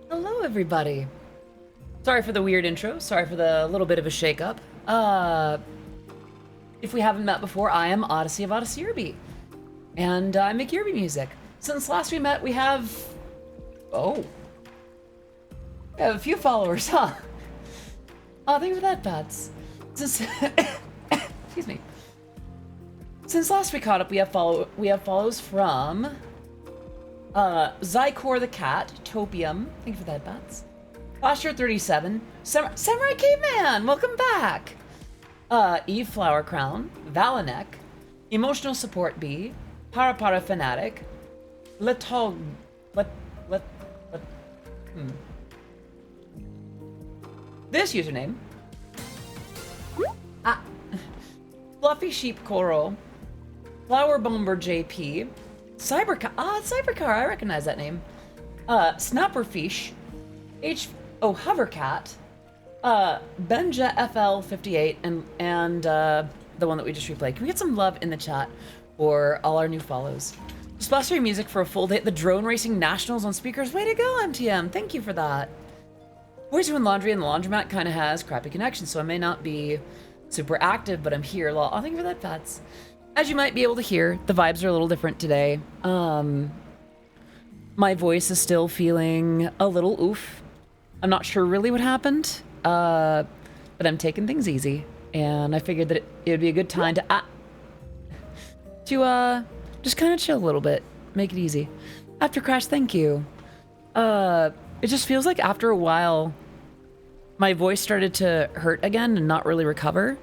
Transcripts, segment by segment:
Hello, everybody. Sorry for the weird intro. Sorry for the little bit of a shake-up. If we haven't met before, I am Odyssey of Odyssey Yerby, and I make Yerby music. Since last we met, we have... Oh. We have a few followers, huh? Oh, thank you for that, Pats. Since... Excuse me. Since last we caught up, we have follows from... Zykor the Cat, Topium, thank you for that, Bats. Posture 37, Samurai Caveman, welcome back. Eve Flower Crown, Valanek, Emotional Support Bee, Para Fanatic, Letog, This username, Fluffy Sheep Coral, Flower Bomber JP, Cybercar, I recognize that name. Snapperfish, Hovercat, Benja FL58, and the one that we just replayed. Can we get some love in the chat for all our new follows? Just blastering music for a full day at the Drone Racing Nationals on speakers. Way to go, MTM. Thank you for that. Always doing laundry, and the laundromat kind of has crappy connection, so I may not be super active, but I'm here. Oh, thank you for that, Pats. As you might be able to hear, the vibes are a little different today. My voice is still feeling a little oof. I'm not sure really what happened, but I'm taking things easy, and I figured that it would be a good time to just kind of chill a little bit, make it easy. After Crash, thank you. It just feels like after a while, my voice started to hurt again and not really recover.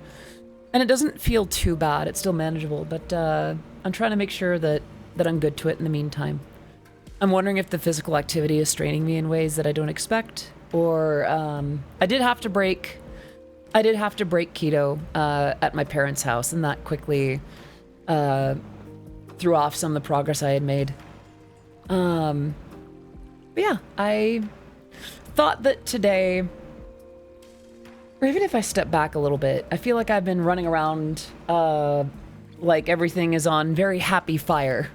And it doesn't feel too bad, it's still manageable, but I'm trying to make sure that I'm good to it in the meantime. I'm wondering if the physical activity is straining me in ways that I don't expect, or I did have to break keto at my parents' house, and that quickly threw off some of the progress I had made. But yeah, I thought that today, or even if I step back a little bit, I feel like I've been running around like everything is on very happy fire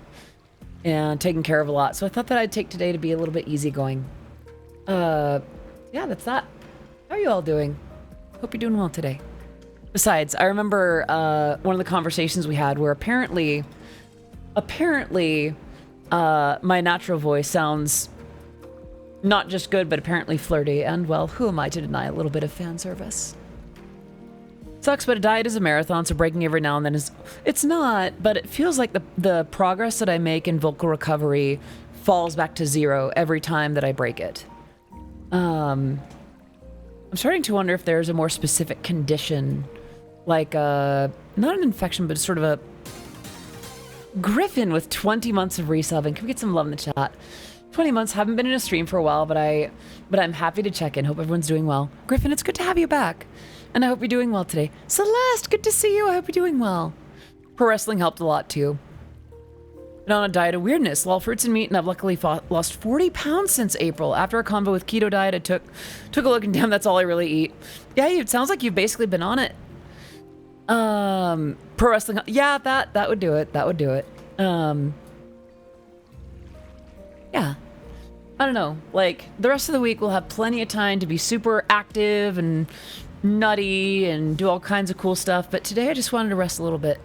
and taking care of a lot. So I thought that I'd take today to be a little bit easygoing. Yeah, that's that. How are you all doing? Hope you're doing well today. Besides, I remember one of the conversations we had where apparently my natural voice sounds not just good, but apparently flirty, and well, who am I to deny a little bit of fan service? Sucks, but a diet is a marathon, so breaking every now and then is... It's not, but it feels like the progress that I make in vocal recovery falls back to zero every time that I break it. I'm starting to wonder if there's a more specific condition, like not an infection, but sort of a... Griffin with 20 months of resubbing. Can we get some love in the chat? 20 months, haven't been in a stream for a while, but I'm happy to check in. Hope everyone's doing well. Griffin, it's good to have you back. And I hope you're doing well today. Celeste, good to see you. I hope you're doing well. Pro wrestling helped a lot too. Been on a diet of weirdness, lol fruits and meat, and I've luckily lost 40 pounds since April. After a combo with keto diet, I took a look, and damn, that's all I really eat. Yeah, it sounds like you've basically been on it. Pro wrestling, yeah, that would do it. That would do it. Yeah. I don't know, like, the rest of the week we'll have plenty of time to be super active and nutty and do all kinds of cool stuff, but today I just wanted to rest a little bit.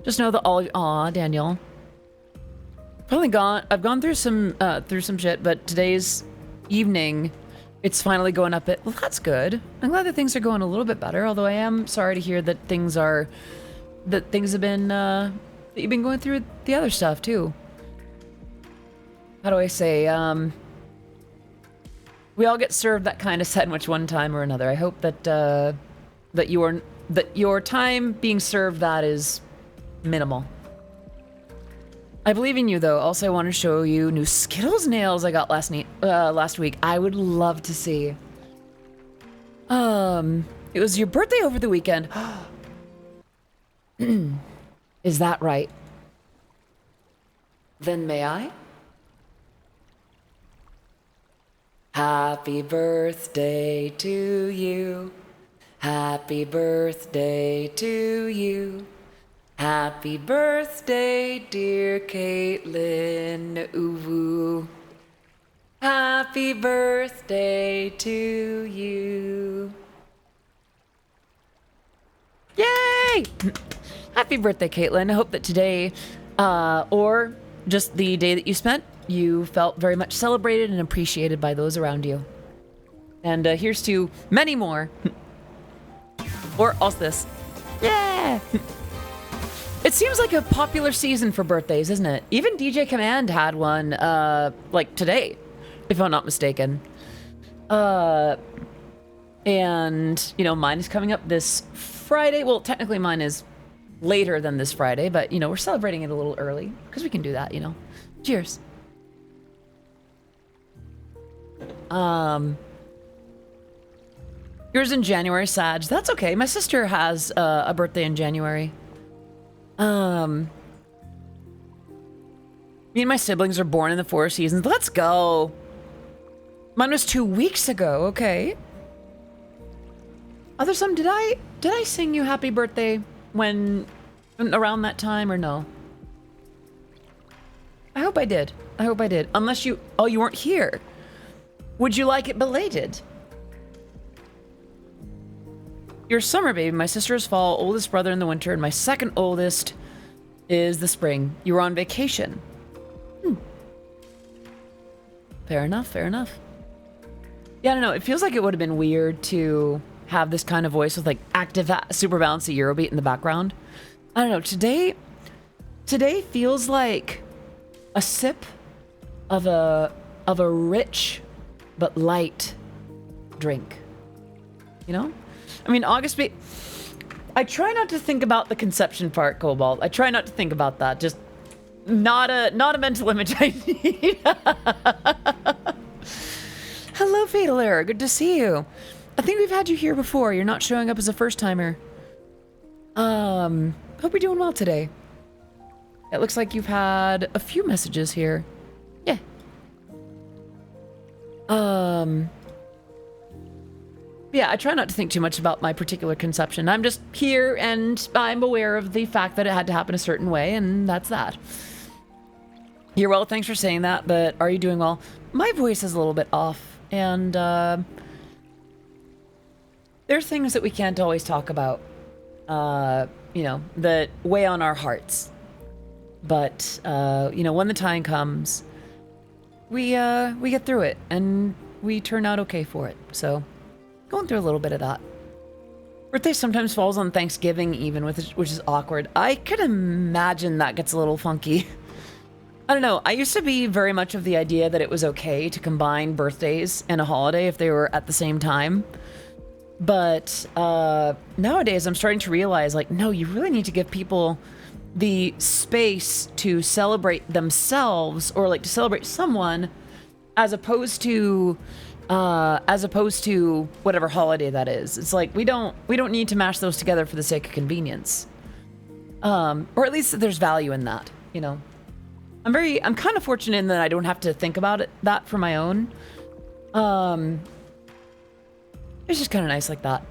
Just know that aw, Daniel. I've gone through some shit, but today's evening, it's finally going up well, that's good. I'm glad that things are going a little bit better, although I am sorry to hear that things have been, that you've been going through the other stuff too. How do I say, we all get served that kind of sandwich one time or another. I hope that your time being served that is minimal. I believe in you, though. Also, I want to show you new Skittles nails I got last week. I would love to see. It was your birthday over the weekend. Is that right? Then may I? Happy birthday to you. Happy birthday to you. Happy birthday, dear Caitlin. Uwu. Happy birthday to you. Yay! Happy birthday, Caitlin. I hope that today, or just the day that you spent, you felt very much celebrated and appreciated by those around you. And here's to many more. Or also this. Yeah! It seems like a popular season for birthdays, isn't it? Even DJ Command had one, like today, if I'm not mistaken. And, you know, mine is coming up this Friday. Well, technically mine is later than this Friday, but, you know, we're celebrating it a little early because we can do that, you know. Cheers. Yours in January, Sag. That's okay. My sister has a birthday in January. Me and my siblings are born in the 4 seasons. Let's go. Mine was 2 weeks ago. Okay. Other some, did I sing you happy birthday when around that time or no? I hope I did. I hope I did. Unless you, oh, you weren't here. Would you like it belated? Your summer, baby. My sister is fall, oldest brother in the winter, and my second oldest is the spring. You were on vacation. Fair enough, fair enough. Yeah, I don't know. It feels like it would have been weird to have this kind of voice with like active, super bouncy Eurobeat in the background. I don't know. Today feels like a sip of a rich but light drink. You know? I mean, August. I try not to think about the conception part, Cobalt. I try not to think about that. Just not a mental image I need. Hello, Fatal Error. Good to see you. I think we've had you here before. You're not showing up as a first timer. Hope you're doing well today. It looks like you've had a few messages here. Yeah. Yeah, I try not to think too much about my particular conception. I'm just here and I'm aware of the fact that it had to happen a certain way, and that's that. You're well, thanks for saying that, but are you doing well? My voice is a little bit off, and there's things that we can't always talk about, you know, that weigh on our hearts. But, you know, when the time comes, we get through it, and we turn out okay for it, so... Going through a little bit of that. Birthday sometimes falls on Thanksgiving even, which is awkward. I could imagine that gets a little funky. I don't know. I used to be very much of the idea that it was okay to combine birthdays and a holiday if they were at the same time. But nowadays I'm starting to realize, like, no, you really need to give people the space to celebrate themselves or like to celebrate someone as opposed to whatever holiday that is. It's like we don't need to mash those together for the sake of convenience. Or at least there's value in that, you know. I'm kind of fortunate in that I don't have to think about that for my own. It's just kind of nice like that.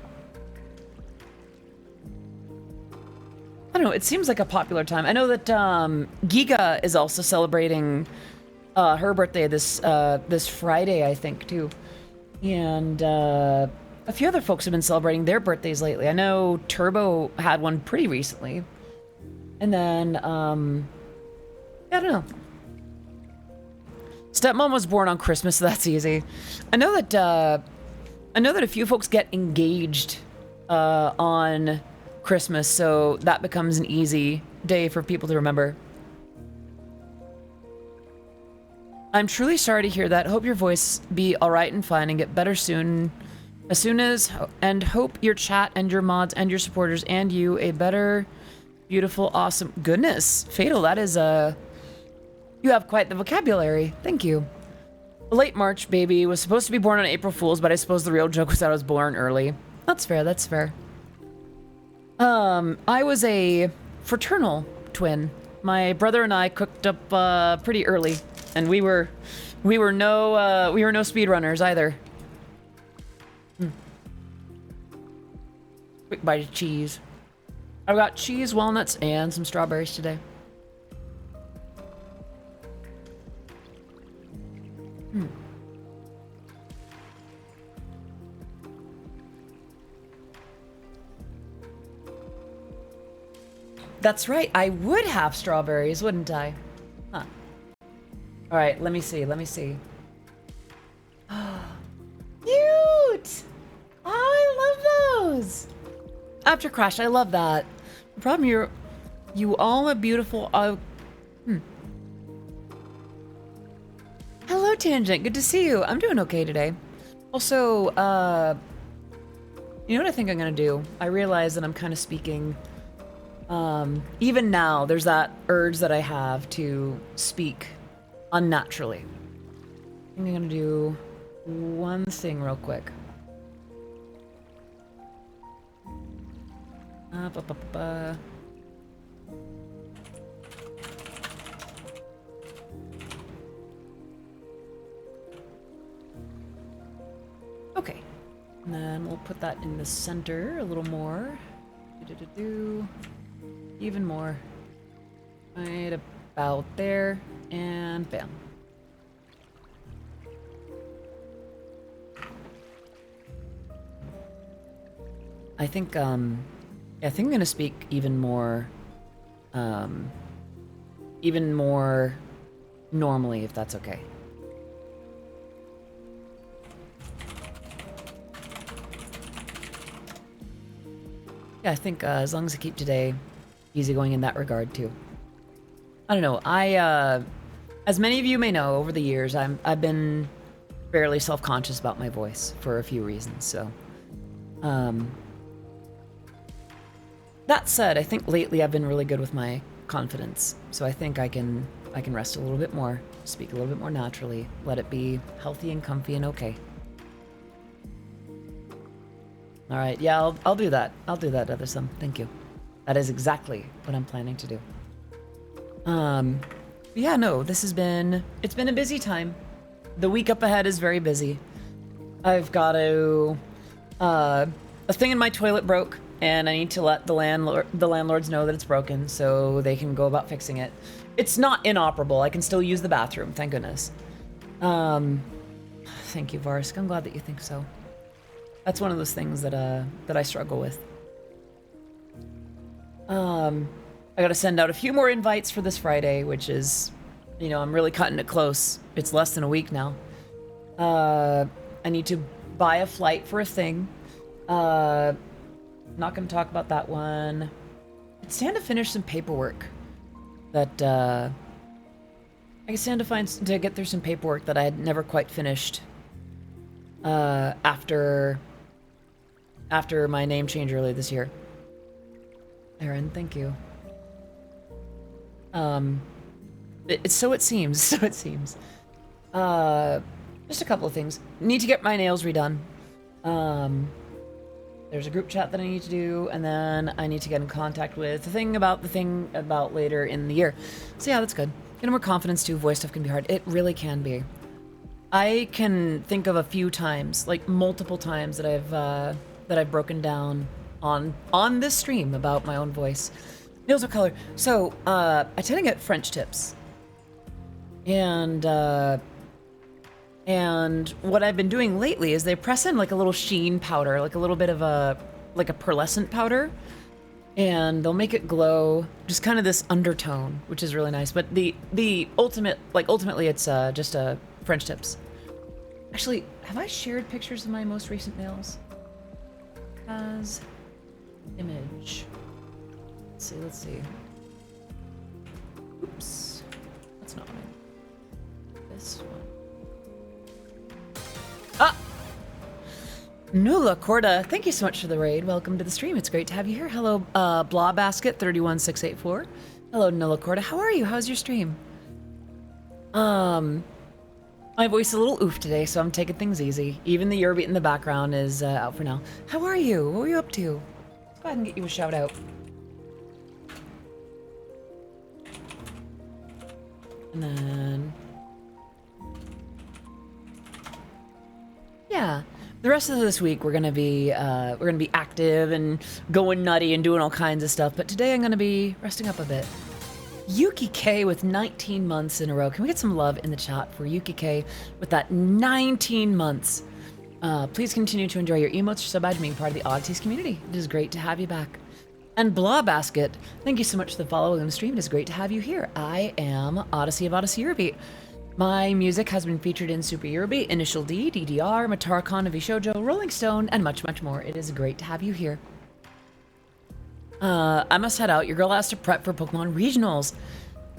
I don't know, it seems like a popular time. I know that Giga is also celebrating her birthday this Friday, I think, too. And a few other folks have been celebrating their birthdays lately. I know Turbo had one pretty recently. And then, I don't know. Stepmom was born on Christmas, so that's easy. I know that a few folks get engaged on Christmas, so that becomes an easy day for people to remember. I'm truly sorry to hear that. Hope your voice be alright and fine and get better soon. And hope your chat and your mods and your supporters and you a better, beautiful, awesome... Goodness, Fatal, that is you have quite the vocabulary. Thank you. Late March baby was supposed to be born on April Fool's, but I suppose the real joke was that I was born early. That's fair, that's fair. I was a fraternal twin. My brother and I cooked up pretty early. And we were no speedrunners either. Quick bite of cheese. I've got cheese, walnuts, and some strawberries today. That's right, I would have strawberries, wouldn't I? Huh. Alright, let me see, let me see. Cute! Oh, I love those! After Crash, I love that. The problem, you all are beautiful. Hello, Tangent. Good to see you. I'm doing okay today. Also, you know what I think I'm gonna do? I realize that I'm kind of speaking. Even now, there's that urge that I have to speak unnaturally. I think I'm gonna do one thing real quick. Okay, and then we'll put that in the center a little more. Even more. Right about there, and bam. I think I'm gonna speak even more normally, if that's okay. Yeah, I think as long as I keep today easygoing in that regard too. I don't know. As many of you may know, over the years, I've been fairly self-conscious about my voice for a few reasons. So, that said, I think lately I've been really good with my confidence. So I think I can rest a little bit more, speak a little bit more naturally, let it be healthy and comfy and okay. All right, yeah, I'll do that. I'll do that, Other Some. Thank you. That is exactly what I'm planning to do. Yeah, no, it's been a busy time. The week up ahead is very busy. I've got to, a thing in my toilet broke, and I need to let the landlords know that it's broken so they can go about fixing it. It's not inoperable. I can still use the bathroom, thank goodness. Thank you, Varsk. I'm glad that you think so. That's one of those things that I struggle with. I gotta send out a few more invites for this Friday, which is, you know, I'm really cutting it close. It's less than a week now. I need to buy a flight for a thing. Not gonna talk about that one. I stand to finish some paperwork that, I stand to get through some paperwork that I had never quite finished, after my name change earlier this year. Aaron, thank you. So it seems. So it seems. Just a couple of things. Need to get my nails redone. There's a group chat that I need to do, and then I need to get in contact with the thing about later in the year. So yeah, that's good. Getting more confidence too. Voice stuff can be hard. It really can be. I can think of a few times, like multiple times, that I've broken down on this stream about my own voice. Nails of color. So, I tend to get French tips. And what I've been doing lately is they press in like a little sheen powder, like a little bit of a pearlescent powder, and they'll make it glow, just kind of this undertone, which is really nice. But ultimately it's just French tips. Actually, have I shared pictures of my most recent nails? As image. Let's see. Oops. That's not one. This one. Ah! Nula Corda, thank you so much for the raid. Welcome to the stream. It's great to have you here. Hello, Blawbasket31684. Hello, Nula Corda. How are you? How's your stream? My voice is a little oof today, so I'm taking things easy. Even the Yerbeat in the background is out for now. How are you? What were you up to? Let's go ahead and get you a shout out. And then... yeah. the rest of this week we're gonna be active and going nutty and doing all kinds of stuff. But today I'm gonna be resting up a bit. Yuki K with 19 months in a row. Can we get some love in the chat for Yuki K with that 19 months? Please continue to enjoy your emotes. You're so bad to being part of the Oddities community. It is great to have you back. And Blah Basket, thank you so much for the follow on the stream. It is great to have you here. I am Odyssey of Odyssey Eurobeat. My music has been featured in Super Eurobeat, Initial D, DDR, Matarcon, Shoujo, Rolling Stone, and much, much more. It is great to have you here. I must head out. Your girl has to prep for Pokemon Regionals.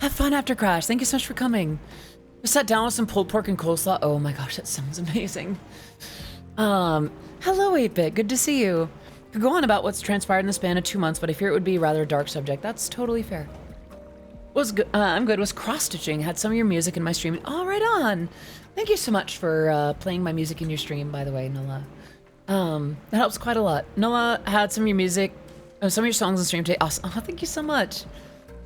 Have fun after Crash. Thank you so much for coming. Just sat down with some pulled pork and coleslaw. Oh my gosh, that sounds amazing. Hello 8-Bit. Good to see you. Could go on about what's transpired in the span of 2 months, but I fear it would be a rather dark subject. That's totally fair. Was good. I'm good. Was cross-stitching. Had some of your music in my stream. Oh, right on. Thank you so much for playing my music in your stream, by the way, Nola. That helps quite a lot. Nola had some of your music, some of your songs on stream today. Awesome. Oh, thank you so much.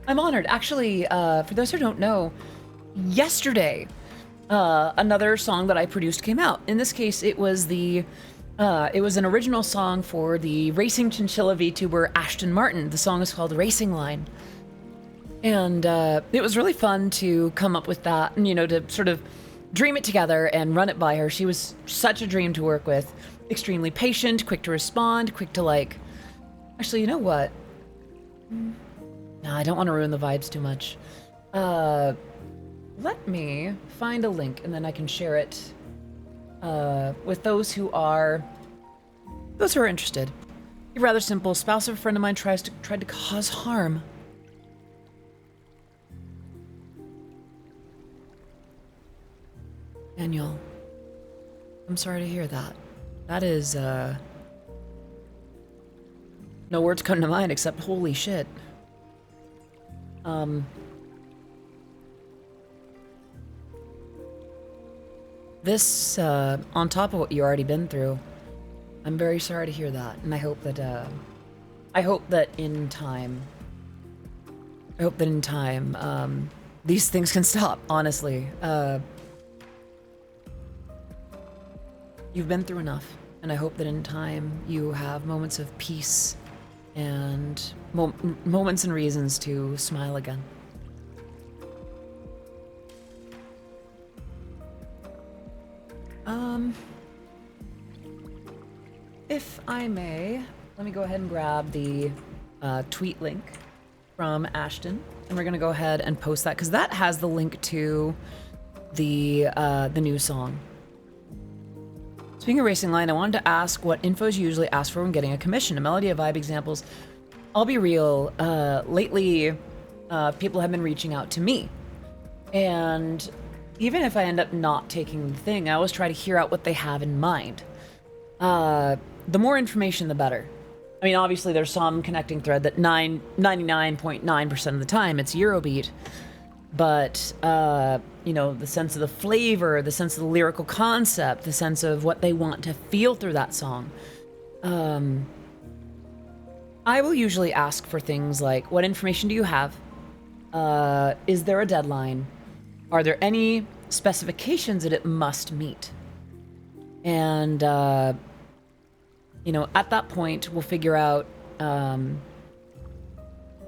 I'm honored. Actually, for those who don't know, yesterday, another song that I produced came out. In this case, it was an original song for the racing chinchilla VTuber Ashton Martin. The song is called Racing Line. And it was really fun to come up with that and, you know, to sort of dream it together and run it by her. She was such a dream to work with. Extremely patient, quick to respond, quick to like... Actually, you know what? No, I don't want to ruin the vibes too much. Let me find a link and then I can share it with those who are interested. You're rather simple. Spouse of a friend of mine tried to cause harm. Daniel, I'm sorry to hear that. That is, no words come to mind except holy shit. This, on top of what you already been through, I'm very sorry to hear that, and I hope that in time, these things can stop, honestly. You've been through enough, and I hope that in time you have moments of peace and moments and reasons to smile again. If I may, let me go ahead and grab the tweet link from Ashton, and we're gonna go ahead and post that because that has the link to the new song. Speaking of Racing Line, I wanted to ask what infos you usually ask for when getting a commission. A melody, a vibe, examples. I'll be real. Lately, people have been reaching out to me, and even if I end up not taking the thing, I always try to hear out what they have in mind. The more information, the better. I mean, obviously, there's some connecting thread that 99.9% of the time it's Eurobeat, but you know, the sense of the flavor, the sense of the lyrical concept, the sense of what they want to feel through that song. I will usually ask for things like, what information do you have? Is there a deadline? Are there any specifications that it must meet? And, you know, at that point, we'll figure out,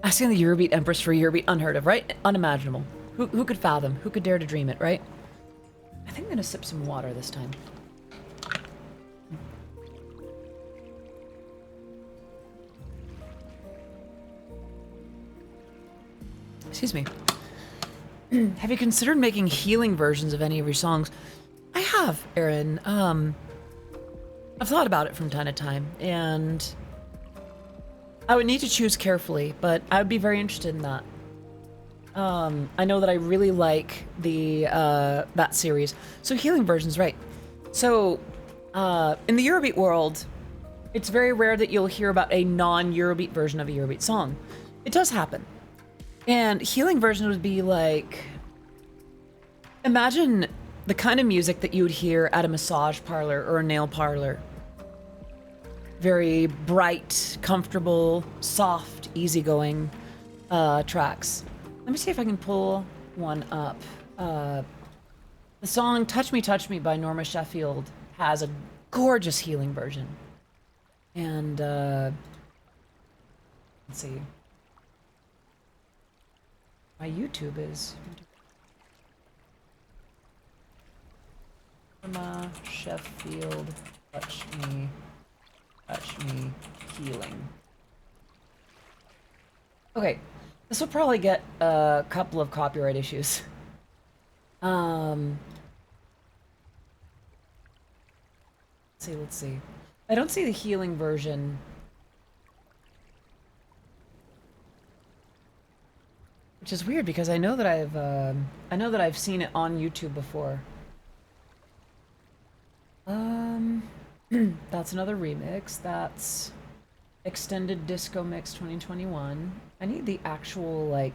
asking the Eurobeat Empress for Eurobeat, unheard of, right? Unimaginable. Who could fathom? Who could dare to dream it, right? I think I'm gonna sip some water this time. Excuse me. Have you considered making healing versions of any of your songs? I have, Aaron. I've thought about it from time to time, and I would need to choose carefully, but I would be very interested in that. I know that I really like the that series. So healing versions, right? So in the Eurobeat world, it's very rare that you'll hear about a non-Eurobeat version of a Eurobeat song. It does happen. And healing version would be like, imagine the kind of music that you would hear at a massage parlor or a nail parlor. Very bright, comfortable, soft, easygoing tracks. Let me see if I can pull one up. The song Touch Me by Norma Sheffield has gorgeous healing version. And, let's see. My YouTube is... Sheffield, touch me, healing. Okay, this will probably get a couple of copyright issues. Let's see. I don't see the healing version. Which is weird because I know that I've seen it on YouTube before. That's another remix. That's Extended Disco Mix 2021. I need the actual, like...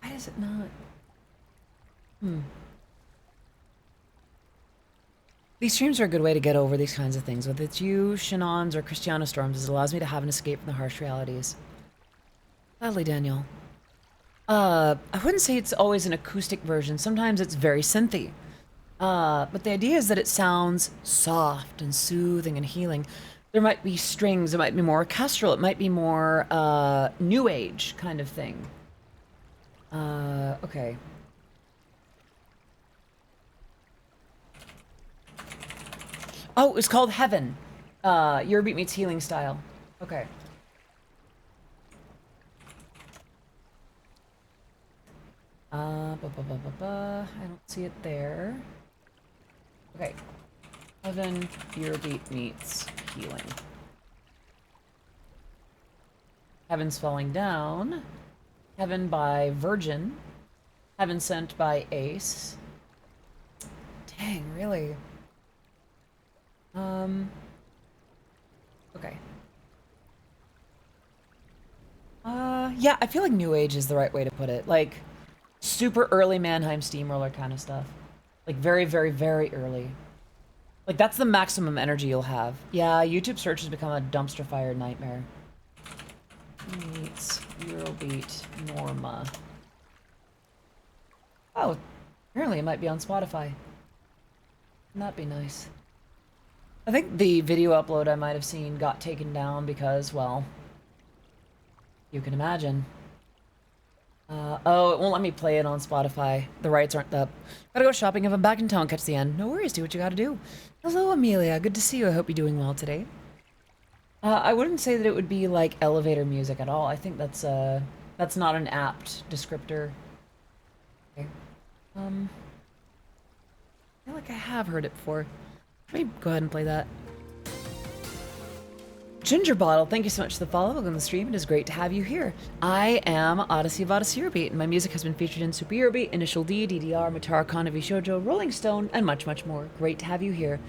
Why is it not? These streams are a good way to get over these kinds of things. Whether it's you, Shanons, or Christiana Storms, it allows me to have an escape from the harsh realities. Gladly, Daniel. I wouldn't say it's always an acoustic version. Sometimes it's very synthy. But the idea is that it sounds soft and soothing and healing. There might be strings, it might be more orchestral, it might be more new age kind of thing. Okay. Oh, it's called Heaven. Eurobeat meets healing style. Okay. I don't see it there. Okay. Heaven, Eurobeat meets healing. Heaven's Falling Down. Heaven by Virgin. Heaven Sent by Ace. Dang, really? Okay. Yeah, I feel like New Age is the right way to put it. Like, super early Mannheim Steamroller kind of stuff. Like, very, very, very early. Like, that's the maximum energy you'll have. Yeah, YouTube search has become a dumpster fire nightmare. Meets Eurobeat Norma. Oh, apparently it might be on Spotify. Wouldn't that be nice? I think the video upload I might have seen got taken down because, well, you can imagine. Oh, it won't let me play it on Spotify. The rights aren't up. Gotta go shopping. If I'm back in town, catch the end. No worries, do what you gotta do. Hello, Amelia. Good to see you. I hope you're doing well today. I wouldn't say that it would be like elevator music at all. I think that's not an apt descriptor. Okay. I feel like I have heard it before. Let me go ahead and play that. Ginger Bottle, thank you so much for the follow. Welcome to the stream. It is great to have you here. I am Odyssey of Odyssey Eurobeat, and my music has been featured in Super Eurobeat, Initial D, DDR, Matara Kanavi Shoujo, Rolling Stone, and much, much more. Great to have you here.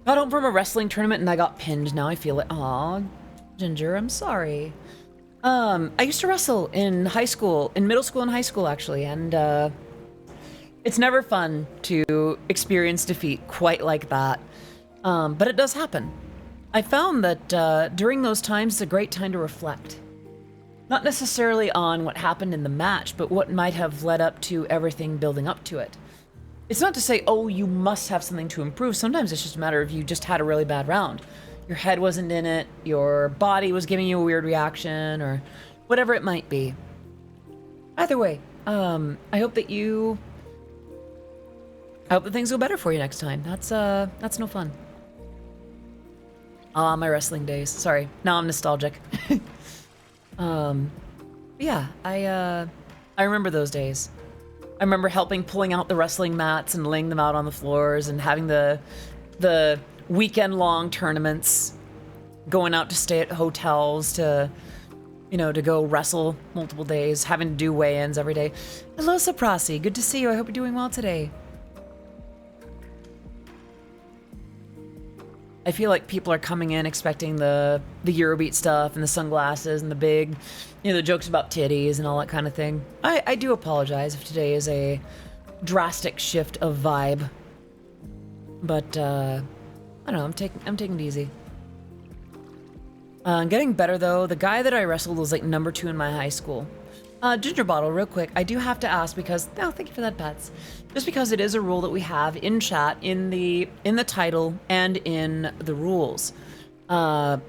Got home from a wrestling tournament and I got pinned. Now I feel it. Aw, Ginger, I'm sorry. I used to wrestle in high school, in middle school and high school actually, and it's never fun to experience defeat quite like that. But it does happen. I found that during those times, it's a great time to reflect. Not necessarily on what happened in the match, but what might have led up to everything building up to it. It's not to say, oh, you must have something to improve. Sometimes it's just a matter of you just had a really bad round. Your head wasn't in it, your body was giving you a weird reaction, or whatever it might be. Either way, I hope that things go better for you next time. That's no fun. Ah, my wrestling days. Sorry, now I'm nostalgic. Yeah, I remember those days. I remember pulling out the wrestling mats and laying them out on the floors and having the weekend-long tournaments, going out to stay at hotels to go wrestle multiple days, having to do weigh-ins every day. Hello, Saprasi. Good to see you. I hope you're doing well today. I feel like people are coming in expecting the Eurobeat stuff and the sunglasses and the big, the jokes about titties and all that kind of thing. I do apologize if today is a drastic shift of vibe. But, I don't know, I'm taking it easy. Getting better though. The guy that I wrestled was like #2 in my high school. Ginger bottle, real quick. I do have to ask because thank you for that, Pets. Just because it is a rule that we have in chat, in the title, and in the rules. Are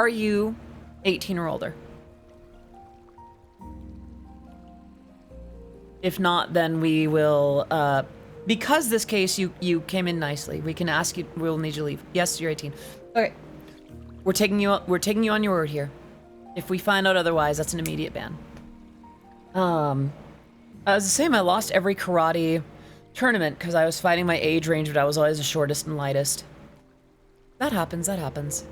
you 18 or older? If not, then we will. Because this case you came in nicely, we can ask you. We'll need you to leave. Yes, you're 18. Okay, we're taking you on your word here. If we find out otherwise, that's an immediate ban. I was the same. I lost every karate tournament because I was fighting my age range, but I was always the shortest and lightest. That happens. That happens.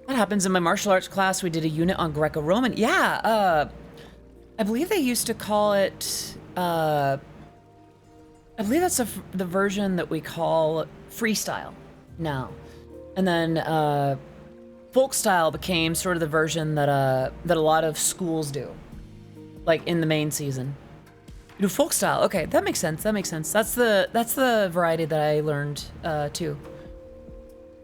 That happens. In my martial arts class, we did a unit on Greco-Roman. Yeah. I believe they used to call it. I believe that's the version that we call freestyle now, and then folk style became sort of the version that a lot of schools do, like in the main season. You do folk style. Okay, that makes sense. That makes sense. That's the variety that I learned too.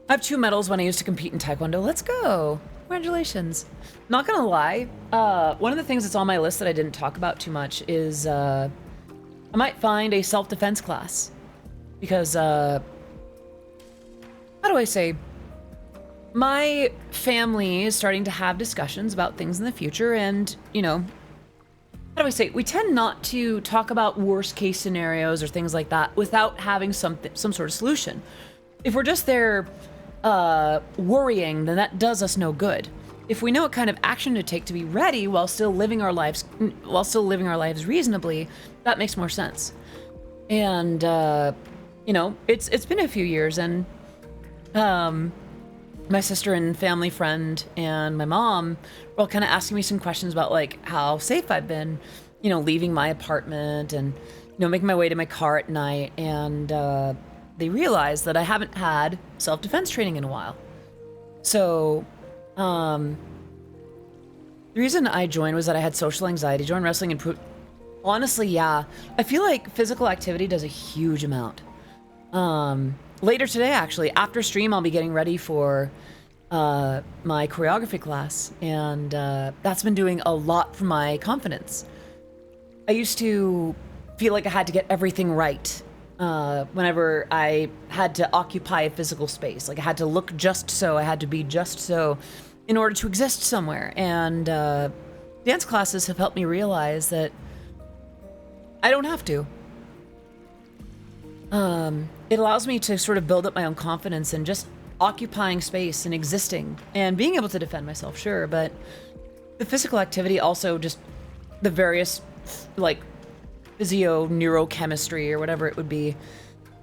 I have 2 medals when I used to compete in Taekwondo. Let's go. Congratulations. Not gonna lie, one of the things that's on my list that I didn't talk about too much is I might find a self-defense class. Because, how do I say? My family is starting to have discussions about things in the future, and, you know, how do I say? We tend not to talk about worst case scenarios or things like that without having some sort of solution. If we're just there worrying, then that does us no good. If we know what kind of action to take to be ready while still living our lives reasonably, that makes more sense. And you know, it's been a few years, and my sister and family friend and my mom were all kind of asking me some questions about like how safe I've been, you know, leaving my apartment and, you know, making my way to my car at night, and they realized that I haven't had self-defense training in a while. So the reason I joined was that I had social anxiety. Joined wrestling and honestly, yeah, I feel like physical activity does a huge amount. Later today, actually, after stream, I'll be getting ready for my choreography class, and that's been doing a lot for my confidence. I used to feel like I had to get everything right whenever I had to occupy a physical space. Like I had to look just so, I had to be just so in order to exist somewhere. And dance classes have helped me realize that I don't have to. It allows me to sort of build up my own confidence and just occupying space and existing and being able to defend myself, sure, but the physical activity also just the various like neurochemistry or whatever it would be,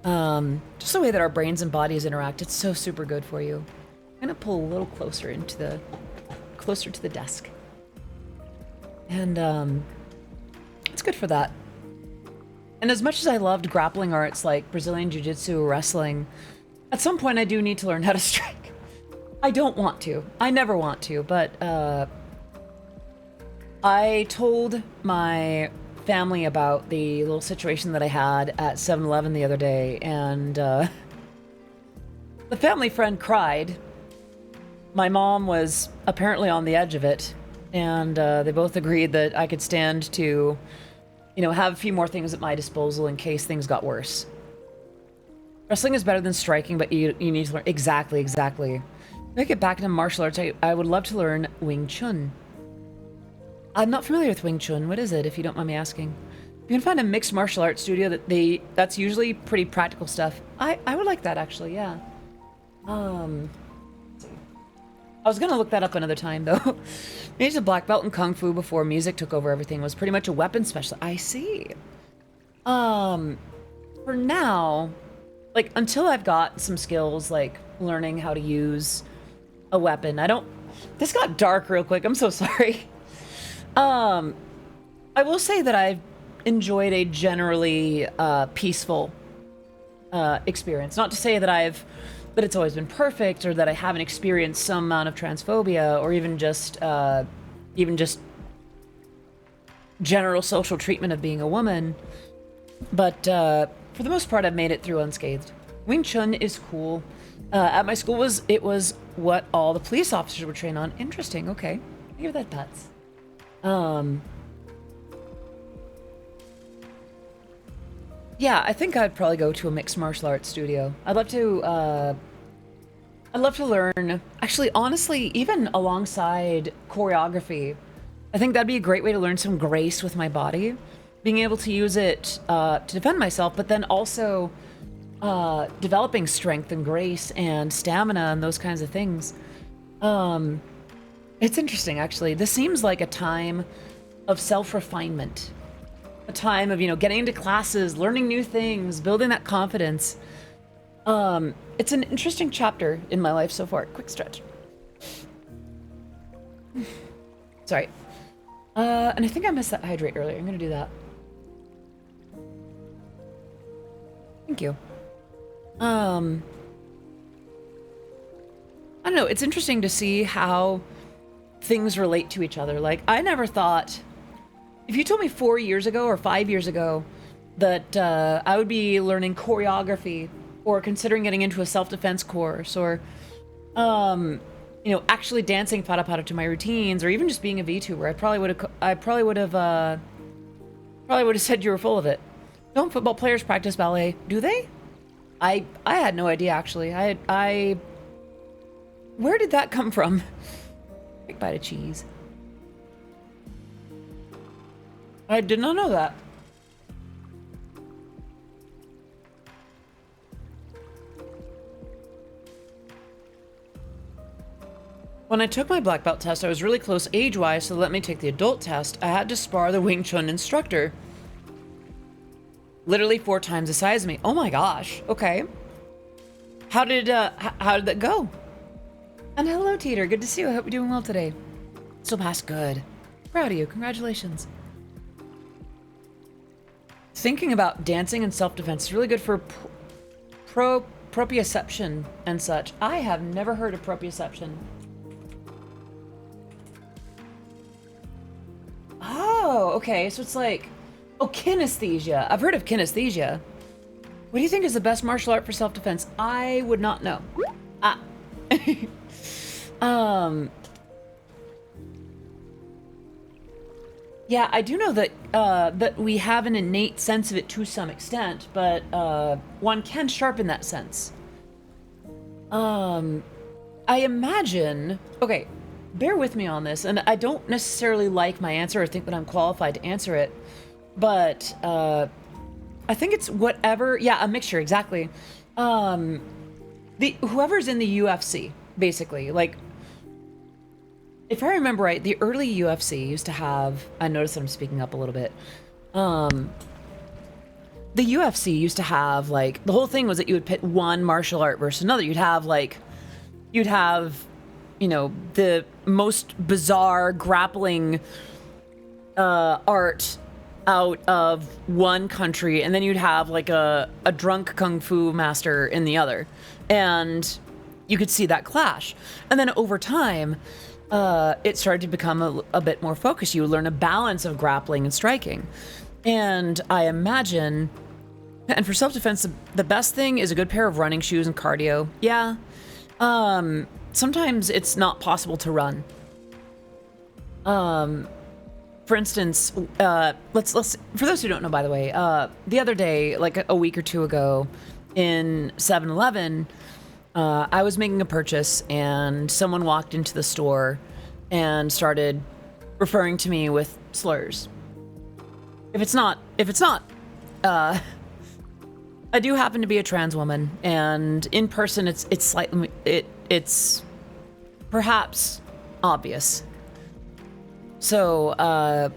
just the way that our brains and bodies interact, it's so super good for you. I'm gonna pull a little closer to the desk, and it's good for that. And as much as I loved grappling arts like Brazilian Jiu-Jitsu or wrestling, at some point I do need to learn how to strike. I don't want to. I never want to, but I told my family about the little situation that I had at 7-Eleven the other day, and the family friend cried. My mom was apparently on the edge of it, and they both agreed that I could stand to, you know, have a few more things at my disposal in case things got worse. Wrestling is better than striking, but you need to learn. Exactly. When I get back into martial arts, I would love to learn Wing Chun. I'm not familiar with Wing Chun. What is it, if you don't mind me asking? You can find a mixed martial arts studio that's usually pretty practical stuff. I would like that, actually, yeah. Let's see. I was gonna look that up another time, though. Made a black belt in Kung Fu before music took over everything. Was pretty much a weapon specialist. I see. For now, like, until I've got some skills, like learning how to use a weapon, this got dark real quick. I'm so sorry. I will say that I've enjoyed a generally peaceful experience. Not to say that it's always been perfect, or that I haven't experienced some amount of transphobia, or even just general social treatment of being a woman. But for the most part, I've made it through unscathed. Wing Chun is cool. At my school, it was what all the police officers were trained on. Interesting. Okay, I hear that, Pats. Yeah, I think I'd probably go to a mixed martial arts studio. I'd love to learn, actually, honestly, even alongside choreography. I think that'd be a great way to learn some grace with my body, being able to use it to defend myself, but then also developing strength and grace and stamina and those kinds of things. It's interesting, actually. This seems like a time of self-refinement, a time of, getting into classes, learning new things, building that confidence. It's an interesting chapter in my life so far. Quick stretch. Sorry. And I think I missed that hydrate earlier. I'm gonna do that. Thank you. I don't know. It's interesting to see how things relate to each other. Like, I never thought, if you told me 4 years ago or 5 years ago that I would be learning choreography or considering getting into a self-defense course or, actually dancing fata fata to my routines or even just being a VTuber, I probably would have said you were full of it. Don't football players practice ballet? Do they? I had no idea, actually. Where did that come from? Big bite of cheese. I did not know that. When I took my black belt test, I was really close age-wise, so let me take the adult test. I had to spar the Wing Chun instructor. Literally 4 times the size of me. Oh my gosh. Okay. How did that go? And hello, Teeter. Good to see you. I hope you're doing well today. Still passed. Good. Proud of you. Congratulations. Thinking about dancing and self-defense is really good for proprioception and such. I have never heard of proprioception. Oh, okay. So it's like, kinesthesia. I've heard of kinesthesia. What do you think is the best martial art for self-defense? I would not know. Yeah, I do know that that we have an innate sense of it to some extent, but one can sharpen that sense. I imagine. Okay, bear with me on this, and I don't necessarily like my answer or think that I'm qualified to answer it, but I think it's whatever. Yeah, a mixture, exactly. Whoever's in the UFC, basically, like. If I remember right, the early UFC used to have, I noticed that I'm speaking up a little bit. The UFC used to have, like, the whole thing was that you would pit one martial art versus another. You'd have, the most bizarre grappling art out of one country, and then you'd have, like, a drunk kung fu master in the other. And you could see that clash. And then over time, it started to become a bit more focused. You would learn a balance of grappling and striking. And I imagine, and for self-defense, the best thing is a good pair of running shoes and cardio. Yeah. Sometimes it's not possible to run. For instance, let's for those who don't know, by the way, the other day, like a week or two ago in 7-Eleven, I was making a purchase and someone walked into the store and started referring to me with slurs. If it's not, I do happen to be a trans woman, and in person it's perhaps obvious. So, I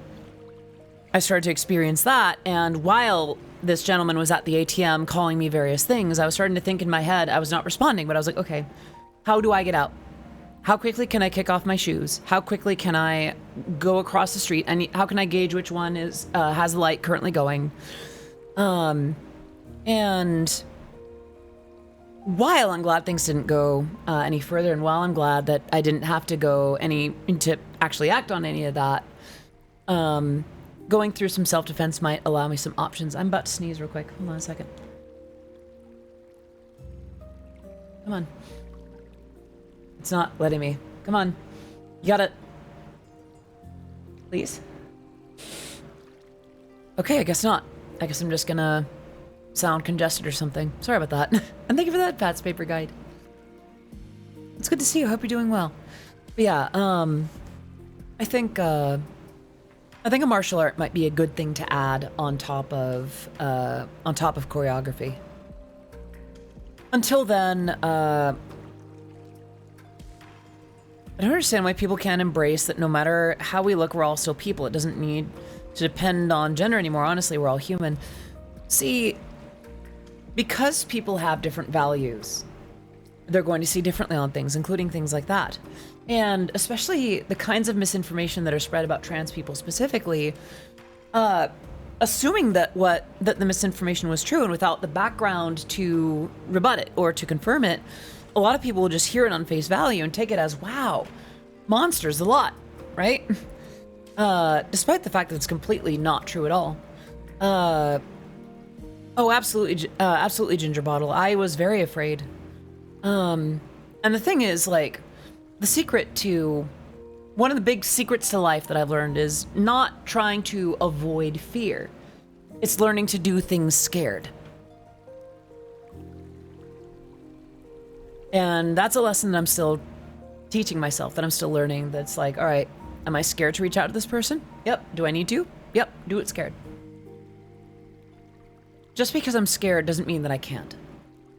started to experience that, and while this gentleman was at the ATM calling me various things, I was starting to think in my head. I was not responding, but I was like, okay, how do I get out? How quickly can I kick off my shoes? How quickly can I go across the street? How can I gauge which one has the light currently going? And while I'm glad things didn't go any further, and while I'm glad that I didn't have to go to actually act on any of that, going through some self-defense might allow me some options. I'm about to sneeze real quick. Hold on a second. Come on. It's not letting me. Come on. You got it. Please. Okay, I guess not. I guess I'm just gonna sound congested or something. Sorry about that. And thank you for that, Pat's Paper Guide. It's good to see you. I hope you're doing well. But yeah, I think a martial art might be a good thing to add on top of choreography. Until then, I don't understand why people can't embrace that no matter how we look, we're all still people. It doesn't need to depend on gender anymore. Honestly, we're all human. See, because people have different values, they're going to see differently on things, including things like that. And especially the kinds of misinformation that are spread about trans people specifically, assuming that the misinformation was true and without the background to rebut it or to confirm it, a lot of people will just hear it on face value and take it as, wow, monsters a lot, right? Despite the fact that it's completely not true at all. Oh, absolutely, Ginger Bottle. I was very afraid. And the thing is, like, one of the big secrets to life that I've learned is not trying to avoid fear. It's learning to do things scared. And that's a lesson that I'm still teaching myself, that I'm still learning. That's like, all right, am I scared to reach out to this person? Yep. Do I need to? Yep. Do it scared. Just because I'm scared doesn't mean that I can't,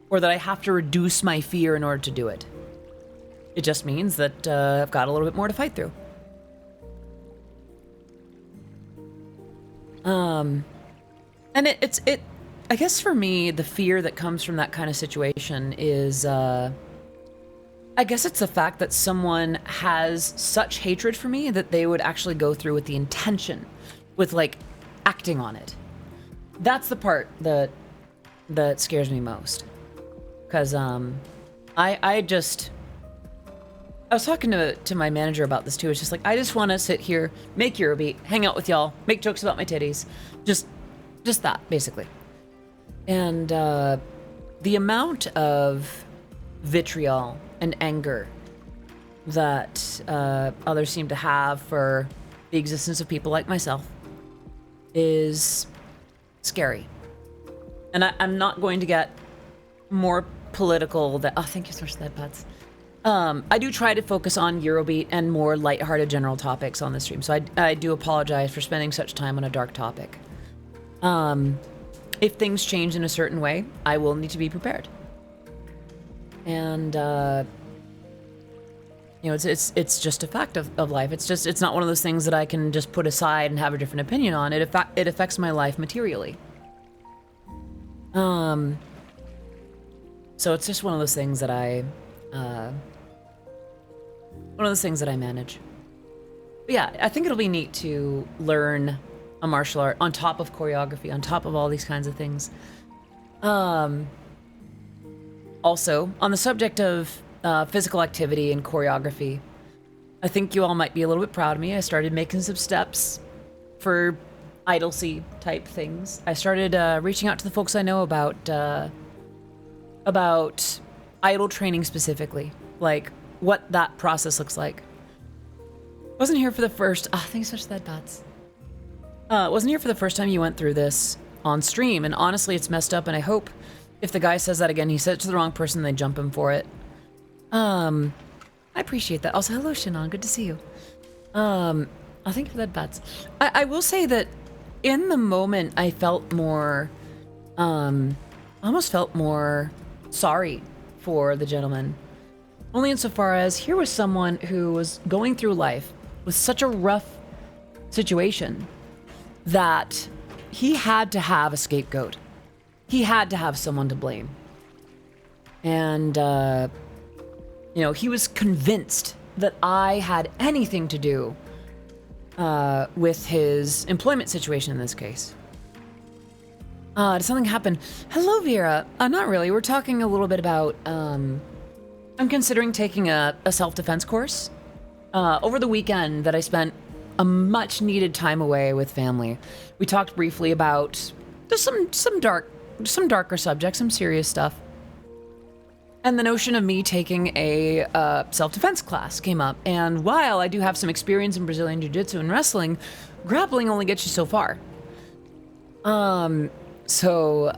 or that I have to reduce my fear in order to do it. It just means that I've got a little bit more to fight through. And it's I guess for me, the fear that comes from that kind of situation is, I guess it's the fact that someone has such hatred for me that they would actually go through with the intention, with like acting on it. That's the part that scares me most. Because I was talking to my manager about this too. It's just like, I just want to sit here, make Eurobeat, hang out with y'all, make jokes about my titties. Just that, basically. And the amount of vitriol and anger that others seem to have for the existence of people like myself is scary. And I'm not going to get more political that, oh, thank you so much for that, Pats. I do try to focus on Eurobeat and more lighthearted general topics on the stream, so I do apologize for spending such time on a dark topic. If things change in a certain way, I will need to be prepared. And, it's just a fact of life. It's not one of those things that I can just put aside and have a different opinion on. It affects my life materially. So it's just one of those things that I manage. But yeah, I think it'll be neat to learn a martial art on top of choreography, on top of all these kinds of things. Also, on the subject of physical activity and choreography, I think you all might be a little bit proud of me. I started making some steps for idol-y type things. I started reaching out to the folks I know about idol training specifically, like what that process looks like. Wasn't here for the first. Thanks so much for that, Bats. Wasn't here for the first time you went through this on stream, and honestly, it's messed up. And I hope if the guy says that again, he said it to the wrong person, they jump him for it. I appreciate that. Also, hello, Shannon. Good to see you. Thank you for that, Bats. I will say that in the moment, I felt more, almost felt more sorry for the gentleman. Only insofar as here was someone who was going through life with such a rough situation that he had to have a scapegoat. He had to have someone to blame. And, he was convinced that I had anything to do with his employment situation in this case. Did something happen? Hello, Vera. Not really. We're talking a little bit about, I'm considering taking a self-defense course. Over the weekend that I spent a much needed time away with family, we talked briefly about just some darker subjects, some serious stuff. And the notion of me taking a self-defense class came up. And while I do have some experience in Brazilian Jiu-Jitsu and wrestling, grappling only gets you so far. So,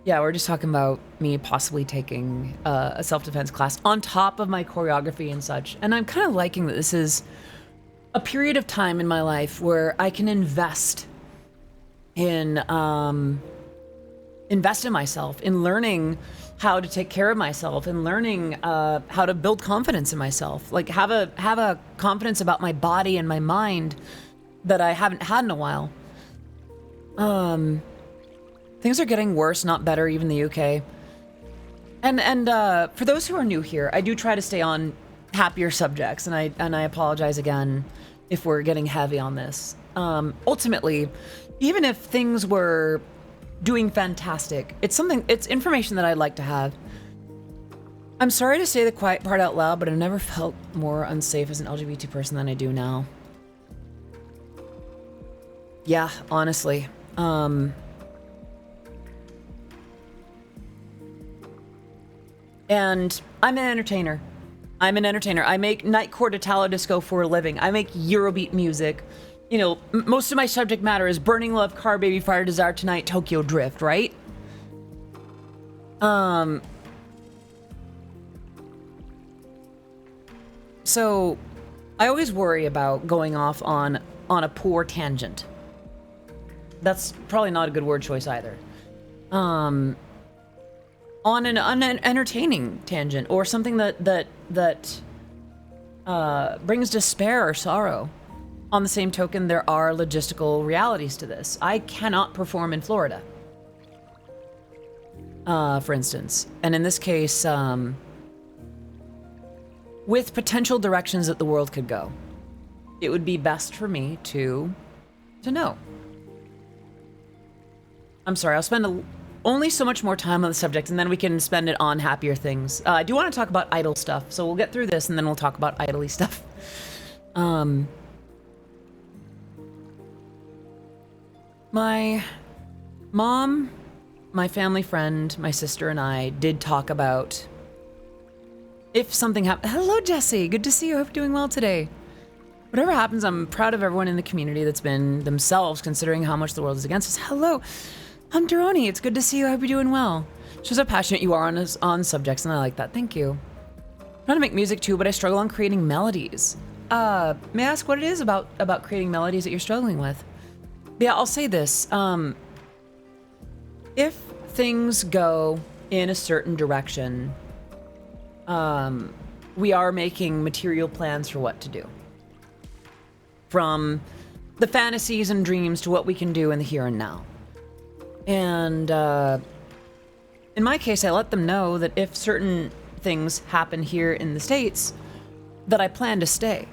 yeah, we're just talking about me possibly taking a self-defense class on top of my choreography and such. And I'm kind of liking that this is a period of time in my life where I can invest in myself, in learning how to take care of myself, and learning how to build confidence in myself. Like have a confidence about my body and my mind that I haven't had in a while. Things are getting worse, not better, even the UK. And for those who are new here, I do try to stay on happier subjects, and I apologize again if we're getting heavy on this. Ultimately, even if things were doing fantastic, it's information that I'd like to have. I'm sorry to say the quiet part out loud, but I've never felt more unsafe as an LGBT person than I do now. Yeah, honestly. And I'm an entertainer. I make nightcore Italo disco for a living. I make Eurobeat music. You know, most of my subject matter is Burning Love, Car Baby, Fire Desire Tonight, Tokyo Drift, right? So I always worry about going off on a poor tangent. That's probably not a good word choice either. On an entertaining tangent, or something that brings despair or sorrow. On the same token, there are logistical realities to this. I cannot perform in Florida, for instance. And in this case, with potential directions that the world could go, it would be best for me to know. I'm sorry, I'll spend only so much more time on the subject, and then we can spend it on happier things. I do want to talk about idle stuff, so we'll get through this, and then we'll talk about idly stuff. My mom, my family friend, my sister, and I did talk about if something happened. Hello, Jesse. Good to see you. I hope you're doing well today. Whatever happens, I'm proud of everyone in the community that's been themselves, considering how much the world is against us. Hello, I'm Duroni. It's good to see you. I hope you're doing well. Shows how passionate you are on subjects, and I like that. Thank you. I'm trying to make music too, but I struggle on creating melodies. May I ask what it is about creating melodies that you're struggling with? Yeah, I'll say this. If things go in a certain direction, we are making material plans for what to do. From the fantasies and dreams to what we can do in the here and now. And in my case, I let them know that if certain things happen here in the States, that I plan to stay.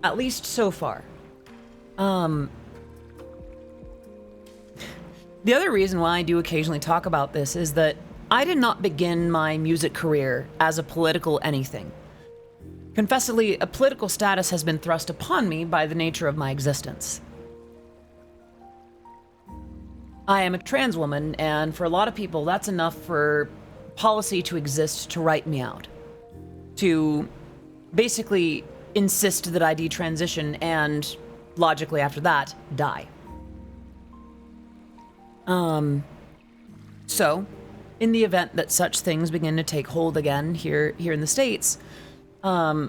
At least so far. The other reason why I do occasionally talk about this is that I did not begin my music career as a political anything. Confessedly, a political status has been thrust upon me by the nature of my existence. I am a trans woman, and for a lot of people, that's enough for policy to exist to write me out. To basically insist that I detransition and, logically after that, die. So, in the event that such things begin to take hold again here in the States, I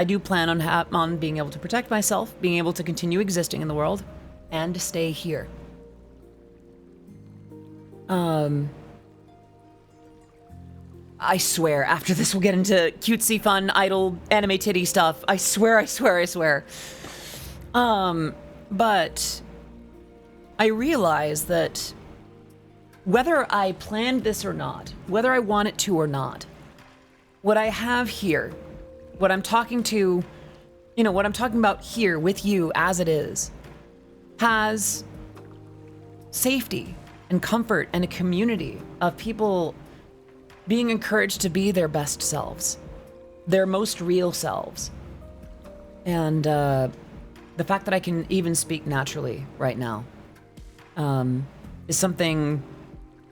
do plan on being able to protect myself, being able to continue existing in the world, and to stay here. I swear, after this we'll get into cutesy, fun, idle, anime titty stuff. I swear. But I realize that whether I planned this or not, whether I want it to or not, what I have here, what I'm talking about here with you as it is, has safety and comfort and a community of people being encouraged to be their best selves, their most real selves. And the fact that I can even speak naturally right now is something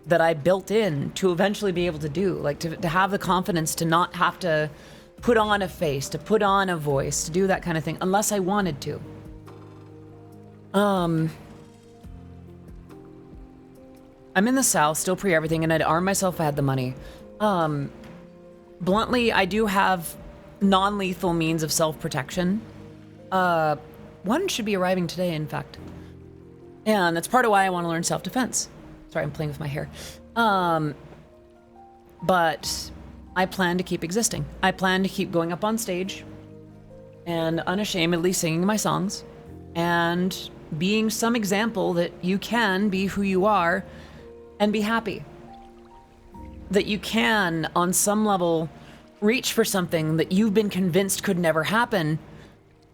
that I built in to eventually be able to do, like to have the confidence to not have to put on a face, to put on a voice, to do that kind of thing, unless I wanted to. I'm in the South, still pre everything, and I'd arm myself if I had the money. Bluntly, I do have non-lethal means of self-protection. One should be arriving today, in fact. And that's part of why I want to learn self-defense. Sorry, I'm playing with my hair. But I plan to keep existing. I plan to keep going up on stage and unashamedly singing my songs and being some example that you can be who you are and be happy. That you can, on some level, reach for something that you've been convinced could never happen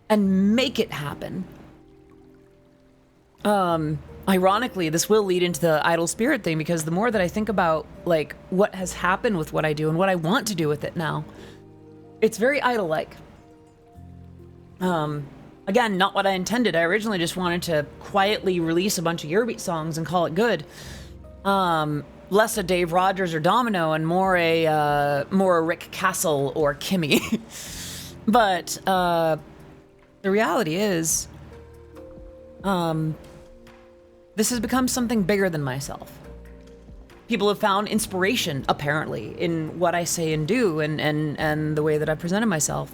and make it happen. Ironically, this will lead into the idol spirit thing, because the more that I think about like what has happened with what I do and what I want to do with it now, it's very idol-like. Again, not what I intended. I originally just wanted to quietly release a bunch of Eurobeat songs and call it good. Less a Dave Rogers or Domino and more a Rick Castle or Kimmy. But the reality is, this has become something bigger than myself. People have found inspiration, apparently, in what I say and do and the way that I presented myself.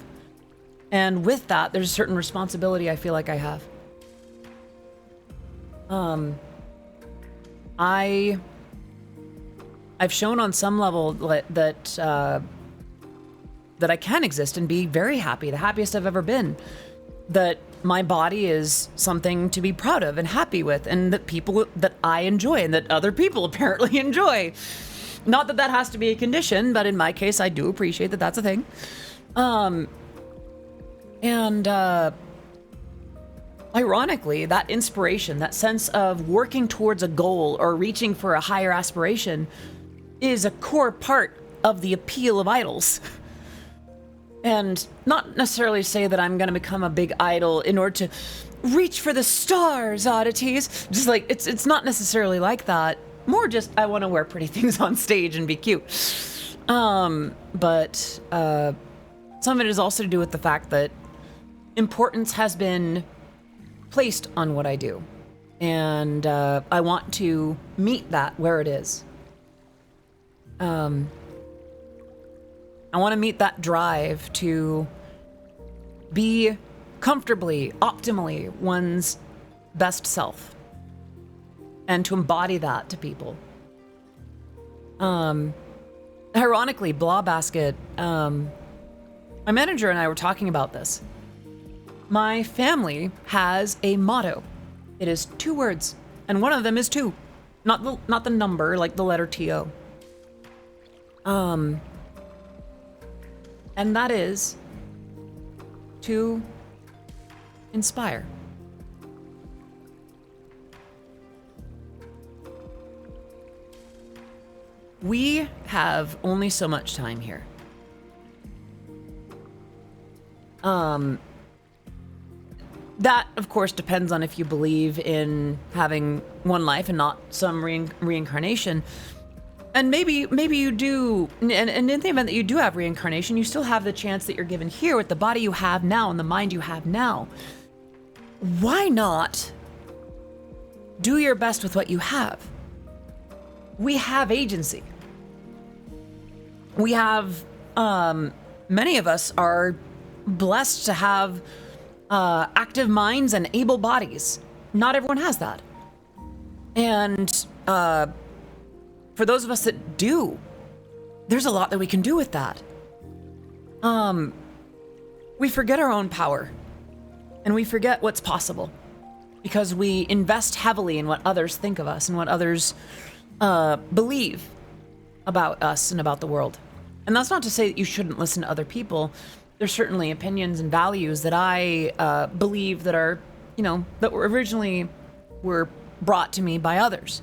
And with that, there's a certain responsibility I feel like I have. I've shown on some level that I can exist and be very happy, the happiest I've ever been. That my body is something to be proud of and happy with, and that people that I enjoy and that other people apparently enjoy. Not that that has to be a condition, but in my case, I do appreciate that that's a thing. Ironically, that inspiration, that sense of working towards a goal or reaching for a higher aspiration is a core part of the appeal of idols. And not necessarily say that I'm going to become a big idol in order to reach for the stars, oddities. Just like, it's not necessarily like that. More just, I want to wear pretty things on stage and be cute. But some of it is also to do with the fact that importance has been placed on what I do. And I want to meet that where it is. I want to meet that drive to be comfortably, optimally one's best self and to embody that to people. Ironically, Blah Basket, my manager and I were talking about this. My family has a motto. It is 2 words, and one of them is 2, not the number, like the letter T-O. And that is to inspire. We have only so much time here. That, of course, depends on if you believe in having one life and not some reincarnation. And maybe you do, and in the event that you do have reincarnation, you still have the chance that you're given here with the body you have now and the mind you have now. Why not do your best with what you have? We have agency. We have, many of us are blessed to have active minds and able bodies. Not everyone has that. And for those of us that do, there's a lot that we can do with that. We forget our own power, and we forget what's possible because we invest heavily in what others think of us and what others believe about us and about the world. And that's not to say that you shouldn't listen to other people. There's certainly opinions and values that I believe that are, that were originally brought to me by others.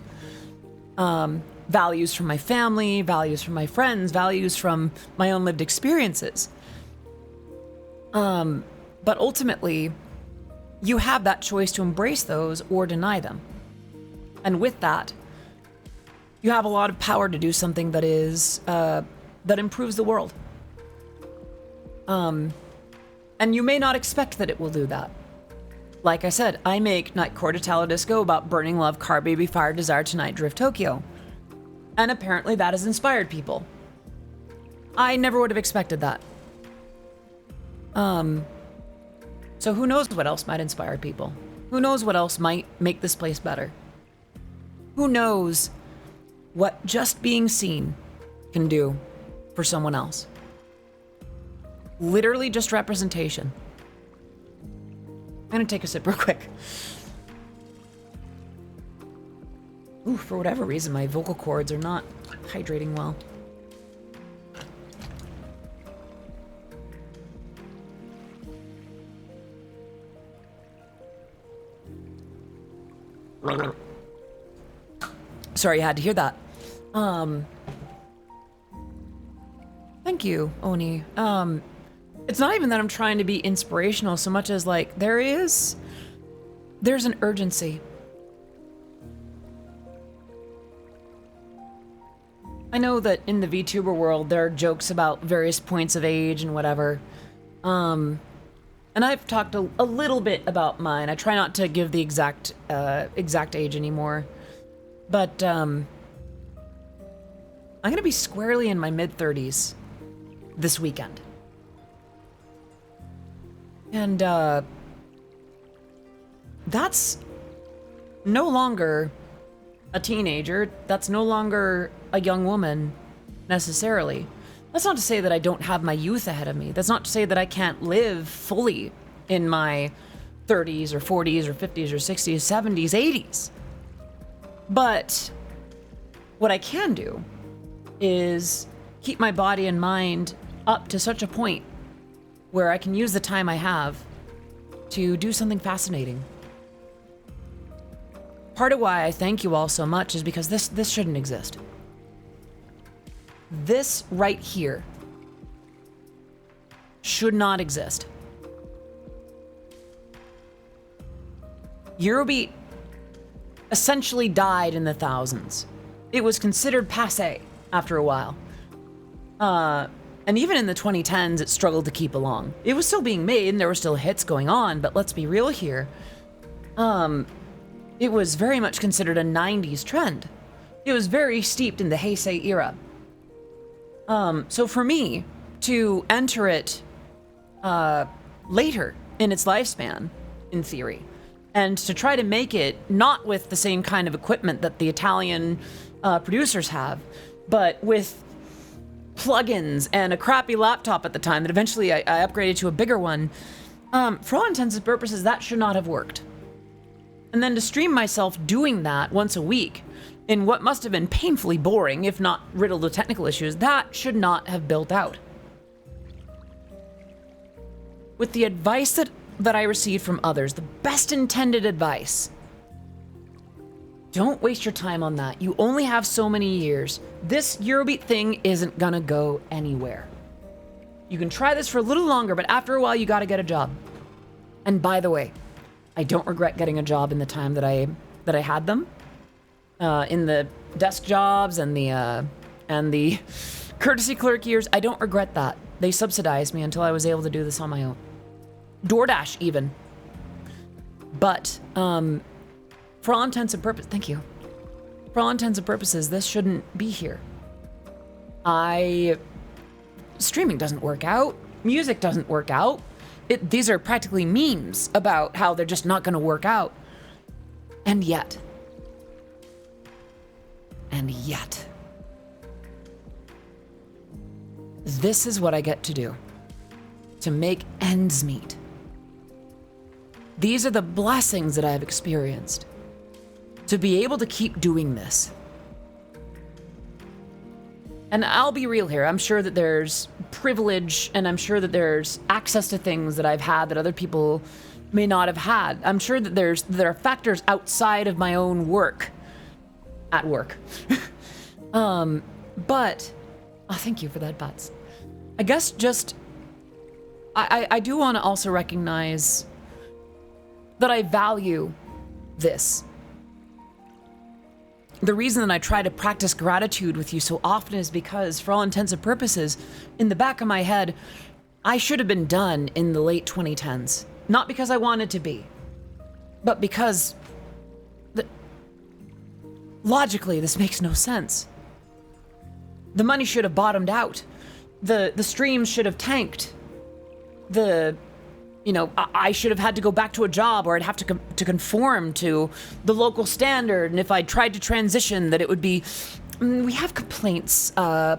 Values from my family, values from my friends, values from my own lived experiences. But ultimately, you have that choice to embrace those or deny them. And with that, you have a lot of power to do something that is that improves the world. And you may not expect that it will do that. Like I said, I make Night Court Italo Disco about burning love, car baby, fire, desire, tonight, drift, Tokyo. And apparently that has inspired people. I never would have expected that. So who knows what else might inspire people? Who knows what else might make this place better? Who knows what just being seen can do for someone else? Literally just representation. I'm gonna take a sip real quick. Ooh, for whatever reason, my vocal cords are not hydrating well. Sorry, you had to hear that. Thank you, Oni. It's not even that I'm trying to be inspirational so much as like there's an urgency. I know that in the VTuber world there are jokes about various points of age and whatever. And I've talked a little bit about mine. I try not to give the exact age anymore. But I'm gonna be squarely in my mid-30s this weekend. And that's no longer a teenager. That's no longer a young woman, necessarily. That's not to say that I don't have my youth ahead of me. That's not to say that I can't live fully in my 30s or 40s or 50s or 60s, 70s, 80s. But what I can do is keep my body and mind up to such a point where I can use the time I have to do something fascinating. Part of why I thank you all so much is because this shouldn't exist. This right here should not exist. Eurobeat essentially died in the thousands. It was considered passé after a while. And even in the 2010s, it struggled to keep along. It was still being made and there were still hits going on, but let's be real here. It was very much considered a 90s trend. It was very steeped in the Heisei era. So for me to enter it later in its lifespan, in theory, and to try to make it not with the same kind of equipment that the Italian producers have, but with plugins and a crappy laptop at the time that eventually I upgraded to a bigger one, for all intents and purposes, that should not have worked. And then to stream myself doing that once a week in what must have been painfully boring, if not riddled with technical issues, that should not have built out. With the advice that I received from others, the best intended advice, don't waste your time on that. You only have so many years. This Eurobeat thing isn't gonna go anywhere. You can try this for a little longer, but after a while you gotta get a job. And by the way, I don't regret getting a job in the time that I had them. In the desk jobs and the courtesy clerk years, I don't regret that. They subsidized me until I was able to do this on my own. DoorDash even. But for all intents and purposes, thank you. For all intents and purposes, this shouldn't be here. Streaming doesn't work out. Music doesn't work out. These are practically memes about how they're just not going to work out. And yet, this is what I get to do to make ends meet. These are the blessings that I've experienced to be able to keep doing this. And I'll be real here. I'm sure that there's privilege and I'm sure that there's access to things that I've had that other people may not have had. I'm sure that there are factors outside of my own work. At work. But, thank you for that, Butts. I guess just, I do want to also recognize that I value this. The reason that I try to practice gratitude with you so often is because, for all intents and purposes, in the back of my head, I should have been done in the late 2010s. Not because I wanted to be, but because logically this makes no sense. The money should have bottomed out. The streams should have tanked. I should have had to go back to a job, or I'd have to conform to the local standard. And if I tried to transition, that it would be... we have complaints.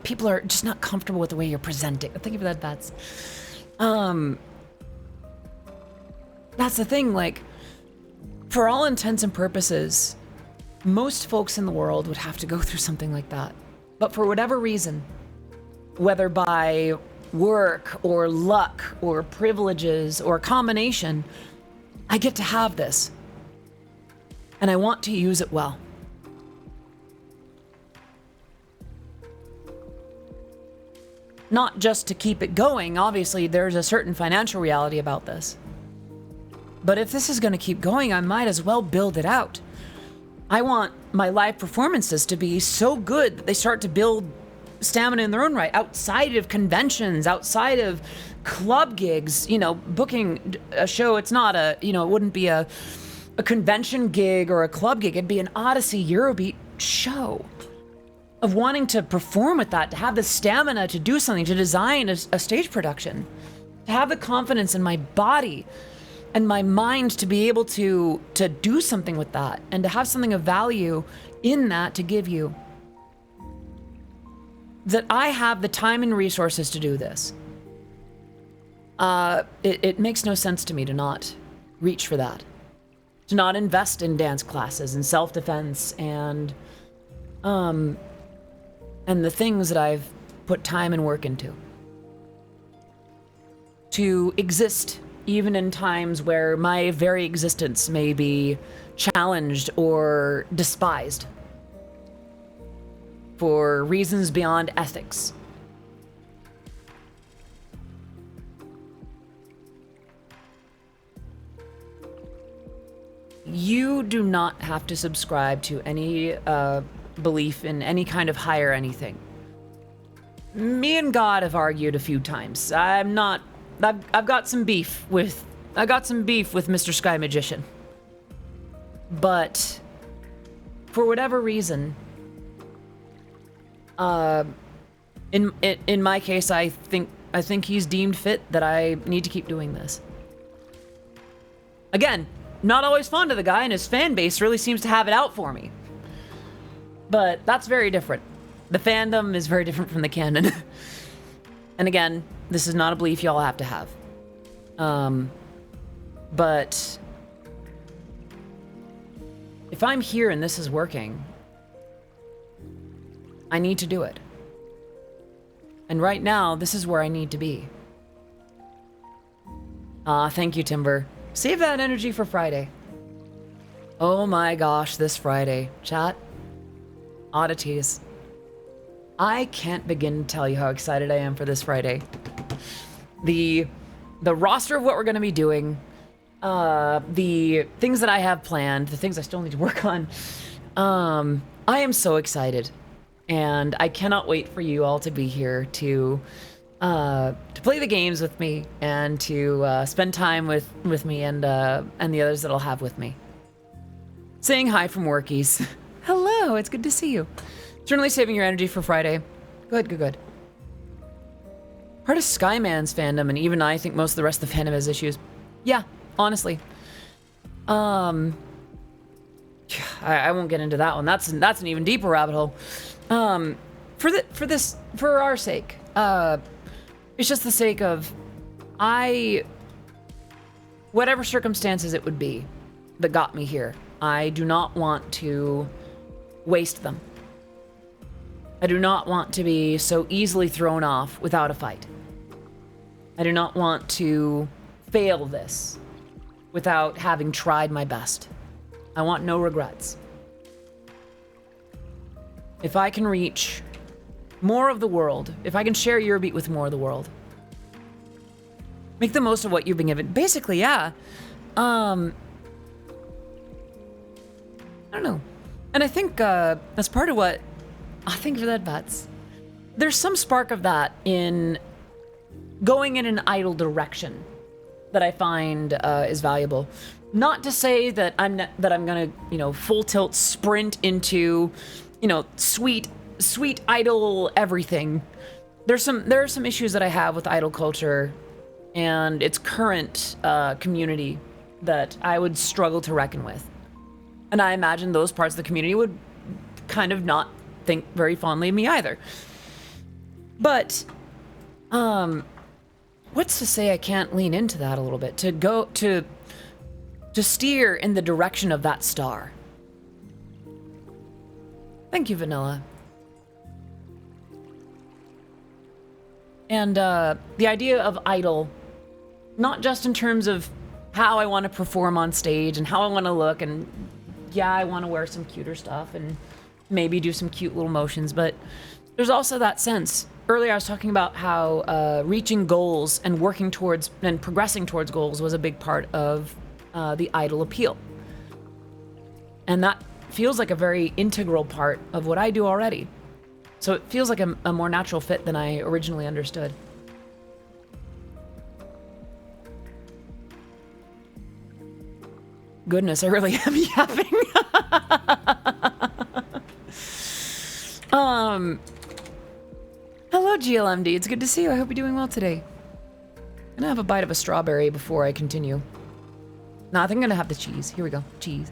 People are just not comfortable with the way you're presenting. Thank you for that, Bats. That's the thing, like, for all intents and purposes, most folks in the world would have to go through something like that. But for whatever reason, whether by work or luck or privileges or a combination, I get to have this. And I want to use it well. Not just to keep it going. Obviously, there's a certain financial reality about this. But if this is going to keep going, I might as well build it out. I want my live performances to be so good that they start to build stamina in their own right, outside of conventions, outside of club gigs. Booking a show, it's not it wouldn't be a convention gig or a club gig. It'd be an Odyssey Eurobeat show. Of wanting to perform with that, to have the stamina to do something, to design a stage production, to have the confidence in my body and my mind to be able to do something with that, and to have something of value in that to give you. That I have the time and resources to do this. It makes no sense to me to not reach for that. To not invest in dance classes and self-defense and the things that I've put time and work into. To exist even in times where my very existence may be challenged or despised for reasons beyond ethics. You do not have to subscribe to any belief in any kind of higher anything. Me and God have argued a few times. I've got some beef with Mr. Sky Magician. But for whatever reason, in my case, I think he's deemed fit that I need to keep doing this. Again, not always fond of the guy, and his fan base really seems to have it out for me. But that's very different. The fandom is very different from the canon. And again, this is not a belief y'all have to have. But if I'm here and this is working, I need to do it. And right now, this is where I need to be. Thank you, Timber. Save that energy for Friday. Oh my gosh, this Friday. Chat. Oddities. I can't begin to tell you how excited I am for this Friday. The roster of what we're going to be doing, the things that I have planned, the things I still need to work on. I am so excited, and I cannot wait for you all to be here to play the games with me and to spend time with me and the others that I'll have with me. Saying hi from Workies. Hello, it's good to see you. Certainly saving your energy for Friday. Good. Part of Skyman's fandom, and even I think most of the rest of the fandom has issues. Yeah, honestly. I won't get into that one. That's an even deeper rabbit hole. For our sake, it's just the sake of whatever circumstances it would be that got me here, I do not want to waste them. I do not want to be so easily thrown off without a fight. I do not want to fail this without having tried my best. I want no regrets. If I can reach more of the world, if I can share Eurobeat with more of the world, make the most of what you've been given. Basically, yeah. I don't know. And I think that's part of what... I think for that, Bats. There's some spark of that in going in an idle direction that I find is valuable. Not to say that I'm gonna, full tilt sprint into, sweet sweet idol everything. There are some issues that I have with idol culture and its current community that I would struggle to reckon with. And I imagine those parts of the community would kind of not think very fondly of me either. But, what's to say I can't lean into that a little bit, to steer in the direction of that star. Thank you, Vanilla. And the idea of idol, not just in terms of how I want to perform on stage and how I want to look, and yeah, I want to wear some cuter stuff and maybe do some cute little motions, but there's also that sense. Earlier I was talking about how reaching goals and working towards and progressing towards goals was a big part of the idol appeal. And that feels like a very integral part of what I do already. So it feels like a more natural fit than I originally understood. Goodness, I really am yapping. Hello, GLMD. It's good to see you. I hope you're doing well today. I'm gonna have a bite of a strawberry before I continue. No, I think I'm gonna have the cheese. Here we go. Cheese.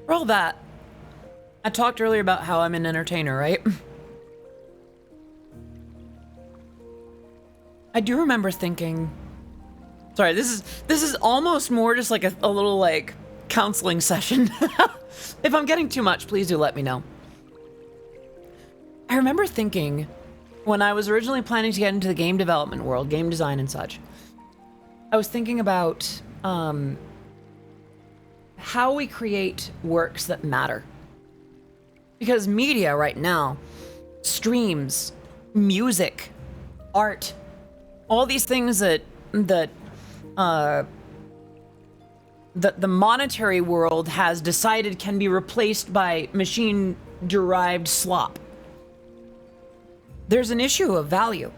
For all that, I talked earlier about how I'm an entertainer, right? I do remember thinking, sorry, this is almost more just like a little like counseling session. If I'm getting too much, please do let me know. I remember thinking when I was originally planning to get into the game development world, game design and such, I was thinking about how we create works that matter. Because media right now, streams, music, art, all these things that the monetary world has decided can be replaced by machine-derived slop. There's an issue of value.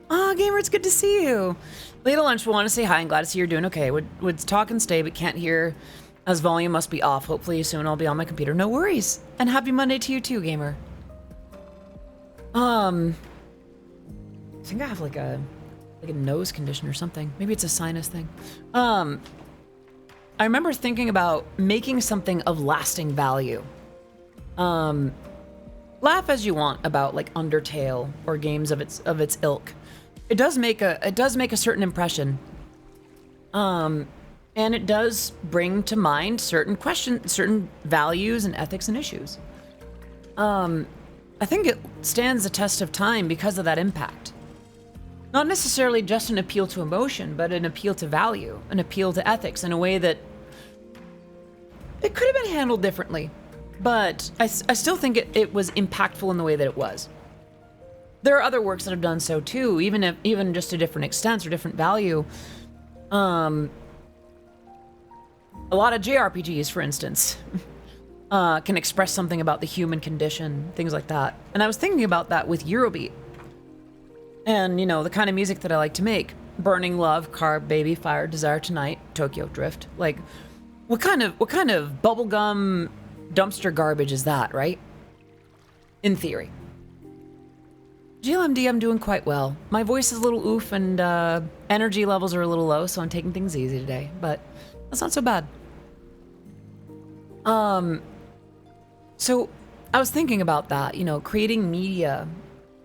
Gamer, it's good to see you. Late Lunch will want to say hi and glad to see you're doing okay. Would talk and stay, but can't hear as volume must be off. Hopefully soon I'll be on my computer. No worries. And happy Monday to you too, gamer. I think I have like a nose condition or something. Maybe it's a sinus thing. I remember thinking about making something of lasting value. Laugh as you want about like Undertale or games of its ilk. It does make a certain impression. And it does bring to mind certain questions, certain values and ethics and issues. I think it stands the test of time because of that impact. Not necessarily just an appeal to emotion, but an appeal to value, an appeal to ethics in a way that it could have been handled differently. But I still think it was impactful in the way that it was. There are other works that have done so too, even just to different extents or different value. A lot of JRPGs, for instance, can express something about the human condition, things like that. And I was thinking about that with Eurobeat. And, you know, the kind of music that I like to make. Burning Love, Carb, Baby, Fire, Desire Tonight, Tokyo Drift. Like, what kind of bubblegum dumpster garbage is that, right? In theory. GLMD, I'm doing quite well. My voice is a little oof and energy levels are a little low, so I'm taking things easy today. But that's not so bad. So I was thinking about that, you know, creating media.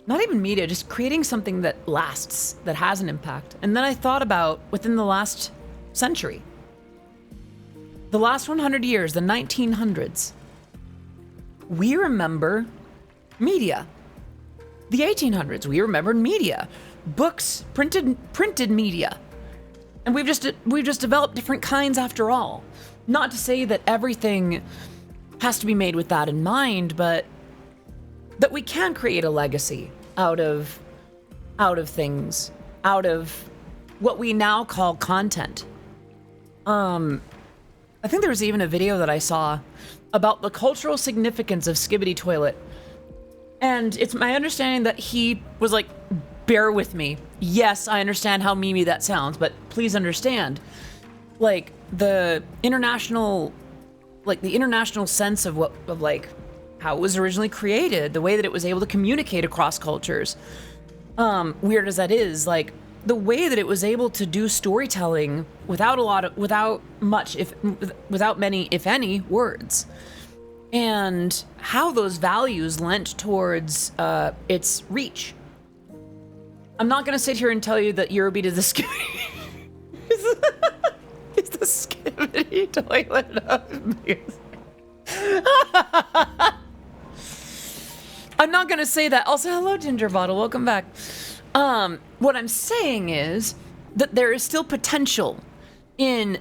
Not even media, just creating something that lasts, that has an impact. And then I thought about within the last century. The last 100 years, the 1900s. We remember media. The 1800s, we remembered media. Books, printed media. And we've just developed different kinds after all. Not to say that everything has to be made with that in mind, but that we can create a legacy out of things, out of what we now call content. I think there was even a video that I saw about the cultural significance of Skibbity Toilet. And it's my understanding that he was like bear with me. Yes, I understand how memey that sounds, but please understand, like the international sense of how it was originally created, the way that it was able to communicate across cultures. Weird as that is, like the way that it was able to do storytelling without many, if any, words. And how those values lent towards its reach. I'm not going to sit here and tell you that Eurobeat is the it's the skibbity toilet of music. I'm not going to say that. Also, hello, Ginger Bottle. Welcome back. What I'm saying is that there is still potential in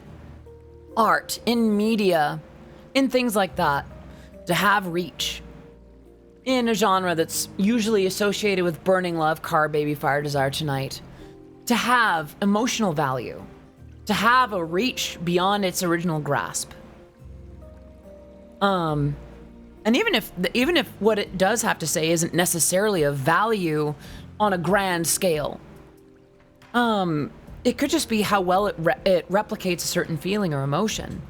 art, in media, in things like that, to have reach in a genre that's usually associated with burning love, car, baby, fire, desire, tonight, to have emotional value, to have a reach beyond its original grasp. And even if what it does have to say isn't necessarily of value on a grand scale, it could just be how well it replicates a certain feeling or emotion,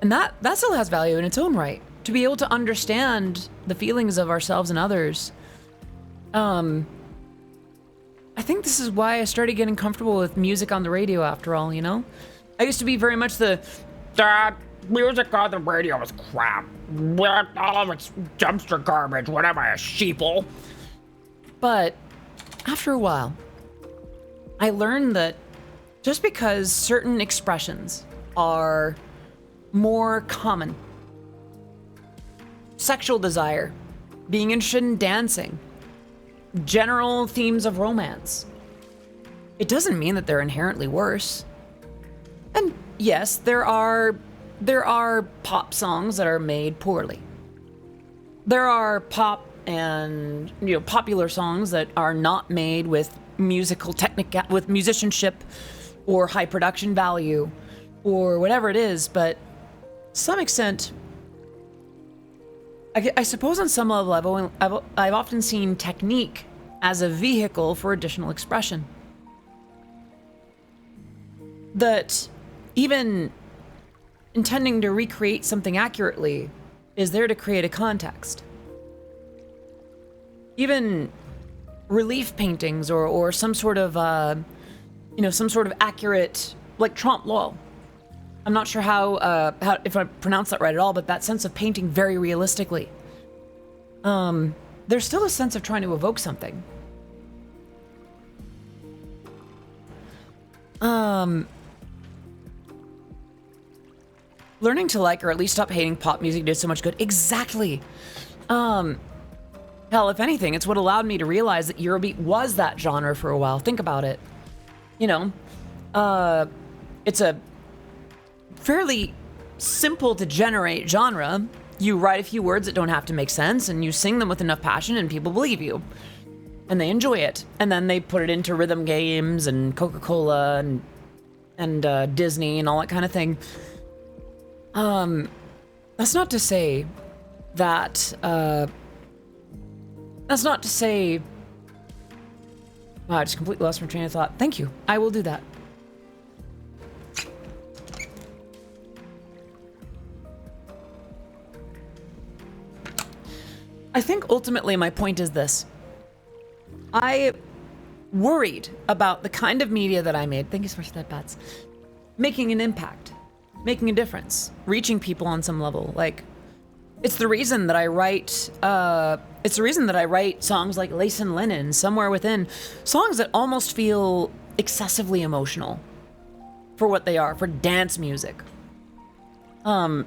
and that still has value in its own right. To be able to understand the feelings of ourselves and others. I think this is why I started getting comfortable with music on the radio after all, you know? I used to be very much that music on the radio is crap. All of it's dumpster garbage. What am I, a sheeple? But after a while, I learned that just because certain expressions are more common, sexual desire, being interested in dancing, general themes of romance, it doesn't mean that they're inherently worse. And yes, there are pop songs that are made poorly. There are pop and popular songs that are not made with musical technique, with musicianship or high production value or whatever it is, but to some extent, I suppose on some level, I've often seen technique as a vehicle for additional expression. That even intending to recreate something accurately is there to create a context. Even relief paintings or some sort of accurate, like trompe l'oeil. I'm not sure how if I pronounce that right at all, but that sense of painting very realistically. There's still a sense of trying to evoke something. Learning to like, or at least stop hating pop music did so much good. Exactly. Hell, if anything, it's what allowed me to realize that Eurobeat was that genre for a while. Think about it. It's a fairly simple to generate genre. You write a few words that don't have to make sense, and you sing them with enough passion, and people believe you. And they enjoy it. And then they put it into rhythm games and Coca-Cola and Disney and all that kind of thing. That's not to say that... That's not to say... Wow, I just completely lost my train of thought. Thank you. I will do that. I think ultimately my point is this. I worried about the kind of media that I made. Thank you so much for that, Bats. Making an impact. Making a difference. Reaching people on some level. Like, it's the reason that I write... songs like Lace and Linen, Somewhere Within. Songs that almost feel excessively emotional for what they are, for dance music. I'm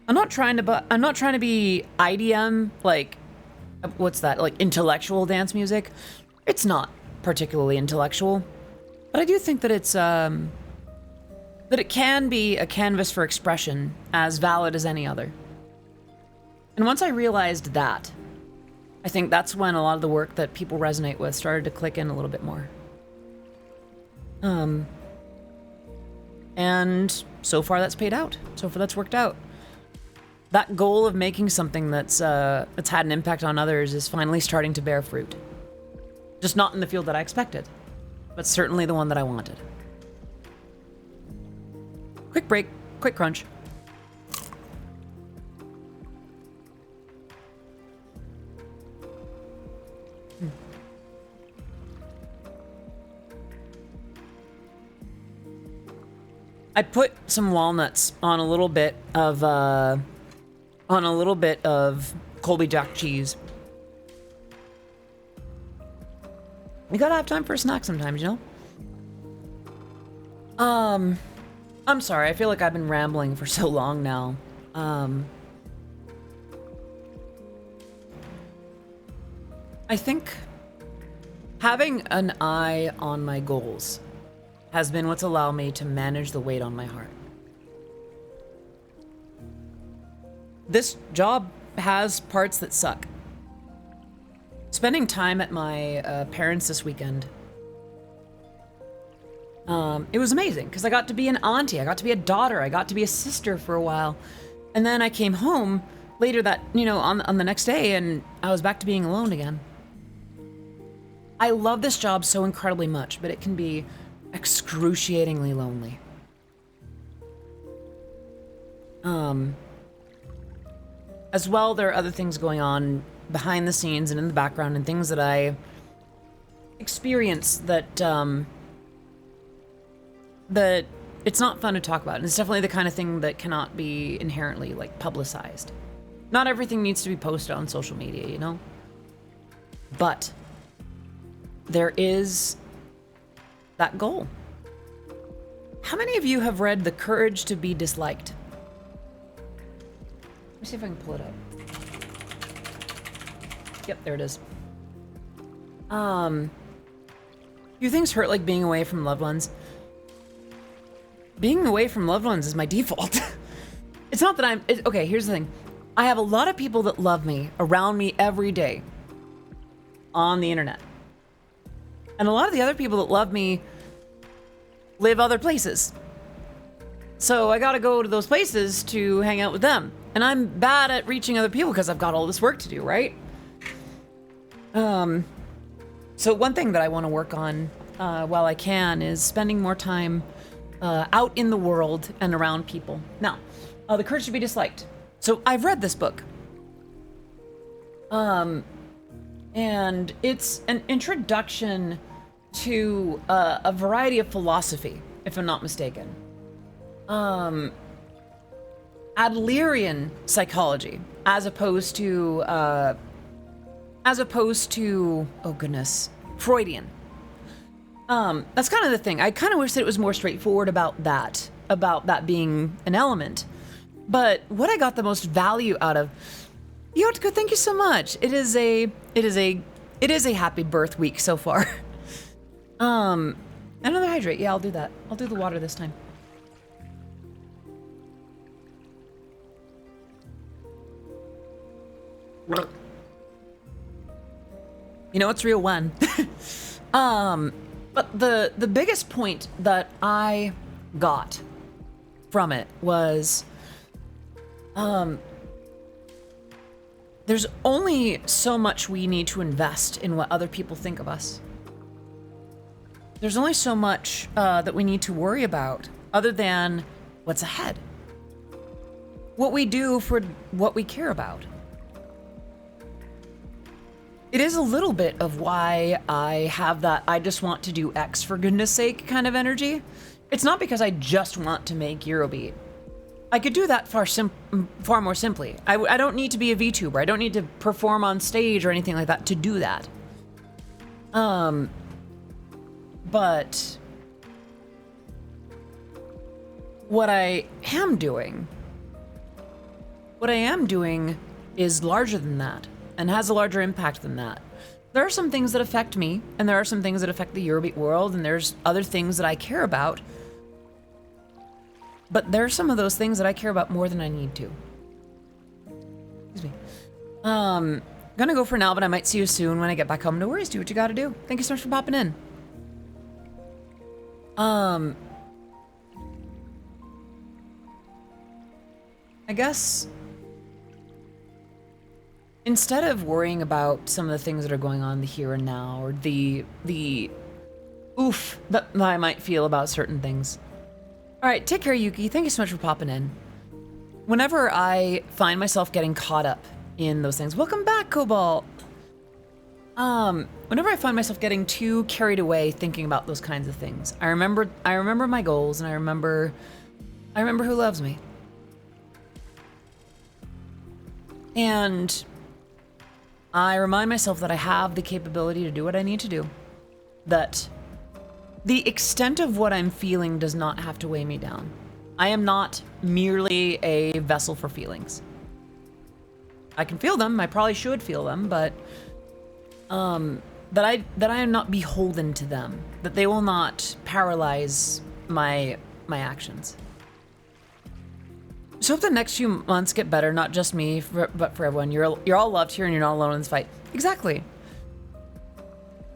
not trying to be IDM, like, what's that, like intellectual dance music? It's not particularly intellectual, but I do think that it's, that it can be a canvas for expression as valid as any other. And once I realized that, I think that's when a lot of the work that people resonate with started to click in a little bit more. And so far that's paid out. So far that's worked out. That goal of making something that's had an impact on others is finally starting to bear fruit. Just not in the field that I expected, but certainly the one that I wanted. Quick break, quick crunch. I put some walnuts on a little bit of Colby Jack cheese. You gotta have time for a snack sometimes, you know? I'm sorry, I feel like I've been rambling for so long now. I think having an eye on my goals has been what's allowed me to manage the weight on my heart. This job has parts that suck. Spending time at my parents this weekend, it was amazing because I got to be an auntie, I got to be a daughter, I got to be a sister for a while. And then I came home later that, you know, on the next day, and I was back to being alone again. I love this job so incredibly much, but it can be excruciatingly lonely. As well, there are other things going on behind the scenes and in the background, and things that I experience that that it's not fun to talk about. And it's definitely the kind of thing that cannot be inherently like publicized. Not everything needs to be posted on social media, you know? But there is that goal. How many of you have read The Courage to Be Disliked? Let me see if I can pull it up. Yep, there it is. Do things hurt like being away from loved ones? Being away from loved ones is my default. It's not that okay, here's the thing. I have a lot of people that love me around me every day on the internet. And a lot of the other people that love me live other places. So I gotta go to those places to hang out with them. And I'm bad at reaching other people because I've got all this work to do, right? So one thing that I want to work on while I can is spending more time out in the world and around people. Now, The Courage to Be Disliked. So I've read this book. And it's an introduction to a variety of philosophy, if I'm not mistaken. Adlerian psychology, as opposed to, oh goodness, Freudian. That's kind of the thing. I kind of wish that it was more straightforward about that being an element. But what I got the most value out of, Yotko, thank you so much. It is a happy birth week so far. Another hydrate. Yeah, I'll do that. I'll do the water this time. You know, it's real when. But the biggest point that I got from it was, there's only so much we need to invest in what other people think of us. There's only so much that we need to worry about other than what's ahead. What we do for what we care about. It is a little bit of why I have that I just want to do X for goodness sake kind of energy. It's not because I just want to make Eurobeat. I could do that far more simply. I don't need to be a VTuber. I don't need to perform on stage or anything like that to do that. But what I am doing is larger than that and has a larger impact than that. There are some things that affect me, and there are some things that affect the Eurobeat world, and there's other things that I care about. But there are some of those things that I care about more than I need to. Excuse me. Gonna go for now, but I might see you soon when I get back home. No worries, do what you gotta do. Thank you so much for popping in. I guess instead of worrying about some of the things that are going on in the here and now, or the oof that I might feel about certain things. All right, take care, Yuki. Thank you so much for popping in. Whenever I find myself getting caught up in those things, welcome back, Cobalt. Whenever I find myself getting too carried away thinking about those kinds of things, I remember my goals, and I remember who loves me. And I remind myself that I have the capability to do what I need to do. That the extent of what I'm feeling does not have to weigh me down. I am not merely a vessel for feelings. I can feel them, I probably should feel them, but that I am not beholden to them, that they will not paralyze my actions. So hope the next few months get better, not just me, but for everyone. You're all loved here, and you're not alone in this fight. Exactly.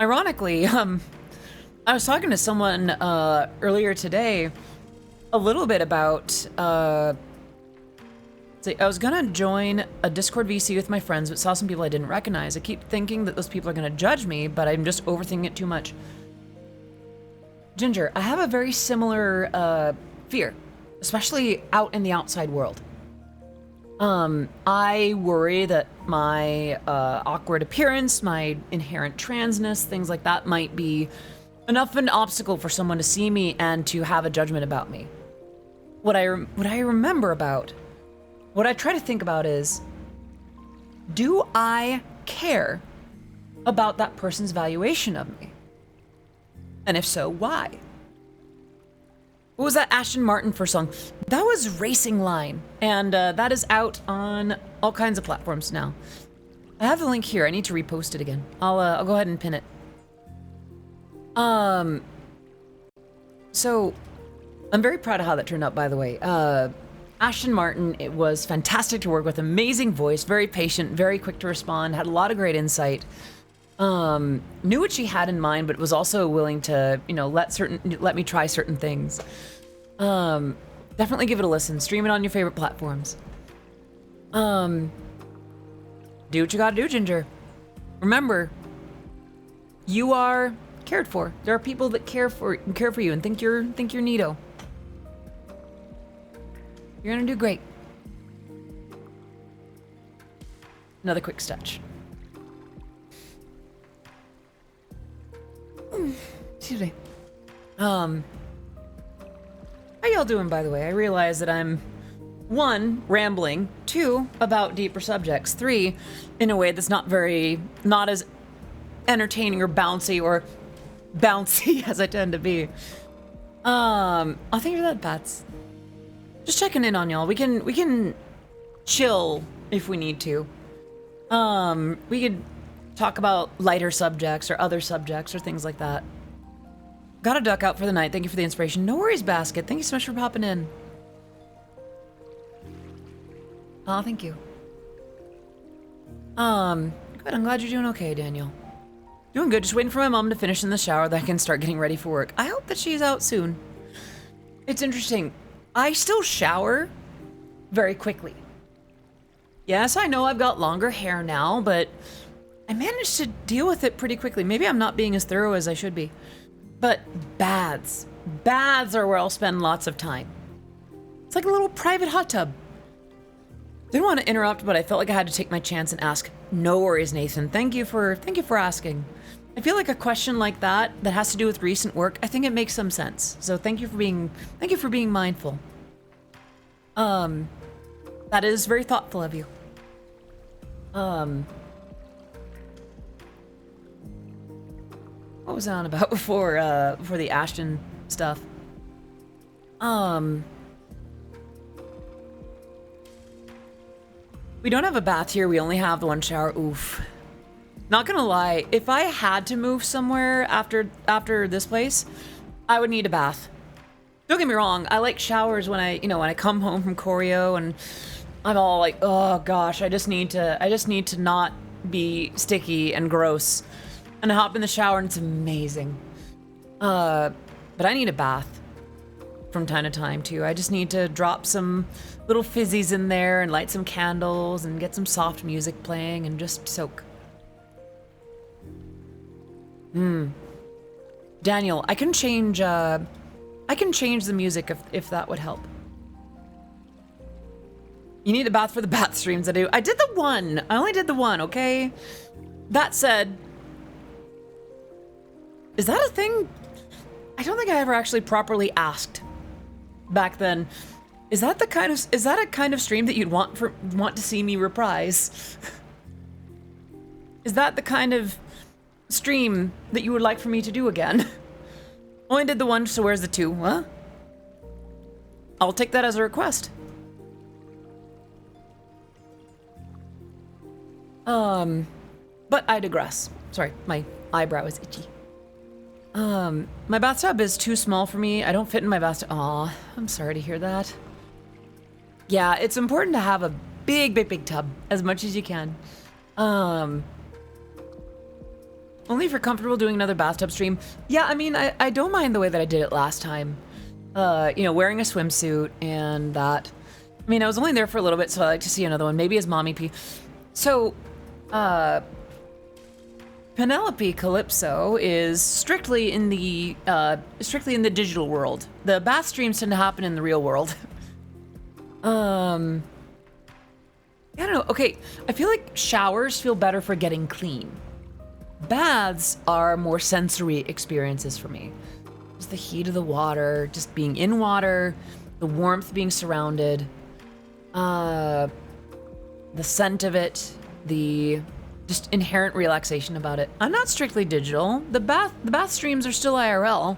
Ironically, I was talking to someone earlier today a little bit about. I was gonna join a Discord VC with my friends, but saw some people I didn't recognize. I keep thinking that those people are gonna judge me, but I'm just overthinking it too much. Ginger, I have a very similar fear, especially out in the outside world. I worry that my awkward appearance, my inherent transness, things like that might be enough of an obstacle for someone to see me and to have a judgment about me. What I try to think about is, do I care about that person's valuation of me? And if so, why? What was that Ashton Martin first song? That was Racing Line, and that is out on all kinds of platforms now. I have the link here. I need to repost it again. I'll go ahead and pin it. So I'm very proud of how that turned out, by the way. Ashton Martin, it was fantastic to work with. Amazing voice, very patient, very quick to respond, had a lot of great insight. Knew what she had in mind, but was also willing to, let me try certain things. Definitely give it a listen. Stream it on your favorite platforms. Do what you gotta do, Ginger. Remember, you are cared for. There are people that care for you and think you're neato. You're gonna do great. Another quick stretch. Excuse me. How y'all doing, by the way? I realize that I'm 1, rambling, 2, about deeper subjects, 3, in a way that's not as entertaining or bouncy as I tend to be. I'll think of that, Bats. Just checking in on y'all. We can chill if we need to. We could talk about lighter subjects or other subjects or things like that. Gotta duck out for the night. Thank you for the inspiration. No worries, Basket. Thank you so much for popping in. Oh, thank you. Good. I'm glad you're doing okay, Daniel. Doing good. Just waiting for my mom to finish in the shower that I can start getting ready for work. I hope that she's out soon. It's interesting. I still shower very quickly. Yes, I know I've got longer hair now, but I managed to deal with it pretty quickly. Maybe I'm not being as thorough as I should be. But baths are where I'll spend lots of time. It's like a little private hot tub. Didn't want to interrupt, but I felt like I had to take my chance and ask. No worries, Nathan. Thank you for asking. I feel like a question like that has to do with recent work, I think it makes some sense. So thank you for being mindful. That is very thoughtful of you. What was I on about before the Ashton stuff? We don't have a bath here. We only have the one shower. Oof. Not gonna lie, if I had to move somewhere after this place, I would need a bath. Don't get me wrong, I like showers when I come home from choreo and I'm all like, oh gosh, I just need to not be sticky and gross. And I hop in the shower and it's amazing. But I need a bath. from time to time too. I just need to drop some little fizzies in there and light some candles and get some soft music playing and just soak. Daniel, I can change the music if that would help. You need a bath for the bath streams. I do. I did the one. I only did the one, okay? That said, is that a thing? I don't think I ever actually properly asked back then. Is that a kind of stream that you'd want to see me reprise? Is that the kind of stream that you would like for me to do again? Only did the one, so where's the two, huh? I'll take that as a request. But I digress. Sorry, my eyebrow is itchy. My bathtub is too small for me. I don't fit in my bathtub. Aw, I'm sorry to hear that. Yeah, it's important to have a big tub, as much as you can. Only if you're comfortable doing another bathtub stream. Yeah, I mean, I don't mind the way that I did it last time. You know, wearing a swimsuit and that. I mean, I was only there for a little bit, so I like to see another one. Maybe as Mommy P. So, Penelope Calypso is strictly in the digital world. The bath streams tend to happen in the real world. I don't know. Okay, I feel like showers feel better for getting clean. Baths are more sensory experiences for me. Just the heat of the water, just being in water, the warmth being surrounded, the scent of it, the just inherent relaxation about it. I'm not strictly digital. The bath streams are still IRL.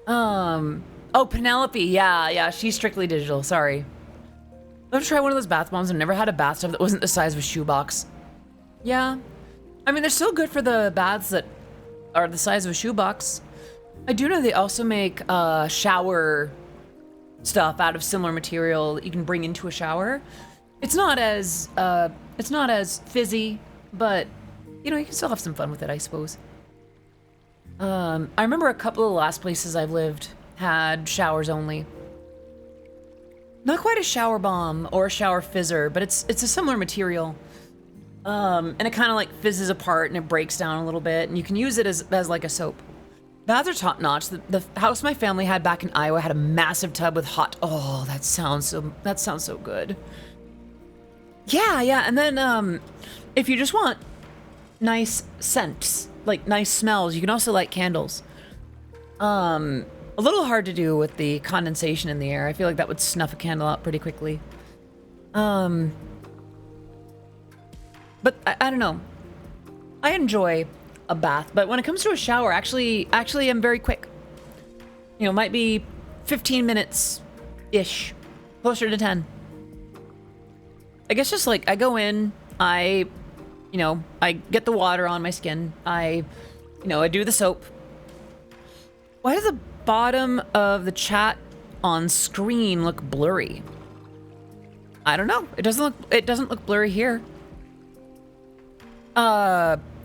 Oh, Penelope, yeah, she's strictly digital, sorry. I've tried one of those bath bombs. I've never had a bathtub that wasn't the size of a shoebox. Yeah. I mean, they're still good for the baths that are the size of a shoebox. I do know they also make shower stuff out of similar material that you can bring into a shower. It's not as fizzy, but you know, you can still have some fun with it, I suppose. I remember a couple of the last places I've lived had showers only. Not quite a shower bomb or a shower fizzer, but it's a similar material. And it kind of like fizzes apart and it breaks down a little bit, and you can use it as like a soap. Baths are top notch. The house my family had back in Iowa had a massive tub with hot. Oh, that sounds so good. Yeah. And then if you just want nice scents, like nice smells, you can also light candles. A little hard to do with the condensation in the air. I feel like that would snuff a candle out pretty quickly. But I don't know. I enjoy a bath, but when it comes to a shower, actually I'm very quick. You know, might be 15 minutes-ish, closer to 10. I guess just like I go in, I get the water on my skin. I do the soap. Why does the bottom of the chat on screen look blurry? I don't know. It doesn't look blurry here.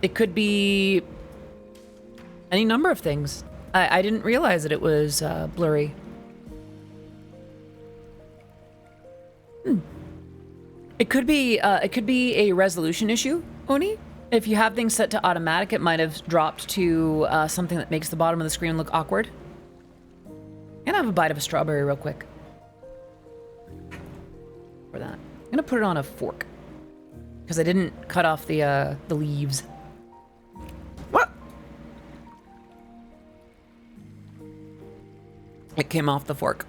It could be any number of things. I didn't realize that it was blurry. It could be a resolution issue, Oni. If you have things set to automatic, it might have dropped to something that makes the bottom of the screen look awkward. I'm gonna have a bite of a strawberry real quick. For that, I'm gonna put it on a fork because I didn't cut off the leaves. What? It came off the fork.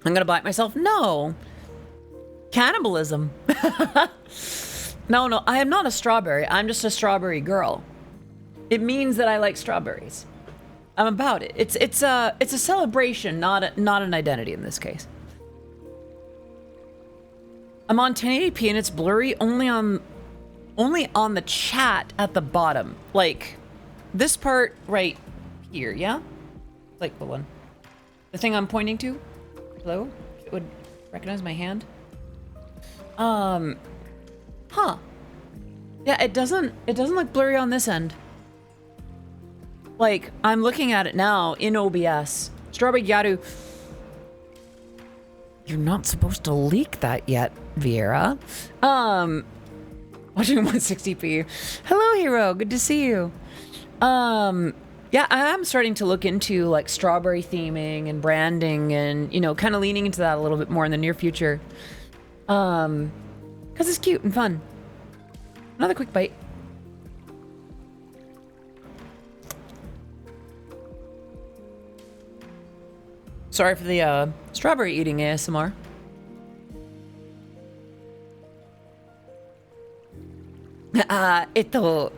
I'm gonna bite myself. No. Cannibalism. No, I am not a strawberry. I'm just a strawberry girl. It means that I like strawberries. I'm about it. It's a celebration, not an identity in this case. I'm on 1080p and it's blurry only on the chat at the bottom. Like this part right here, yeah? Like the thing I'm pointing to. Hello? It would recognize my hand. Huh. Yeah, it doesn't look blurry on this end. Like, I'm looking at it now in OBS. Strawberry Gyaru. You're not supposed to leak that yet, Vieira. Watching 160p. Hello, Hero. Good to see you. Yeah, I'm starting to look into like strawberry theming and branding and, you know, kind of leaning into that a little bit more in the near future. Because it's cute and fun. Another quick bite. Sorry for the strawberry eating ASMR. Ito.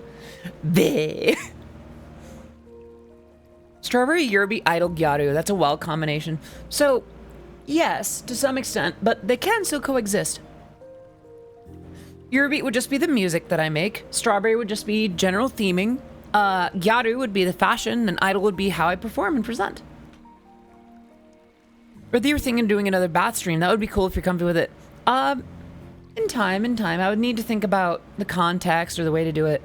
Be. Strawberry Yerby Idol Gyaru. That's a wild combination. So, yes, to some extent, but they can still coexist. Yerby would just be the music that I make. Strawberry would just be general theming. Gyaru would be the fashion, and Idol would be how I perform and present. Or you were thinking of doing another bath stream. That would be cool if you're comfy with it. In time. I would need to think about the context or the way to do it.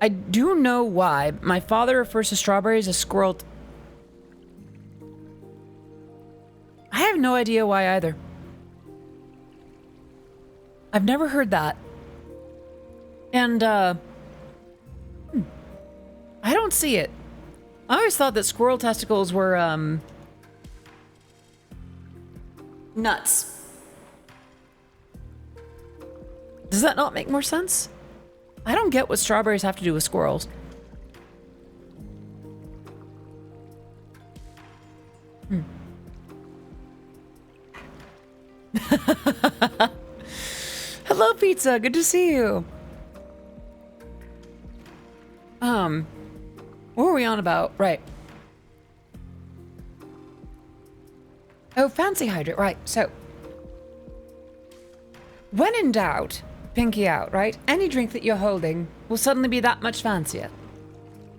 I do know why. My father refers to strawberries as squirrel. I have no idea why either. I've never heard that. And, I don't see it. I always thought that squirrel testicles were, nuts. Does that not make more sense? I don't get what strawberries have to do with squirrels. Hello, pizza. Good to see you. What were we on about? Right. Oh, fancy hydrate. Right. So, when in doubt, pinky out, right? Any drink that you're holding will suddenly be that much fancier.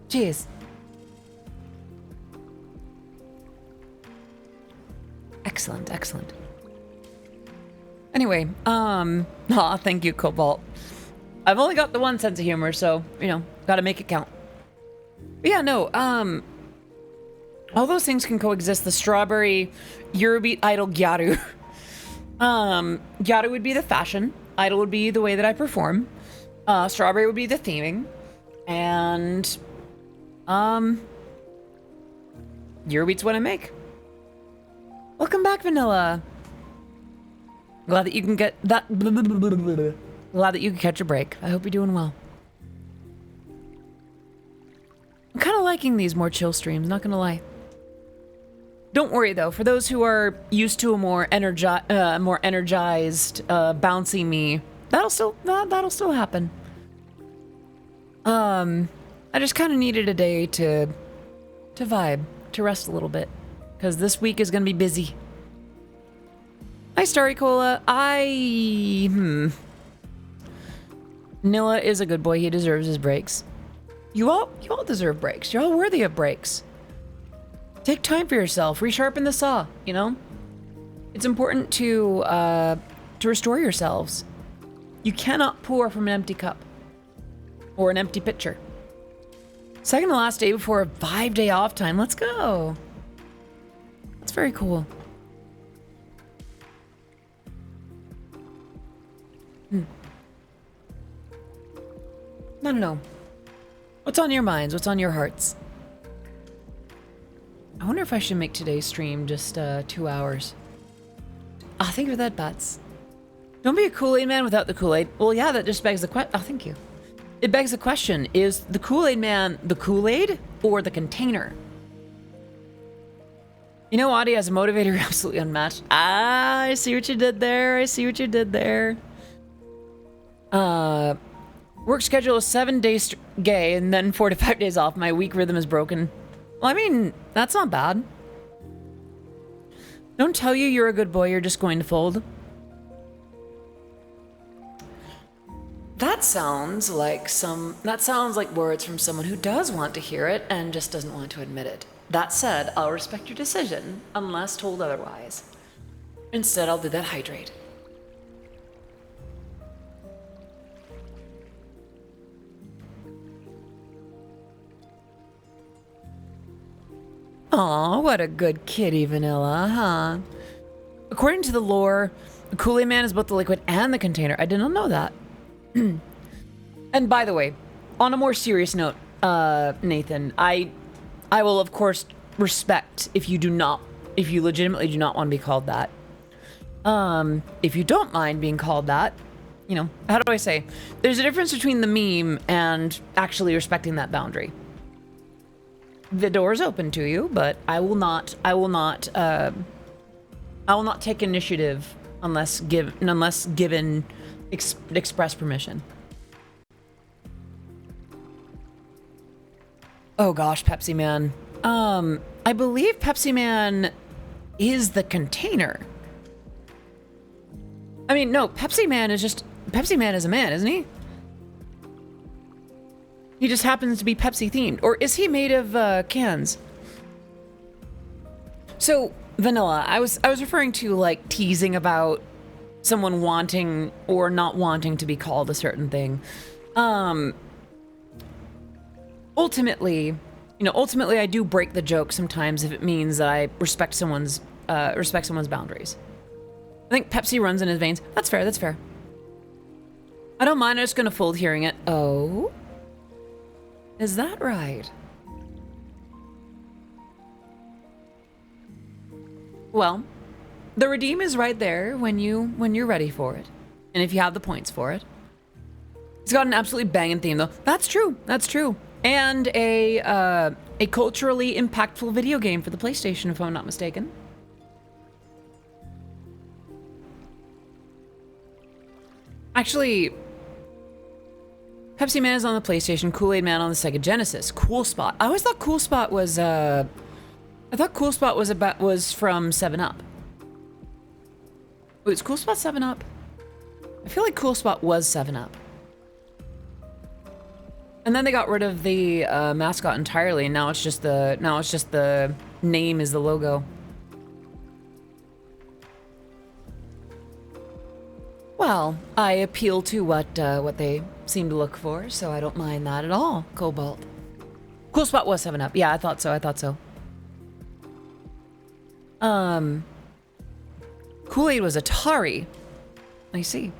Cheers. Excellent, excellent. Anyway, thank you, Cobalt. I've only got the one sense of humor, so, you know, gotta make it count. But yeah, no, all those things can coexist. The strawberry Eurobeat Idol Gyaru. Gyaru would be the fashion. Idol would be the way that I perform. Strawberry would be the theming. And, Eurobeat's what I make. Welcome back, Vanilla. Glad that you can get that. Glad that you can catch a break. I hope you're doing well. I'm kind of liking these more chill streams, not gonna lie. Don't worry though, for those who are used to a more energized, bouncy me, that'll still happen. I just kind of needed a day to vibe, to rest a little bit, because this week is gonna be busy. Hi, Starry Cola. Nilla is a good boy. He deserves his breaks. You all deserve breaks. You're all worthy of breaks. Take time for yourself. Resharpen the saw, you know? It's important to restore yourselves. You cannot pour from an empty cup. Or an empty pitcher. Second to last day before a 5-day off time. Let's go. That's very cool. No. What's on your minds? What's on your hearts? I wonder if I should make today's stream just 2 hours. Ah, thank you for that, Bats. Don't be a Kool-Aid man without the Kool-Aid. Well, yeah, that just begs the question. Oh, thank you. It begs the question, is the Kool-Aid man the Kool-Aid or the container? You know, Audie, as a motivator, you're absolutely unmatched. Ah, I see what you did there. Work schedule is 7 days gay and then 4 to 5 days off. My week rhythm is broken. Well, I mean, that's not bad. Don't tell you you're a good boy, you're just going to fold. That sounds like words from someone who does want to hear it and just doesn't want to admit it. That said, I'll respect your decision unless told otherwise. Instead, I'll do that hydrate. Aw, what a good kitty, Vanilla, huh? According to the lore, the Kool-Aid Man is both the liquid and the container. I did not know that. And by the way, on a more serious note, Nathan, I will of course respect if you legitimately do not want to be called that. If you don't mind being called that, you know, how do I say? There's a difference between the meme and actually respecting that boundary. The door is open to you, but I will not take initiative unless given express permission. Oh gosh, Pepsi Man. I believe Pepsi Man is the container. I mean, no, Pepsi Man is a man, isn't he? He just happens to be Pepsi themed. Or is he made of cans? So, Vanilla, I was referring to like teasing about someone wanting or not wanting to be called a certain thing. Ultimately, I do break the joke sometimes if it means that I respect someone's boundaries. I think Pepsi runs in his veins. That's fair, that's fair. I don't mind, I'm just gonna fold hearing it. Oh? Is that right? Well, the redeem is right there when you're ready for it. And if you have the points for it. It's got an absolutely banging theme though. That's true, that's true. And a culturally impactful video game for the PlayStation, if I'm not mistaken. Actually, Pepsi Man is on the PlayStation, Kool-Aid Man on the Sega Genesis. Cool Spot. I always thought Cool Spot was was from 7-Up. Wait, is Cool Spot 7-Up? I feel like Cool Spot was 7-Up. And then they got rid of the mascot entirely, and now it's just the name is the logo. Well, I appeal to what they seem to look for, so I don't mind that at all, Cobalt. Cool Spot was 7-Up. Yeah, I thought so. Kool-Aid was Atari. I see.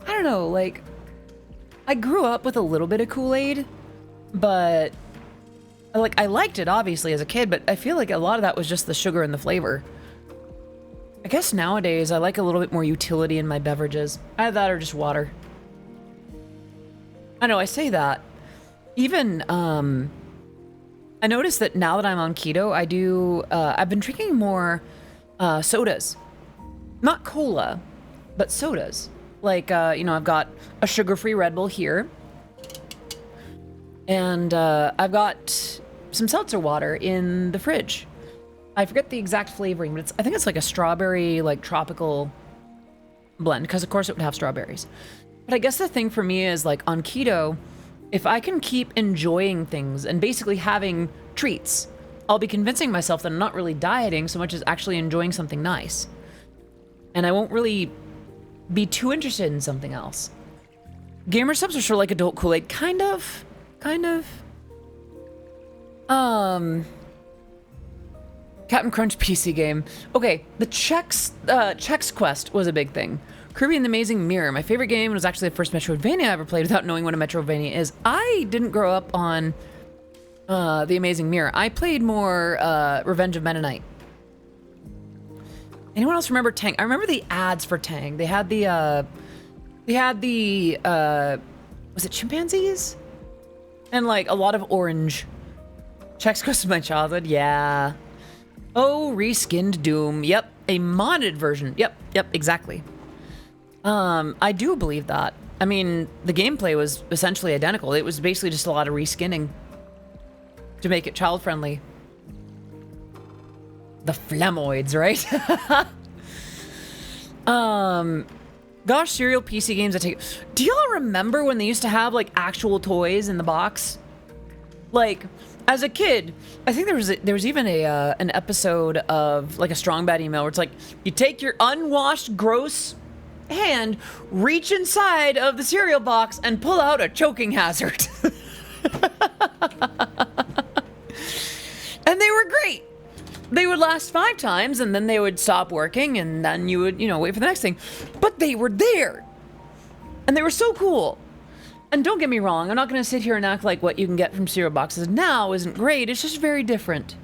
I don't know, like, I grew up with a little bit of Kool-Aid, but like I liked it obviously as a kid, but I feel like a lot of that was just the sugar and the flavor. I guess nowadays I like a little bit more utility in my beverages. Either that or just water. I know, I say that. Even, I noticed that now that I'm on keto, I've been drinking more sodas. Not cola, but sodas. Like, I've got a sugar-free Red Bull here. And I've got some seltzer water in the fridge. I forget the exact flavoring, but I think it's like a strawberry, like tropical blend, because of course it would have strawberries. But I guess the thing for me is like on keto, if I can keep enjoying things and basically having treats, I'll be convincing myself that I'm not really dieting so much as actually enjoying something nice. And I won't really be too interested in something else. Gamer subs are sort of like adult Kool-Aid, kind of. Captain Crunch PC game. Okay, the Chex Quest was a big thing. Kirby and the Amazing Mirror. My favorite game was actually the first Metroidvania I ever played without knowing what a Metroidvania is. I didn't grow up on the Amazing Mirror. I played more Revenge of Mennonite. Anyone else remember Tang? I remember the ads for Tang. They had the was it chimpanzees? And like a lot of orange. Chex Quest is my childhood, yeah. Oh, reskinned Doom. Yep, a modded version. Yep, exactly. I do believe that. I mean, the gameplay was essentially identical. It was basically just a lot of reskinning to make it child-friendly. The Flamoids, right? Gosh, cereal PC games I take. Do y'all remember when they used to have like actual toys in the box? Like, as a kid, I think there was even an episode of like a Strong Bad email where it's like, you take your unwashed, gross hand, reach inside of the cereal box, and pull out a choking hazard. And they were great. They would last 5 times, and then they would stop working, and then you would, wait for the next thing. But they were there! And they were so cool. And don't get me wrong, I'm not going to sit here and act like what you can get from cereal boxes now isn't great. It's just very different.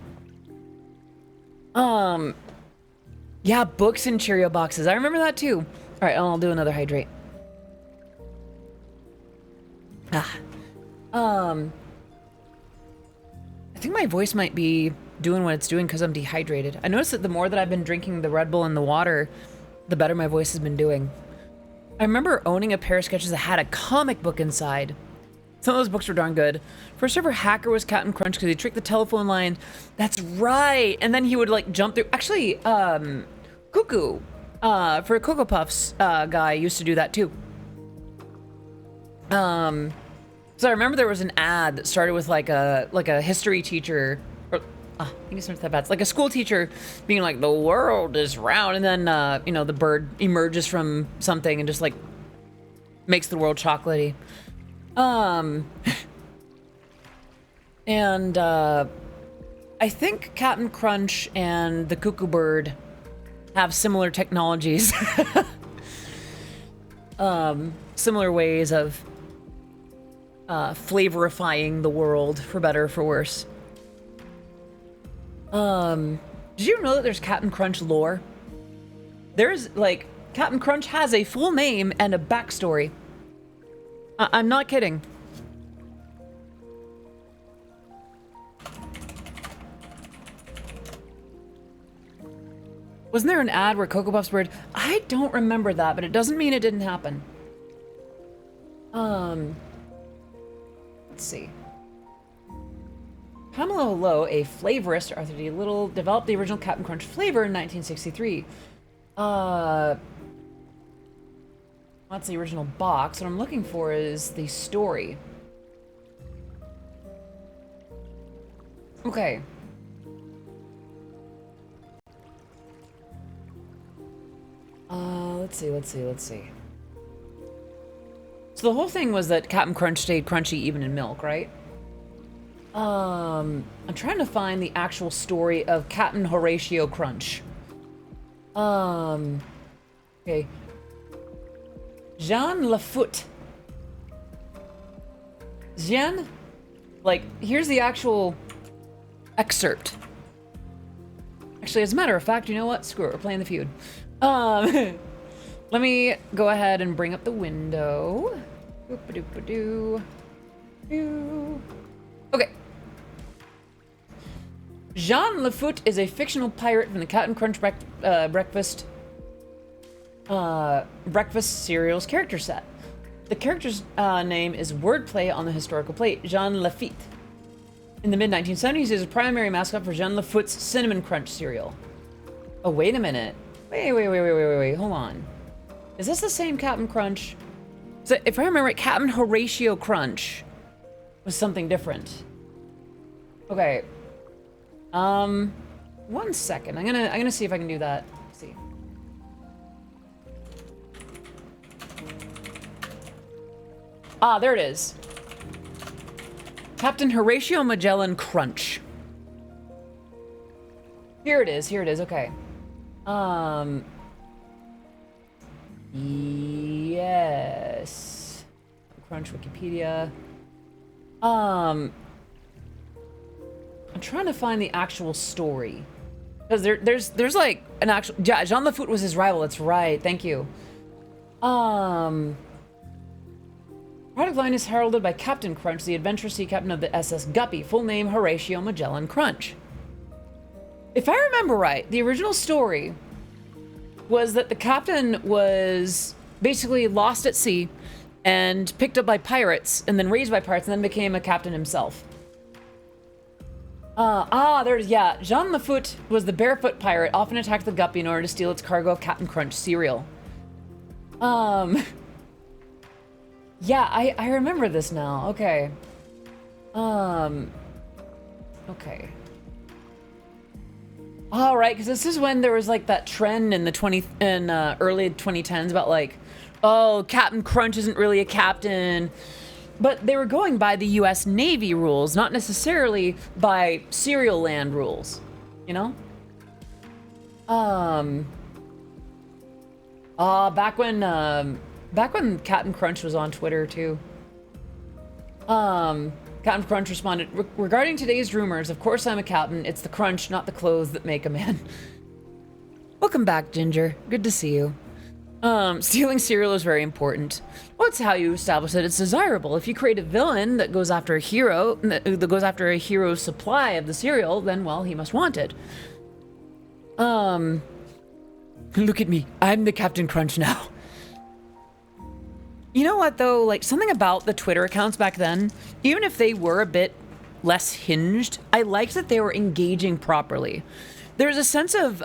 Yeah, books and Cheerio boxes. I remember that too. All right, I'll do another hydrate. I think my voice might be doing what it's doing because I'm dehydrated. I noticed that the more that I've been drinking the Red Bull and the water, the better my voice has been doing. I remember owning a pair of sketches that had a comic book inside. Some of those books were darn good. First ever hacker was Captain Crunch because he tricked the telephone line. That's right. And then he would like jump through. Actually, Cuckoo for Cocoa Puffs guy used to do that too. So I remember there was an ad that started with like a history teacher, or I think it's not that bad. It's like a school teacher being like, "The world is round," and then the bird emerges from something and just like makes the world chocolatey. And I think Captain Crunch and the Cuckoo Bird have similar technologies, similar ways of flavorifying the world for better or for worse. Did you know that there's Captain Crunch lore? There's like Captain Crunch has a full name and a backstory. I'm not kidding. Wasn't there an ad where Cocoa Puffs were? I don't remember that, but it doesn't mean it didn't happen. Let's see. Pamela Lowe, a flavorist, Arthur D. Little, developed the original Captain Crunch flavor in 1963. That's the original box. What I'm looking for is the story. Okay. Let's see. So the whole thing was that Captain Crunch stayed crunchy even in milk, right? I'm trying to find the actual story of Captain Horatio Crunch. Okay. Jean Lafoot. Jean? Like, here's the actual excerpt. Actually, as a matter of fact, you know what? Screw it, we're playing the feud. Let me go ahead and bring up the window. Okay. Jean Lafoot is a fictional pirate from the Captain Crunch breakfast cereals character set. The character's name is wordplay on the historical plate, Jean Lafitte. In the mid-1970s, he was a primary mascot for Jean Lafoot's Cinnamon Crunch cereal. Oh, wait a minute. Wait, hold on. Is this the same Captain Crunch? So if I remember right, Captain Horatio Crunch was something different. Okay. 1 second. I'm gonna see if I can do that. Let's see. Ah, there it is. Captain Horatio Magellan Crunch. Here it is, okay. Yes. Crunch Wikipedia. I'm trying to find the actual story. Because there's like an actual... Yeah, Jean Lafoot was his rival, that's right, thank you. Product line is heralded by Captain Crunch, the adventurous sea captain of the SS Guppy, full name Horatio Magellan Crunch. If I remember right, the original story was that the captain was basically lost at sea and picked up by pirates and then raised by pirates and then became a captain himself. Yeah. Jean Lafoot was the barefoot pirate, often attacked the Guppy in order to steal its cargo of Captain Crunch cereal. Yeah, I remember this now. Okay. Okay. All right, because this is when there was like that trend in the early 2010s about like, oh, Captain Crunch isn't really a captain. But they were going by the US Navy rules, not necessarily by Cereal Land rules, you know? Um. Back when Captain Crunch was on Twitter too. Captain Crunch responded, regarding today's rumors, of course I'm a captain. It's the crunch, not the clothes that make a man. Welcome back, Ginger. Good to see you. Stealing cereal is very important. Well, it's how you establish that it's desirable. If you create a villain that goes after a hero, that goes after a hero's supply of the cereal, then, well, he must want it. Look at me. I'm the Captain Crunch now. You know what, though? Like, something about the Twitter accounts back then, even if they were a bit less hinged, I liked that they were engaging properly. There's a sense of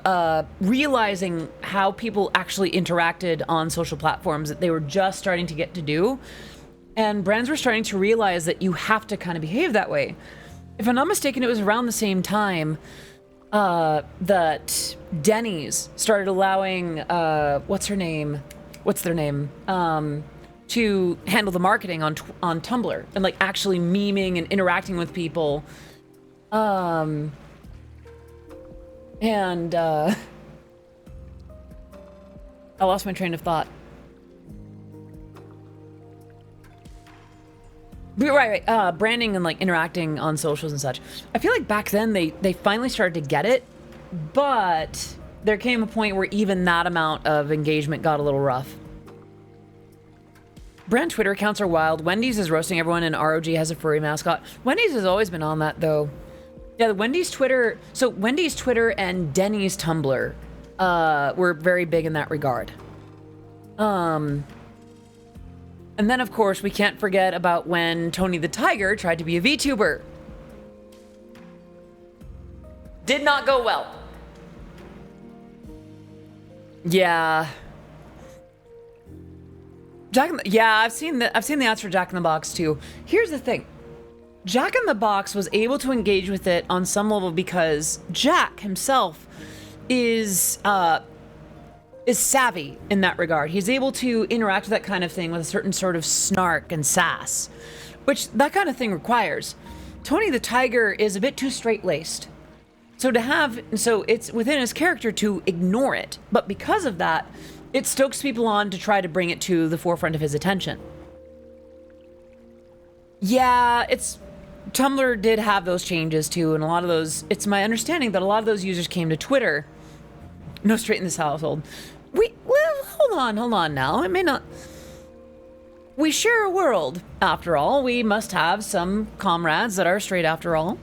realizing how people actually interacted on social platforms that they were just starting to get to do. And brands were starting to realize that you have to kind of behave that way. If I'm not mistaken, it was around the same time that Denny's started allowing, what's their name? To handle the marketing on Tumblr and like actually memeing and interacting with people. I lost my train of thought. Right. Branding and like interacting on socials and such. I feel like back then they finally started to get it, but there came a point where even that amount of engagement got a little rough. Brand Twitter accounts are wild. Wendy's is roasting everyone and ROG has a furry mascot. Wendy's has always been on that though. Yeah, the Wendy's Twitter and Denny's Tumblr were very big in that regard. And then of course we can't forget about when Tony the Tiger tried to be a VTuber. Did not go well. Yeah. I've seen the ads for Jack in the Box too. Here's the thing. Jack in the Box was able to engage with it on some level because Jack himself is savvy in that regard. He's able to interact with that kind of thing with a certain sort of snark and sass, which that kind of thing requires. Tony the Tiger is a bit too straight-laced. So it's within his character to ignore it, but because of that, it stokes people on to try to bring it to the forefront of his attention. Yeah, Tumblr did have those changes too, and a lot of those, it's my understanding that a lot of those users came to Twitter. No straight in this household. Hold on now. It may not. We share a world, after all. We must have some comrades that are straight after all.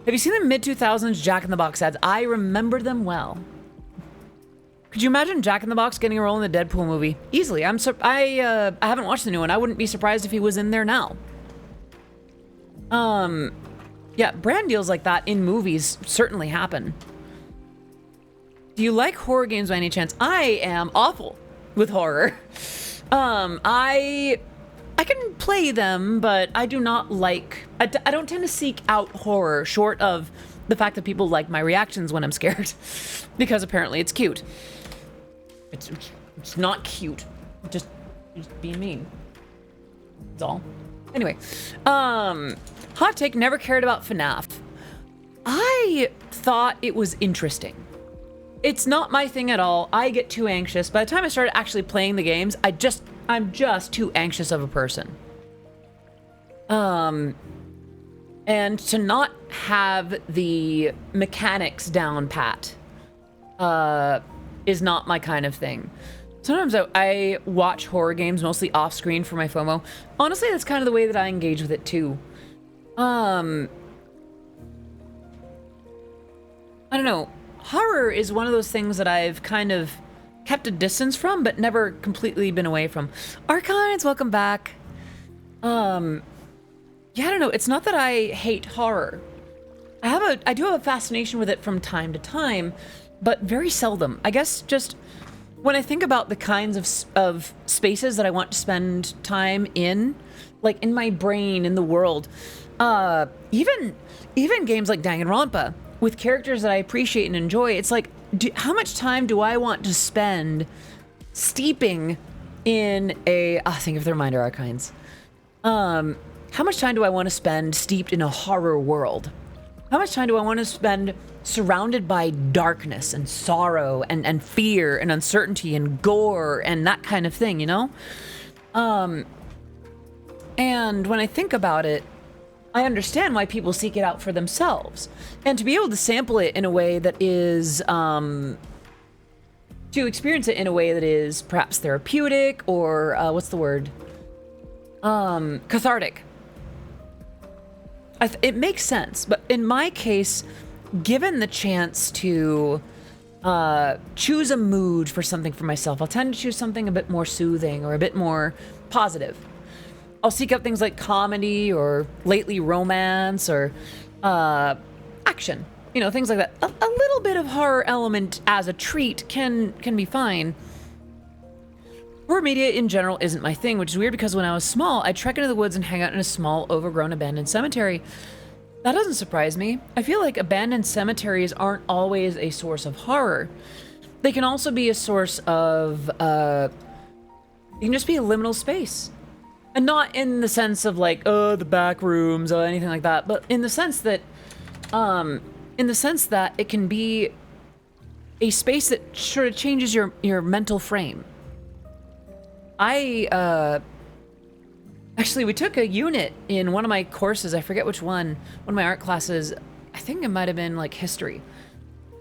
Have you seen the mid-2000s Jack in the Box ads? I remember them well. Could you imagine Jack in the Box getting a role in the Deadpool movie? Easily. I haven't watched the new one. I wouldn't be surprised if he was in there now. Yeah, brand deals like that in movies certainly happen. Do you like horror games by any chance? I am awful with horror. I can play them, but I do not like... I don't tend to seek out horror short of the fact that people like my reactions when I'm scared. Because apparently it's cute. It's not cute. Just being mean. That's all. Anyway. Hot take, never cared about FNAF. I thought it was interesting. It's not my thing at all. I get too anxious. By the time I started actually playing the games, I'm just too anxious of a person. And to not have the mechanics down pat is not my kind of thing. Sometimes I watch horror games mostly off screen for my FOMO. Honestly, that's kind of the way that I engage with it too. I don't know. Horror is one of those things that I've kind of kept a distance from, but never completely been away from. Archives, welcome back. Yeah, I don't know. It's not that I hate horror. I do have a fascination with it from time to time, but very seldom. I guess just when I think about the kinds of spaces that I want to spend time in, like in my brain, in the world, even games like Danganronpa, with characters that I appreciate and enjoy, it's like, how much time do I want to spend steeping in think of the Reminder Archives. How much time do I want to spend steeped in a horror world? How much time do I want to spend surrounded by darkness and sorrow and fear and uncertainty and gore and that kind of thing, you know? And when I think about it, I understand why people seek it out for themselves. And to be able to sample it in a way that is, to experience it in a way that is perhaps therapeutic or, what's the word? Cathartic. It makes sense, but in my case, given the chance to choose a mood for something for myself, I'll tend to choose something a bit more soothing or a bit more positive. I'll seek out things like comedy or lately romance or action, you know, things like that. A little bit of horror element as a treat can be fine. Horror media in general isn't my thing, which is weird because when I was small, I'd trek into the woods and hang out in a small, overgrown, abandoned cemetery. That doesn't surprise me. I feel like abandoned cemeteries aren't always a source of horror. They can also be a source of, it can just be a liminal space. And not in the sense of like, oh, the back rooms or anything like that, but in the sense that, it can be a space that sort of changes your mental frame. Actually, we took a unit in one of my courses, I forget which one of my art classes, I think it might have been like history,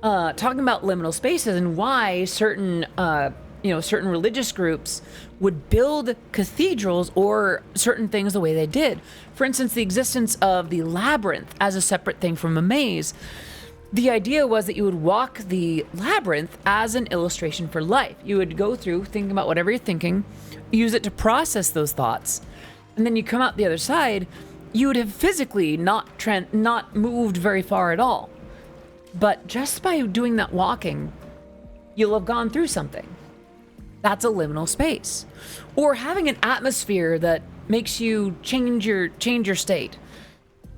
talking about liminal spaces and why certain religious groups would build cathedrals or certain things the way they did. For instance, the existence of the labyrinth as a separate thing from a maze. The idea was that you would walk the labyrinth as an illustration for life. You would go through thinking about whatever you're thinking, use it to process those thoughts, and then you come out the other side, you would have physically not moved very far at all. But just by doing that walking, you'll have gone through something. That's a liminal space. Or having an atmosphere that makes you change your state.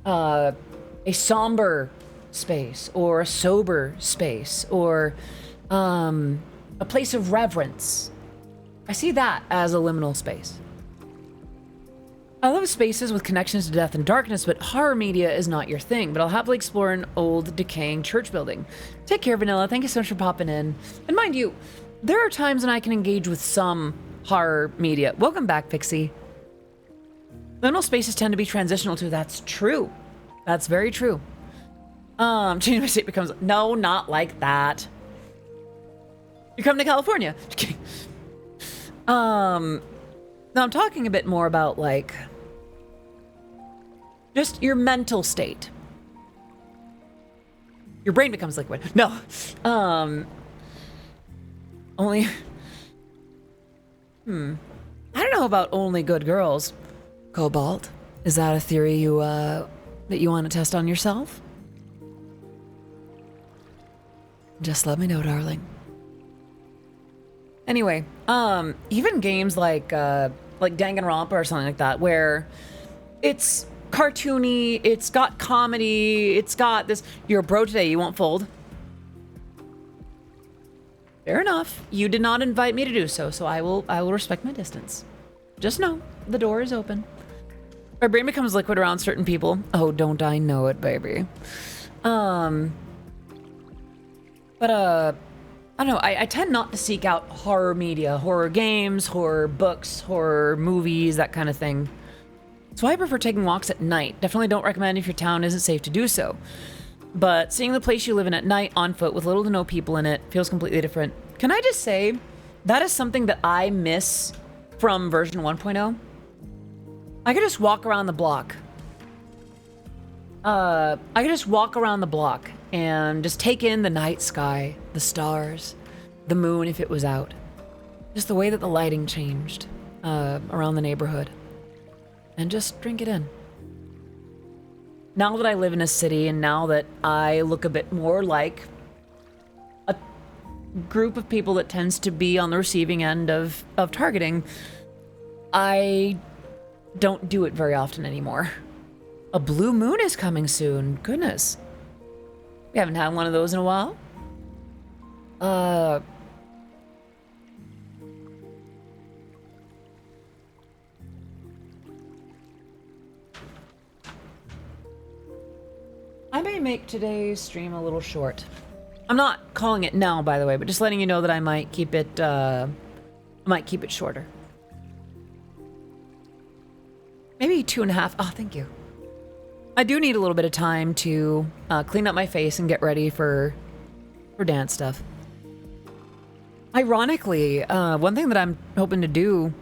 A somber space, or a sober space, or a place of reverence. I see that as a liminal space. I love spaces with connections to death and darkness, but horror media is not your thing. But I'll happily explore an old, decaying church building. Take care, Vanilla. Thank you so much for popping in. And mind you, there are times when I can engage with some horror media. Welcome back, Pixie. Liminal spaces tend to be transitional too. That's true. That's very true. Changing my state becomes, no, not like that. You come to California. Just kidding. Now I'm talking a bit more about like just your mental state. Your brain becomes liquid. No. Only I don't know about only good girls. Cobalt, is that a theory that you want to test on yourself? Just let me know, darling. Anyway, even games like Danganronpa or something like that, where it's cartoony, it's got comedy, it's got this, you're a bro today, you won't fold. Fair enough. You did not invite me to do so, so I will respect my distance. Just know, the door is open. My brain becomes liquid around certain people. Oh, don't I know it, baby. But I don't know, I tend not to seek out horror media, horror games, horror books, horror movies, that kind of thing. So I prefer taking walks at night. Definitely don't recommend if your town isn't safe to do so. But seeing the place you live in at night on foot with little to no people in it feels completely different. Can I just say, that is something that I miss from version 1.0. I could just walk around the block. And just take in the night sky, the stars, the moon if it was out. Just the way that the lighting changed around the neighborhood. And just drink it in. Now that I live in a city and now that I look a bit more like a group of people that tends to be on the receiving end of targeting, I don't do it very often anymore. A blue moon is coming soon. Goodness. We haven't had one of those in a while. I may make today's stream a little short. I'm not calling it now, by the way, but just letting you know that I might keep it, shorter. Maybe 2.5. Oh, thank you. I do need a little bit of time to clean up my face and get ready for dance stuff. Ironically, one thing that I'm hoping to do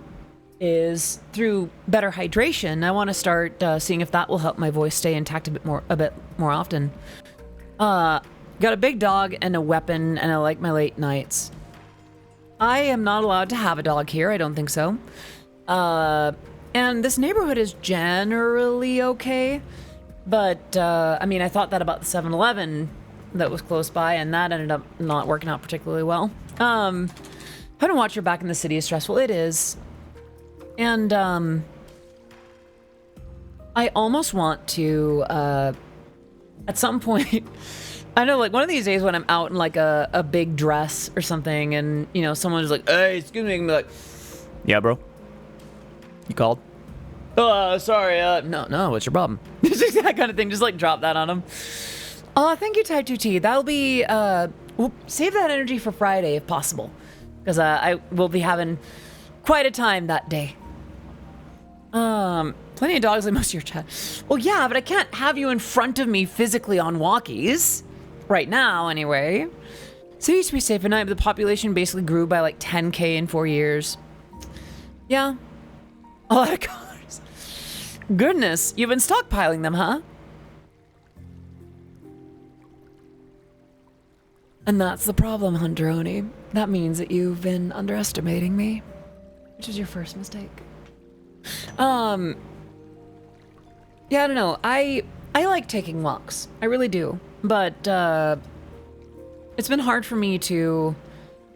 is through better hydration, I want to start seeing if that will help my voice stay intact a bit more often. Got a big dog and a weapon, and I like my late nights. I am not allowed to have a dog here. I don't think so. And this neighborhood is generally okay, but I mean, I thought that about the 7-Eleven that was close by, and that ended up not working out particularly well. Having to watch her back in the city is stressful. It is. And I almost want to, at some point, I know, like, one of these days when I'm out in, like, a big dress or something, and, you know, someone's like, hey, excuse me, and be like, yeah, bro. You called? Sorry, no, what's your problem? Just that kind of thing, just, like, drop that on them. Thank you, Type 2T. That'll be, we'll save that energy for Friday, if possible, because I will be having quite a time that day. Plenty of dogs like most of your chat. Well, yeah, but I can't have you in front of me physically on walkies. Right now, anyway. So it used to be safe at night, but the population basically grew by like 10K in 4 years. Yeah. A lot of cars. Goodness, you've been stockpiling them, huh? And that's the problem, Hunteroni. That means that you've been underestimating me, which is your first mistake. Yeah, I don't know. I like taking walks. I really do. But, it's been hard for me to,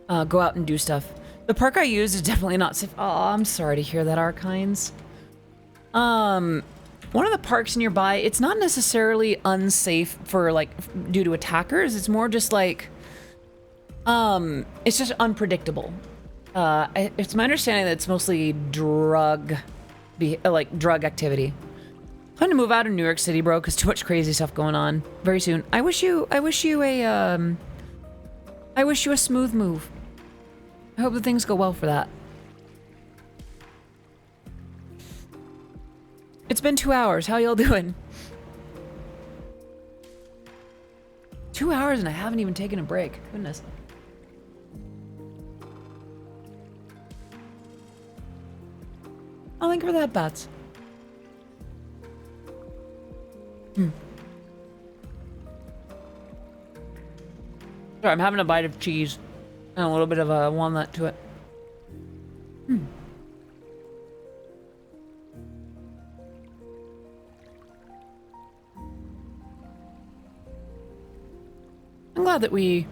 go out and do stuff. The park I use is definitely not safe. Oh, I'm sorry to hear that, Arkines. One of the parks nearby, it's not necessarily unsafe for, like, due to attackers. It's more just, like, it's just unpredictable. It's my understanding that it's mostly drug activity. Time to move out of New York City, bro, because too much crazy stuff going on very soon. I wish you a smooth move. I hope that things go well for that. It's been 2 hours. How y'all doing? 2 hours and I haven't even taken a break. Goodness. Oh, thank you for that, Bats. Sorry, I'm having a bite of cheese and a little bit of a walnut to it. I'm glad that we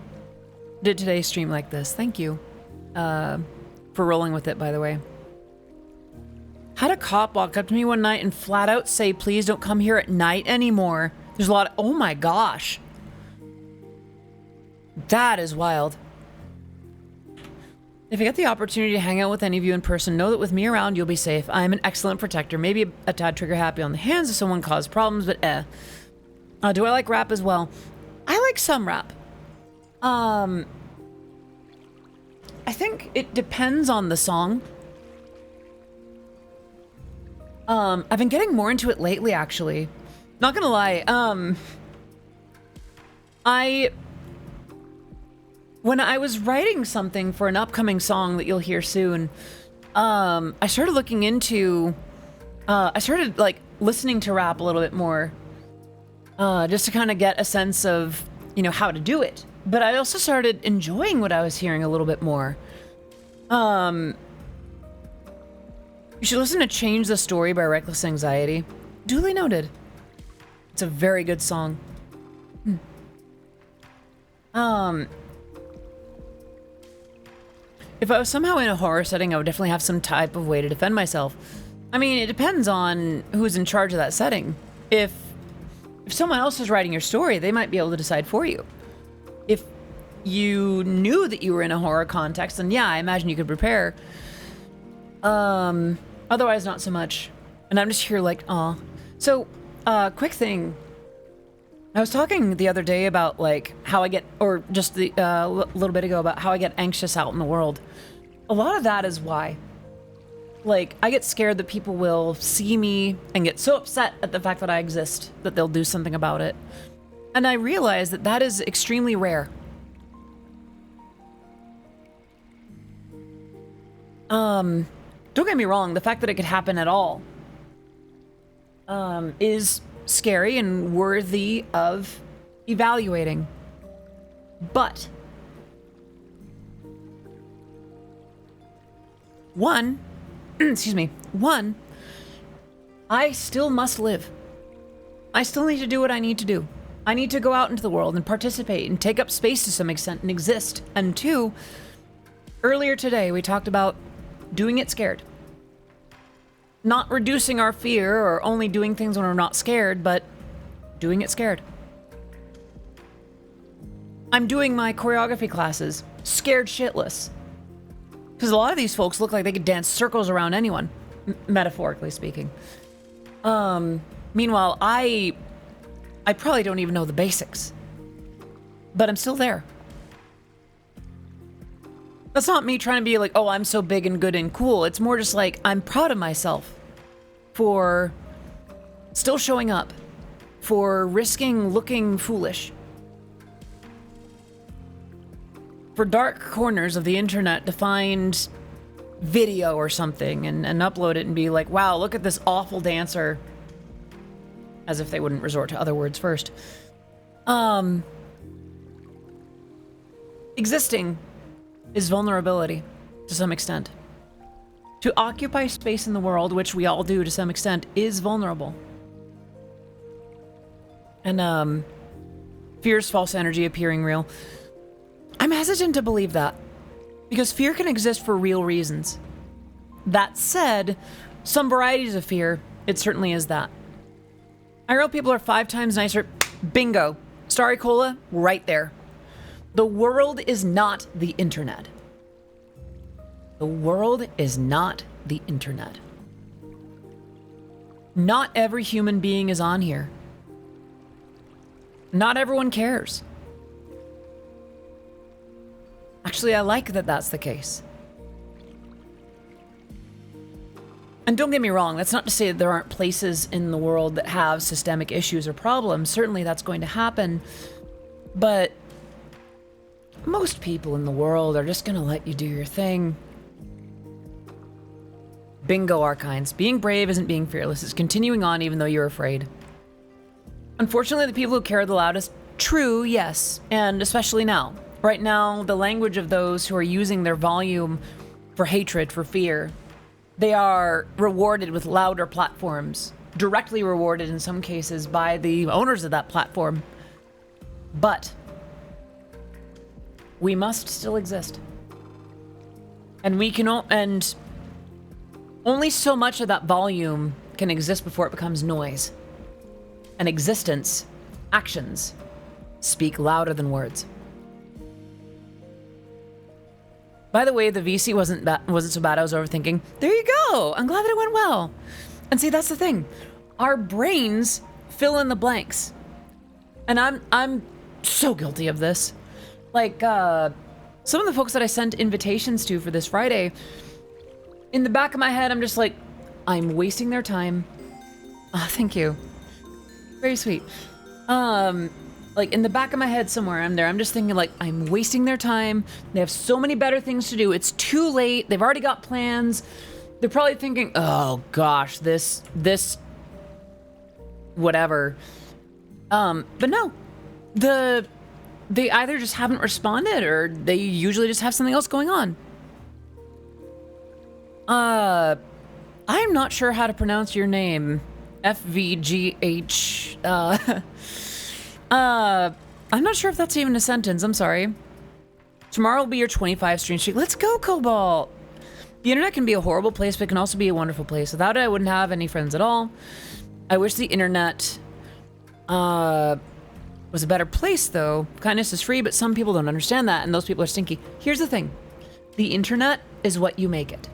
did today's stream like this. Thank you for rolling with it, by the way. Had a cop walk up to me one night and flat out say, please don't come here at night anymore. There's a lot of, oh my gosh. That is wild. If you get the opportunity to hang out with any of you in person, know that with me around, you'll be safe. I am an excellent protector. Maybe a tad trigger happy on the hands if someone caused problems, but do I like rap as well? I like some rap. I think it depends on the song. I've been getting more into it lately, actually. Not gonna lie, when I was writing something for an upcoming song that you'll hear soon, I started looking into, I started, like, listening to rap a little bit more, just to kind of get a sense of, you know, how to do it. But I also started enjoying what I was hearing a little bit more. You should listen to Change the Story by Reckless Anxiety. Duly noted. It's a very good song. If I was somehow in a horror setting, I would definitely have some type of way to defend myself. I mean, it depends on who's in charge of that setting. If someone else is writing your story, they might be able to decide for you. If you knew that you were in a horror context, then yeah, I imagine you could prepare. Otherwise, not so much. And I'm just here like, aw. So, quick thing. I was talking the other day about like how I get, or just the little bit ago about how I get anxious out in the world. A lot of that is why. Like, I get scared that people will see me and get so upset at the fact that I exist that they'll do something about it. And I realize that that is extremely rare. Don't get me wrong, the fact that it could happen at all is scary and worthy of evaluating. But one, excuse me, I still must live. I still need to do what I need to do. I need to go out into the world and participate and take up space to some extent and exist. And two, earlier today we talked about doing it scared. Not reducing our fear or only doing things when we're not scared, but doing it scared. I'm doing my choreography classes scared shitless. Because a lot of these folks look like they could dance circles around anyone, metaphorically speaking. Meanwhile, I probably don't even know the basics. But I'm still there. That's not me trying to be like, oh, I'm so big and good and cool. It's more just like, I'm proud of myself for still showing up, for risking looking foolish, for dark corners of the internet to find video or something and upload it and be like, wow, look at this awful dancer. As if they wouldn't resort to other words first. Existing is vulnerability to some extent. To occupy space in the world, which we all do to some extent, is vulnerable. And fear's false energy appearing real. I'm hesitant to believe that, because fear can exist for real reasons. That said, some varieties of fear, it certainly is that. IRL people are 5 times nicer. Bingo. Starry Cola, right there. The world is not the internet. The world is not the internet. Not every human being is on here. Not everyone cares. Actually, I like that that's the case. And don't get me wrong, that's not to say that there aren't places in the world that have systemic issues or problems. Certainly that's going to happen. But most people in the world are just going to let you do your thing. Bingo, Archines. Being brave isn't being fearless. It's continuing on even though you're afraid. Unfortunately, the people who care the loudest, true, yes. And especially now. Right now, the language of those who are using their volume for hatred, for fear, they are rewarded with louder platforms. Directly rewarded in some cases by the owners of that platform. But we must still exist. And we can, and only so much of that volume can exist before it becomes noise. And existence, actions, speak louder than words. By the way, the VC wasn't so bad. I was overthinking. There you go. I'm glad that it went well. And see, that's the thing. Our brains fill in the blanks. And I'm so guilty of this. Like, some of the folks that I sent invitations to for this Friday, in the back of my head, I'm just like, I'm wasting their time. Oh, thank you. Very sweet. Like, in the back of my head somewhere, I'm just thinking, like, I'm wasting their time. They have so many better things to do. It's too late. They've already got plans. They're probably thinking, oh, gosh, this, whatever. But no. They either just haven't responded or they usually just have something else going on. I'm not sure how to pronounce your name. FVGH. I'm not sure if that's even a sentence. I'm sorry. Tomorrow will be your 25 stream streak. Let's go, Cobalt. The internet can be a horrible place, but it can also be a wonderful place. Without it, I wouldn't have any friends at all. I wish the internet was a better place, though. Kindness is free, but some people don't understand that, and those people are stinky. Here's the thing. The internet is what you make it.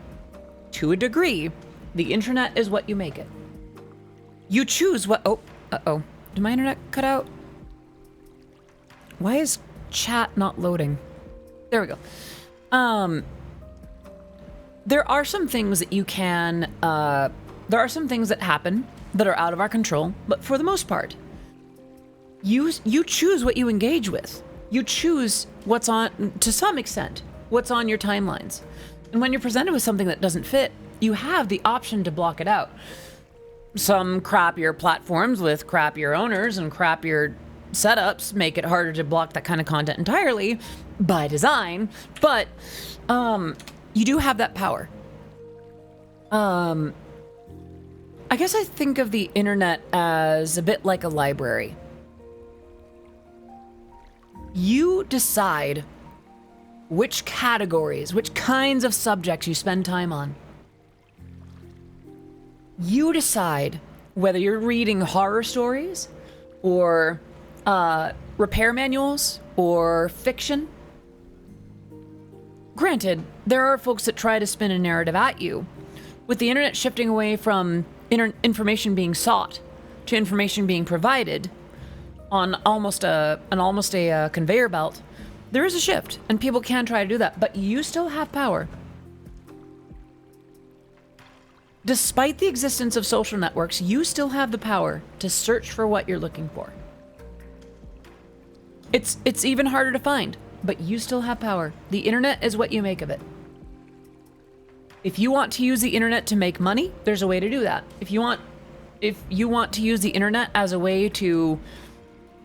To a degree, the internet is what you make it. You choose what... Oh, uh-oh. Did my internet cut out? Why is chat not loading? There we go. There are some things that you can, there are some things that happen that are out of our control, but for the most part, you choose what you engage with. You choose what's on, to some extent, what's on your timelines. And when you're presented with something that doesn't fit, you have the option to block it out. Some crappier platforms with crappier owners and crappier setups make it harder to block that kind of content entirely by design, but you do have that power. I guess I think of the internet as a bit like a library. You decide which categories, which kinds of subjects you spend time on. You decide whether you're reading horror stories or repair manuals or fiction. Granted, there are folks that try to spin a narrative at you. With the internet shifting away from information being sought to information being provided on almost a conveyor belt, there is a shift, and people can try to do that, but you still have power. Despite the existence of social networks, you still have the power to search for what you're looking for. It's even harder to find, but you still have power. The internet is what you make of it. If you want to use the internet to make money, there's a way to do that. If you want to use the internet as a way to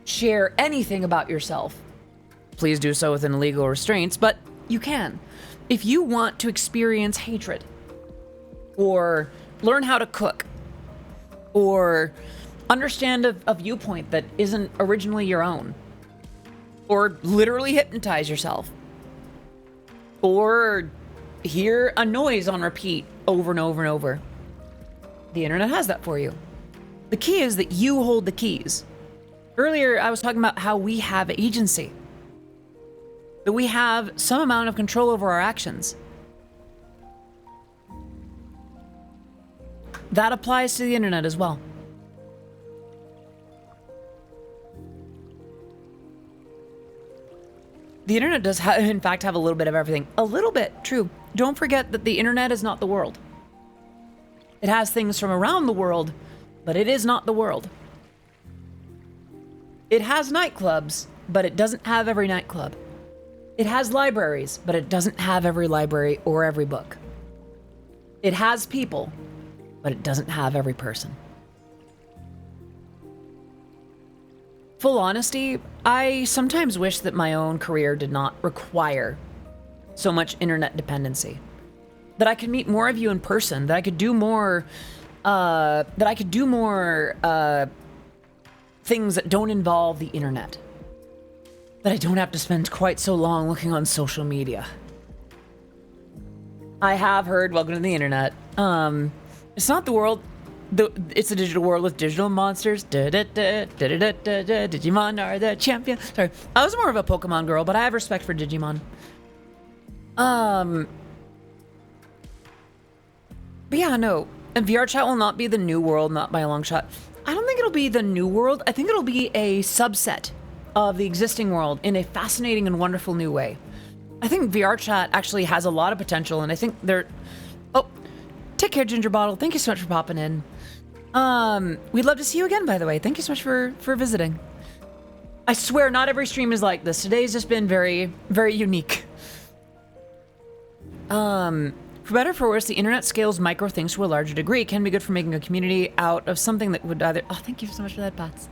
share anything about yourself, please do so within legal restraints, but you can. If you want to experience hatred, or learn how to cook, or understand a viewpoint that isn't originally your own, or literally hypnotize yourself, or hear a noise on repeat over and over and over, the internet has that for you. The key is that you hold the keys. Earlier, I was talking about how we have agency, that we have some amount of control over our actions. That applies to the internet as well. The internet does, in fact, have a little bit of everything. A little bit, true. Don't forget that the internet is not the world. It has things from around the world, but it is not the world. It has nightclubs, but it doesn't have every nightclub. It has libraries, but it doesn't have every library or every book. It has people, but it doesn't have every person. Full honesty, I sometimes wish that my own career did not require so much internet dependency. That I could meet more of you in person, that I could do more, things that don't involve the internet. That I don't have to spend quite so long looking on social media. I have heard, welcome to the internet. It's not the world. It's a digital world with digital monsters. Digimon are the champion. Sorry, I was more of a Pokemon girl, but I have respect for Digimon. But yeah, no. And VR chat will not be the new world, not by a long shot. I don't think it'll be the new world. I think it'll be a subset of the existing world in a fascinating and wonderful new way. I think VR chat actually has a lot of potential, and I think they're... Oh, take care, Ginger Bottle. Thank you so much for popping in. We'd love to see you again, by the way. Thank you so much for visiting. I swear, not every stream is like this. Today's just been very, very unique. For better or for worse, the internet scales micro things to a larger degree. It can be good for making a community out of something that would either... Oh, thank you so much for that, Bats.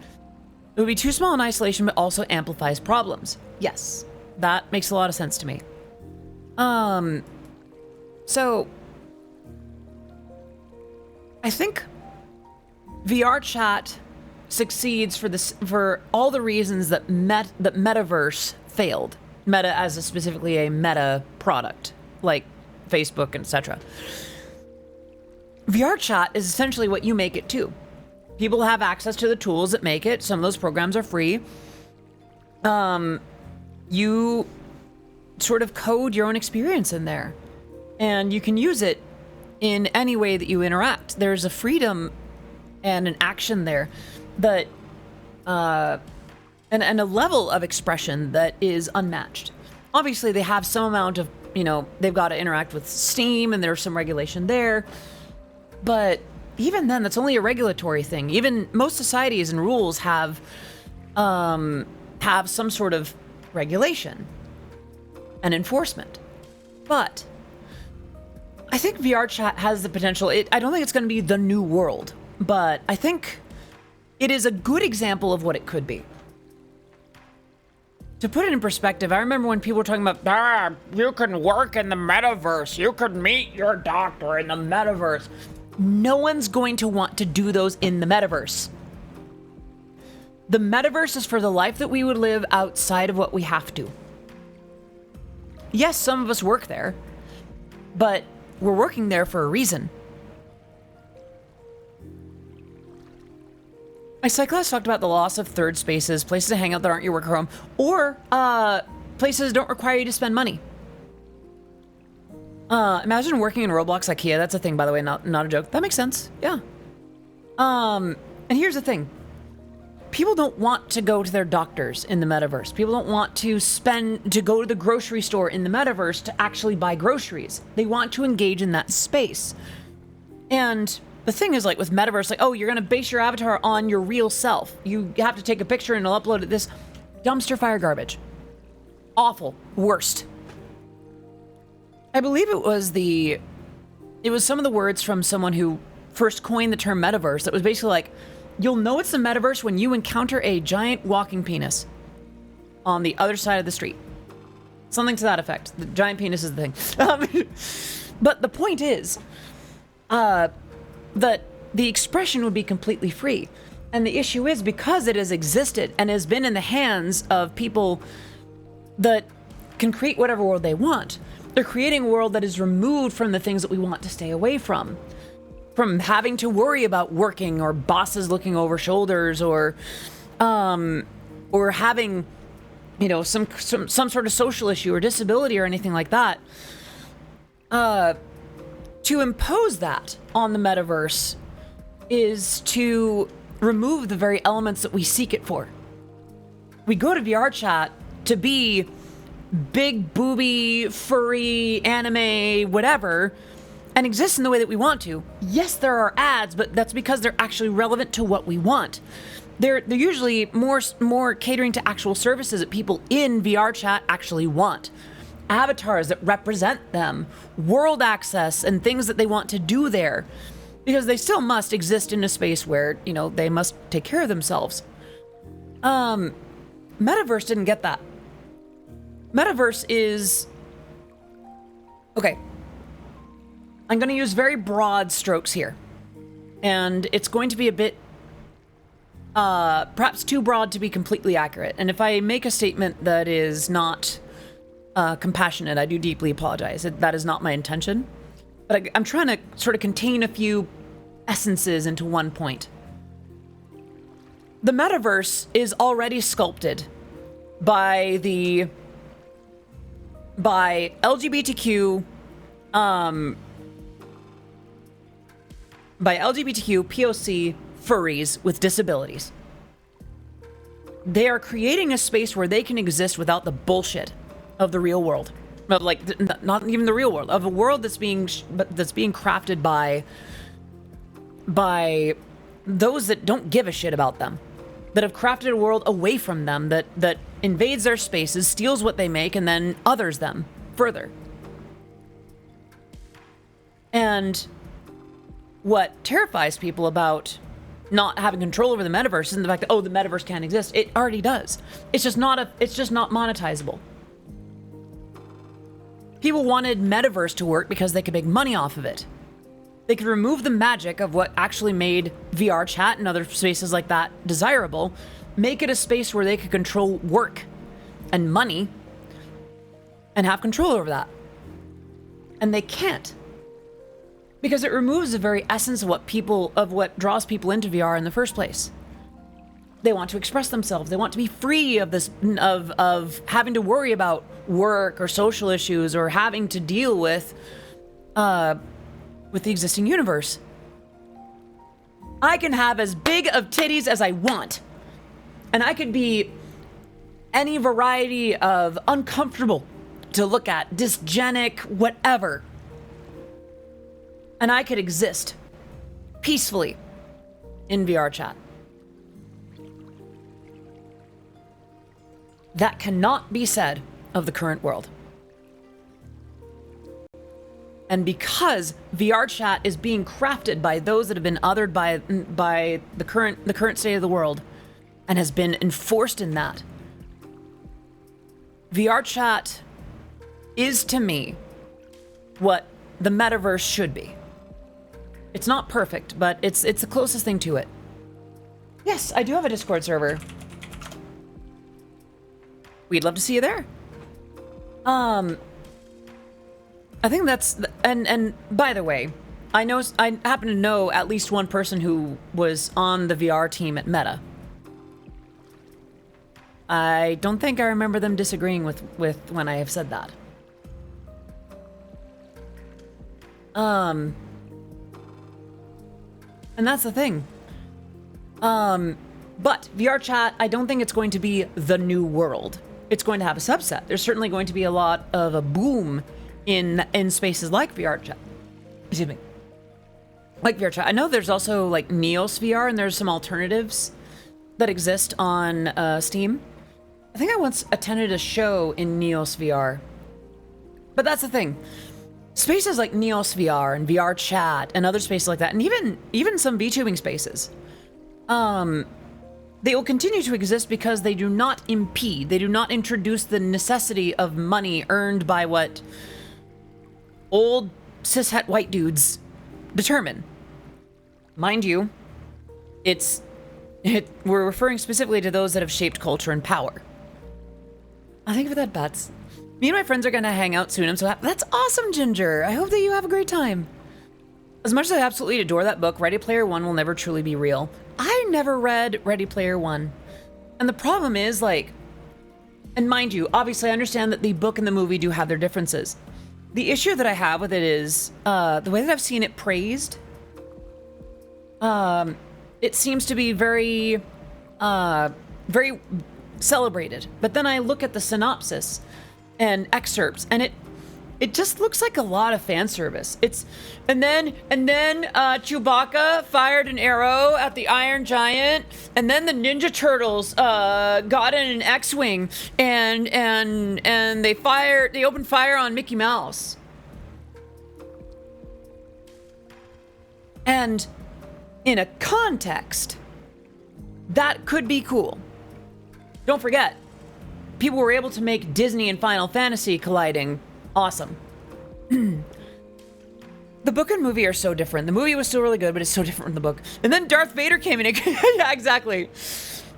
It would be too small in isolation, but also amplifies problems. Yes, that makes a lot of sense to me. So... I think VR chat succeeds for all the reasons that Metaverse failed. Meta as specifically a meta product, like Facebook, etc. VR chat is essentially what you make it too. People have access to the tools that make it. Some of those programs are free. You sort of code your own experience in there, and you can use it in any way that you interact. There's a freedom and an action there that and a level of expression that is unmatched. Obviously, they have some amount of, they've got to interact with Steam, and there's some regulation there. But even then, that's only a regulatory thing. Even most societies and rules have some sort of regulation and enforcement. But I think VR chat has the potential. I don't think it's going to be the new world, but I think it is a good example of what it could be. To put it in perspective, I remember when people were talking about, you can work in the metaverse, you could meet your doctor in the metaverse. No one's going to want to do those in the metaverse. The metaverse is for the life that we would live outside of what we have to. Yes, some of us work there, but we're working there for a reason. My cyclist talked about the loss of third spaces, places to hang out that aren't your work or home, or places that don't require you to spend money. Imagine working in Roblox IKEA. That's a thing, by the way, not a joke. That makes sense. Yeah. And here's the thing. People don't want to go to their doctors in the metaverse. People don't want to go to the grocery store in the metaverse to actually buy groceries. They want to engage in that space. And the thing is, like, with metaverse, like, oh, you're going to base your avatar on your real self. You have to take a picture and it'll upload it. This dumpster fire garbage. Awful. Worst. I believe it was some of the words from someone who first coined the term metaverse that was basically like, you'll know it's the metaverse when you encounter a giant walking penis on the other side of the street. Something to that effect. The giant penis is the thing. But the point is that the expression would be completely free. And the issue is, because it has existed and has been in the hands of people that can create whatever world they want, they're creating a world that is removed from the things that we want to stay away from. From having to worry about working, or bosses looking over shoulders, or having, some sort of social issue or disability or anything like that. To impose that on the metaverse is to remove the very elements that we seek it for. We go to VR chat to be big booby, furry, anime, whatever, and exist in the way that we want to. Yes, there are ads, but that's because they're actually relevant to what we want. They're usually more catering to actual services that people in VR chat actually want. Avatars that represent them, world access, and things that they want to do there. Because they still must exist in a space where, they must take care of themselves. Metaverse didn't get that. Metaverse is... Okay. I'm going to use very broad strokes here. And it's going to be a bit... perhaps too broad to be completely accurate. And if I make a statement that is not... compassionate, I do deeply apologize. That is not my intention. But I'm trying to sort of contain a few essences into one point. The metaverse is already sculpted by LGBTQ POC furries with disabilities. They are creating a space where they can exist without the bullshit of the real world. Like, not even the real world, of a world that's being crafted by those that don't give a shit about them, that have crafted a world away from them, that invades their spaces, steals what they make, and then others them further. And what terrifies people about not having control over the metaverse isn't the fact that, the metaverse can't exist. It already does. It's just not monetizable. People wanted metaverse to work because they could make money off of it. They could remove the magic of what actually made VR chat and other spaces like that desirable, make it a space where they could control work and money and have control over that. And they can't. Because it removes the very essence of what draws people into VR in the first place. They want to express themselves. They want to be free of this, of having to worry about work or social issues or having to deal with the existing universe. I can have as big of titties as I want. And I could be any variety of uncomfortable to look at, dysgenic, whatever. And I could exist peacefully in VR chat. That cannot be said of the current world. And because VR chat is being crafted by those that have been othered by the current state of the world and has been enforced in that, VR chat is to me what the metaverse should be. It's not perfect, but it's the closest thing to it. Yes, I do have a Discord server. We'd love to see you there. I think that's, and by the way, I happen to know at least one person who was on the VR team at Meta. I don't think I remember them disagreeing with when I have said that. And that's the thing. But VR chat, I don't think it's going to be the new world. It's going to have a subset. There's certainly going to be a lot of a boom in spaces like VR chat. Excuse me. Like VR chat. I know there's also like Neos VR, and there's some alternatives that exist on Steam. I think I once attended a show in Neos VR. But that's the thing. Spaces like Neos VR and VR chat and other spaces like that, and even some VTubing spaces, they will continue to exist because they do not impede. They do not introduce the necessity of money earned by what old cishet white dudes determine. Mind you, we're referring specifically to those that have shaped culture and power. I think for that, Bats. Me and my friends are gonna hang out soon. I'm so happy. That's awesome, Ginger. I hope that you have a great time. As much as I absolutely adore that book, Ready Player One will never truly be real. I never read Ready Player One. And the problem is, like, and mind you, obviously I understand that the book and the movie do have their differences. The issue that I have with it is, the way that I've seen it praised, it seems to be very, very celebrated. But then I look at the synopsis and excerpts, and it just looks like a lot of fan service. And then Chewbacca fired an arrow at the Iron Giant, and then the Ninja Turtles got in an X-wing, and they opened fire on Mickey Mouse. And in a context, that could be cool. Don't forget, people were able to make Disney and Final Fantasy colliding. Awesome. The book and movie are so different. The movie was still really good, but it's so different from the book. And then Darth Vader came in. Yeah, exactly.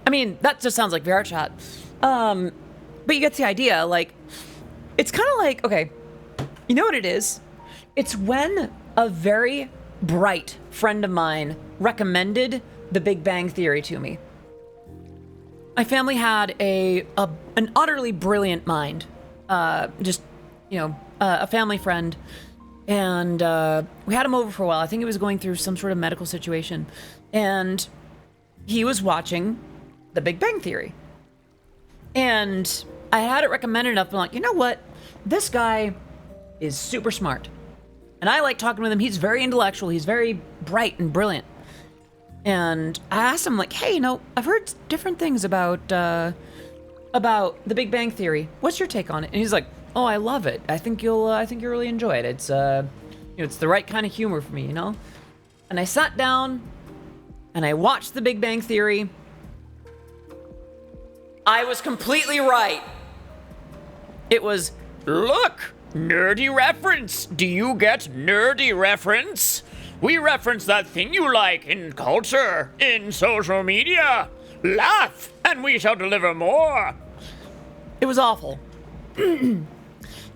I mean, that just sounds like VR chat. But you get the idea. Like, it's kind of like, okay, you know what it is? It's when a very bright friend of mine recommended The Big Bang Theory to me. My family had an utterly brilliant mind. A family friend. And we had him over for a while. I think he was going through some sort of medical situation. And he was watching The Big Bang Theory. And I had it recommended enough. I'm like, you know what? This guy is super smart. And I like talking with him. He's very intellectual. He's very bright and brilliant. And I asked him, like, hey, I've heard different things about The Big Bang Theory. What's your take on it? And he's like, oh, I love it. I think you'll really enjoy it. It's it's the right kind of humor for me, And I sat down and I watched The Big Bang Theory. I was completely right. It was, look, nerdy reference. Do you get nerdy reference? We reference that thing you like in culture, in social media. Laugh, and we shall deliver more. It was awful.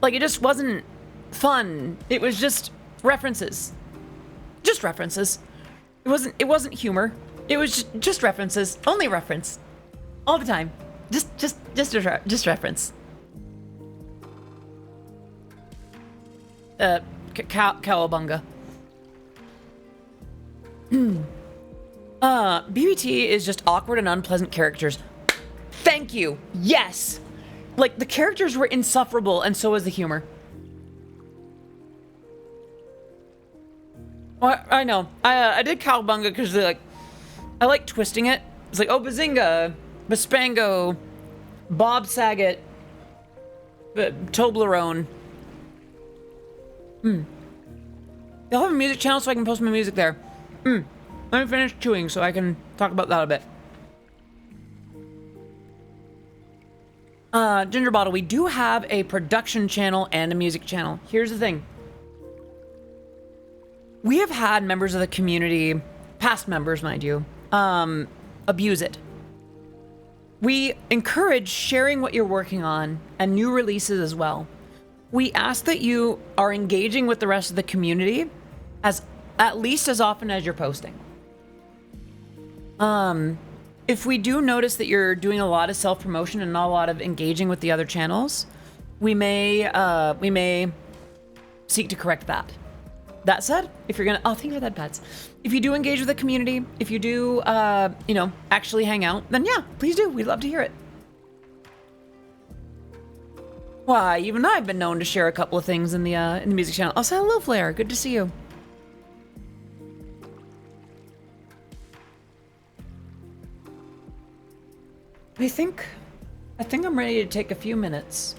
Like, it just wasn't fun. It was just references. Just references. It wasn't humor. It was just references. Only reference. All the time. Just reference. Cowabunga. BBT is just awkward and unpleasant characters. Thank you. Yes. Like, the characters were insufferable, and so was the humor. Well, I know. I did Cowabunga because like, I like twisting it. It's like, oh, Bazinga, Baspango, Bob Saget, Toblerone. They'll have a music channel so I can post my music there. Let me finish chewing so I can talk about that a bit. Ginger Bottle, we do have a production channel and a music channel. Here's the thing. We have had members of the community, past members, mind you, abuse it. We encourage sharing what you're working on and new releases as well. We ask that you are engaging with the rest of the community at least as often as you're posting. If we do notice that you're doing a lot of self-promotion and not a lot of engaging with the other channels, we may seek to correct that. That said, if you're gonna, oh, thank you for that, pets. If you do engage with the community, if you do, you know, actually hang out, then yeah, please do. We'd love to hear it. Why, even I've been known to share a couple of things in the music channel. Oh, say hello, Flair. Good to see you. I think I'm ready to take a few minutes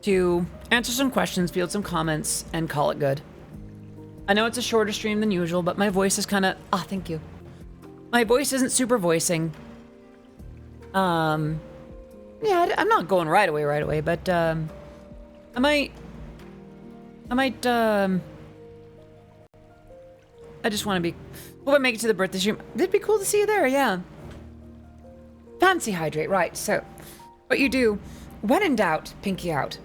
to answer some questions, field some comments, and call it good. I know it's a shorter stream than usual, but my voice is kind of... Ah, thank you. My voice isn't super voicing. Yeah, I'm not going right away, but, I just want to be... Hope I make it to the birthday stream. It'd be cool to see you there, yeah. Fancy hydrate, right, so... What you do, when in doubt, pinky out.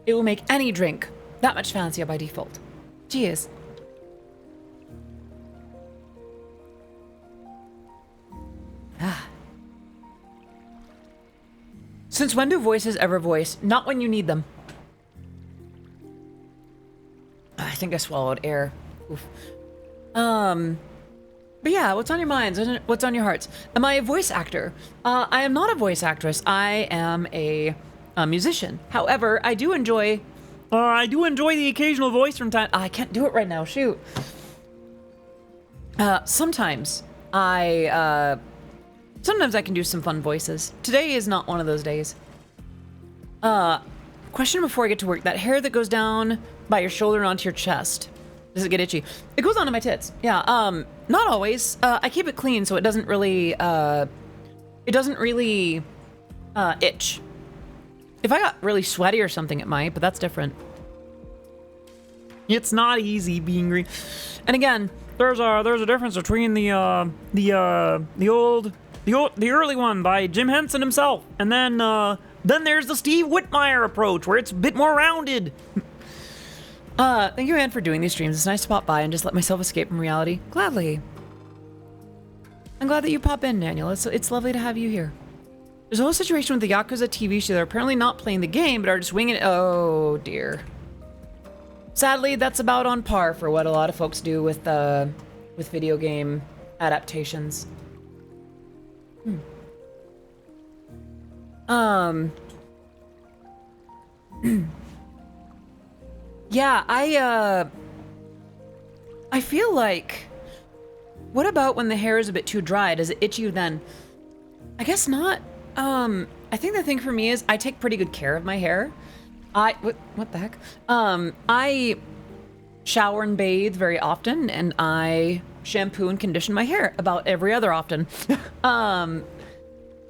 It will make any drink that much fancier by default. Cheers. Ah. Since when do voices ever voice? Not when you need them. I think I swallowed air. Oof. But yeah, what's on your minds? What's on your hearts? Am I a voice actor? I am not a voice actress. I am a musician. However, I do enjoy the occasional voice from time. I can't do it right now. Shoot. Sometimes I can do some fun voices. Today is not one of those days. Question before I get to work. That hair that goes down by your shoulder and onto your chest. Does it get itchy? It goes onto my tits. Yeah. Not always. I keep it clean so it doesn't really itch. If I got really sweaty or something, it might, but that's different. It's not easy being green. And again, there's a difference between the early one by Jim Henson himself, and then there's the Steve Whitmire approach where it's a bit more rounded. Thank you, Anne, for doing these streams. It's nice to pop by and just let myself escape from reality. Gladly. I'm glad that you pop in, Daniel. It's lovely to have you here. There's a whole situation with the Yakuza TV show. They're apparently not playing the game, but are just winging it. Oh, dear. Sadly, that's about on par for what a lot of folks do with video game adaptations. Yeah, I feel like... What about when the hair is a bit too dry? Does it itch you then? I guess not. I think the thing for me is I take pretty good care of my hair. What the heck? I shower and bathe very often, and I shampoo and condition my hair about every other often. And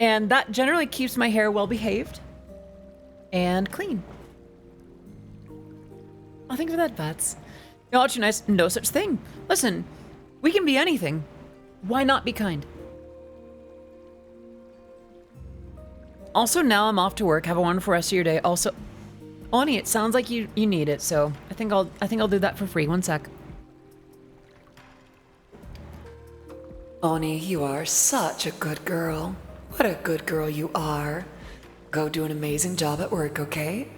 that generally keeps my hair well behaved and clean. Oh, thank you for that, Bats. Y'all are too nice. No such thing. Listen, we can be anything. Why not be kind? Also, now I'm off to work. Have a wonderful rest of your day. Also, Oni, it sounds like you need it, so I think I'll do that for free. One sec. Oni, you are such a good girl. What a good girl you are. Go do an amazing job at work, okay?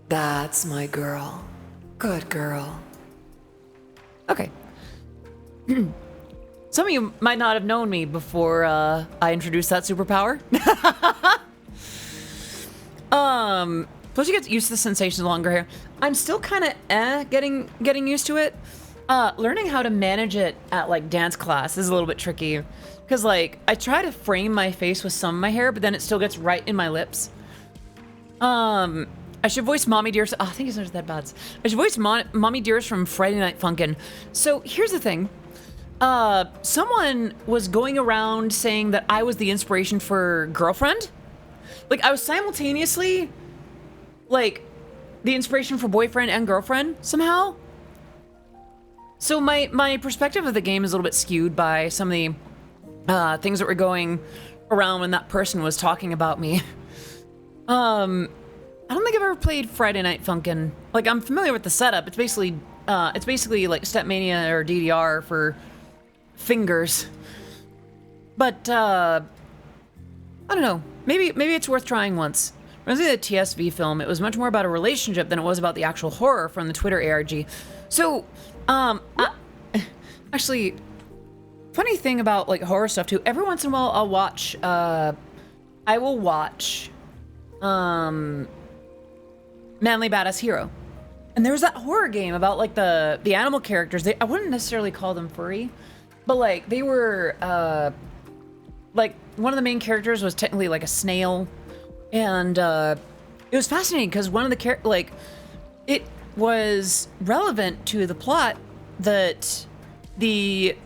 That's my girl. Good girl. Okay. Some of you might not have known me before I introduced that superpower. Plus you get used to the sensation of longer hair. I'm still kind of getting used to it. Learning how to manage it at like dance class is a little bit tricky. Because like, I try to frame my face with some of my hair, but then it still gets right in my lips. I should voice Mommy Dearest. Oh, thank you so much for that, Bods. I should voice Mommy Dearest from Friday Night Funkin'. So here's the thing. Someone was going around saying that I was the inspiration for Girlfriend. Like, I was simultaneously, like, the inspiration for Boyfriend and Girlfriend, somehow. So my perspective of the game is a little bit skewed by some of the things that were going around when that person was talking about me. I don't think I've ever played Friday Night Funkin'. Like, I'm familiar with the setup. It's basically like Stepmania or DDR for fingers. But, I don't know. Maybe it's worth trying once. When I was in the TSV film, it was much more about a relationship than it was about the actual horror from the Twitter ARG. So, actually, funny thing about, like, horror stuff, too, every once in a while I'll watch, I will watch, Manly Badass Hero. And there was that horror game about, like, the animal characters. I wouldn't necessarily call them furry, but, like, they were, like, one of the main characters was technically, like, a snail. And, it was fascinating because one of the it was relevant to the plot that the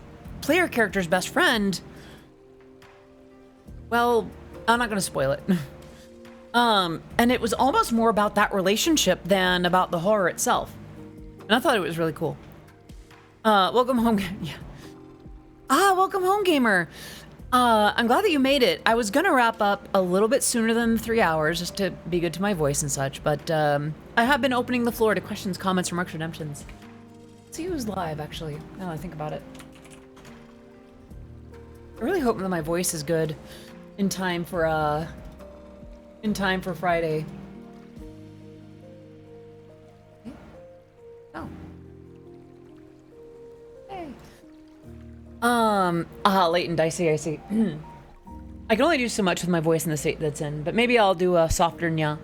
player character's best friend, well, I'm not going to spoil it. And it was almost more about that relationship than about the horror itself. And I thought it was really cool. Welcome home. Yeah. Welcome home, gamer. I'm glad that you made it. I was gonna wrap up a little bit sooner than 3 hours just to be good to my voice and such, but I have been opening the floor to questions, comments, remarks, redemptions. Let's see who's live, actually, now that I think about it. I really hope that my voice is good in time for Friday. Oh. Hey. Late and dicey, I see. I can only do so much with my voice in the state that's in, but maybe I'll do a softer nya.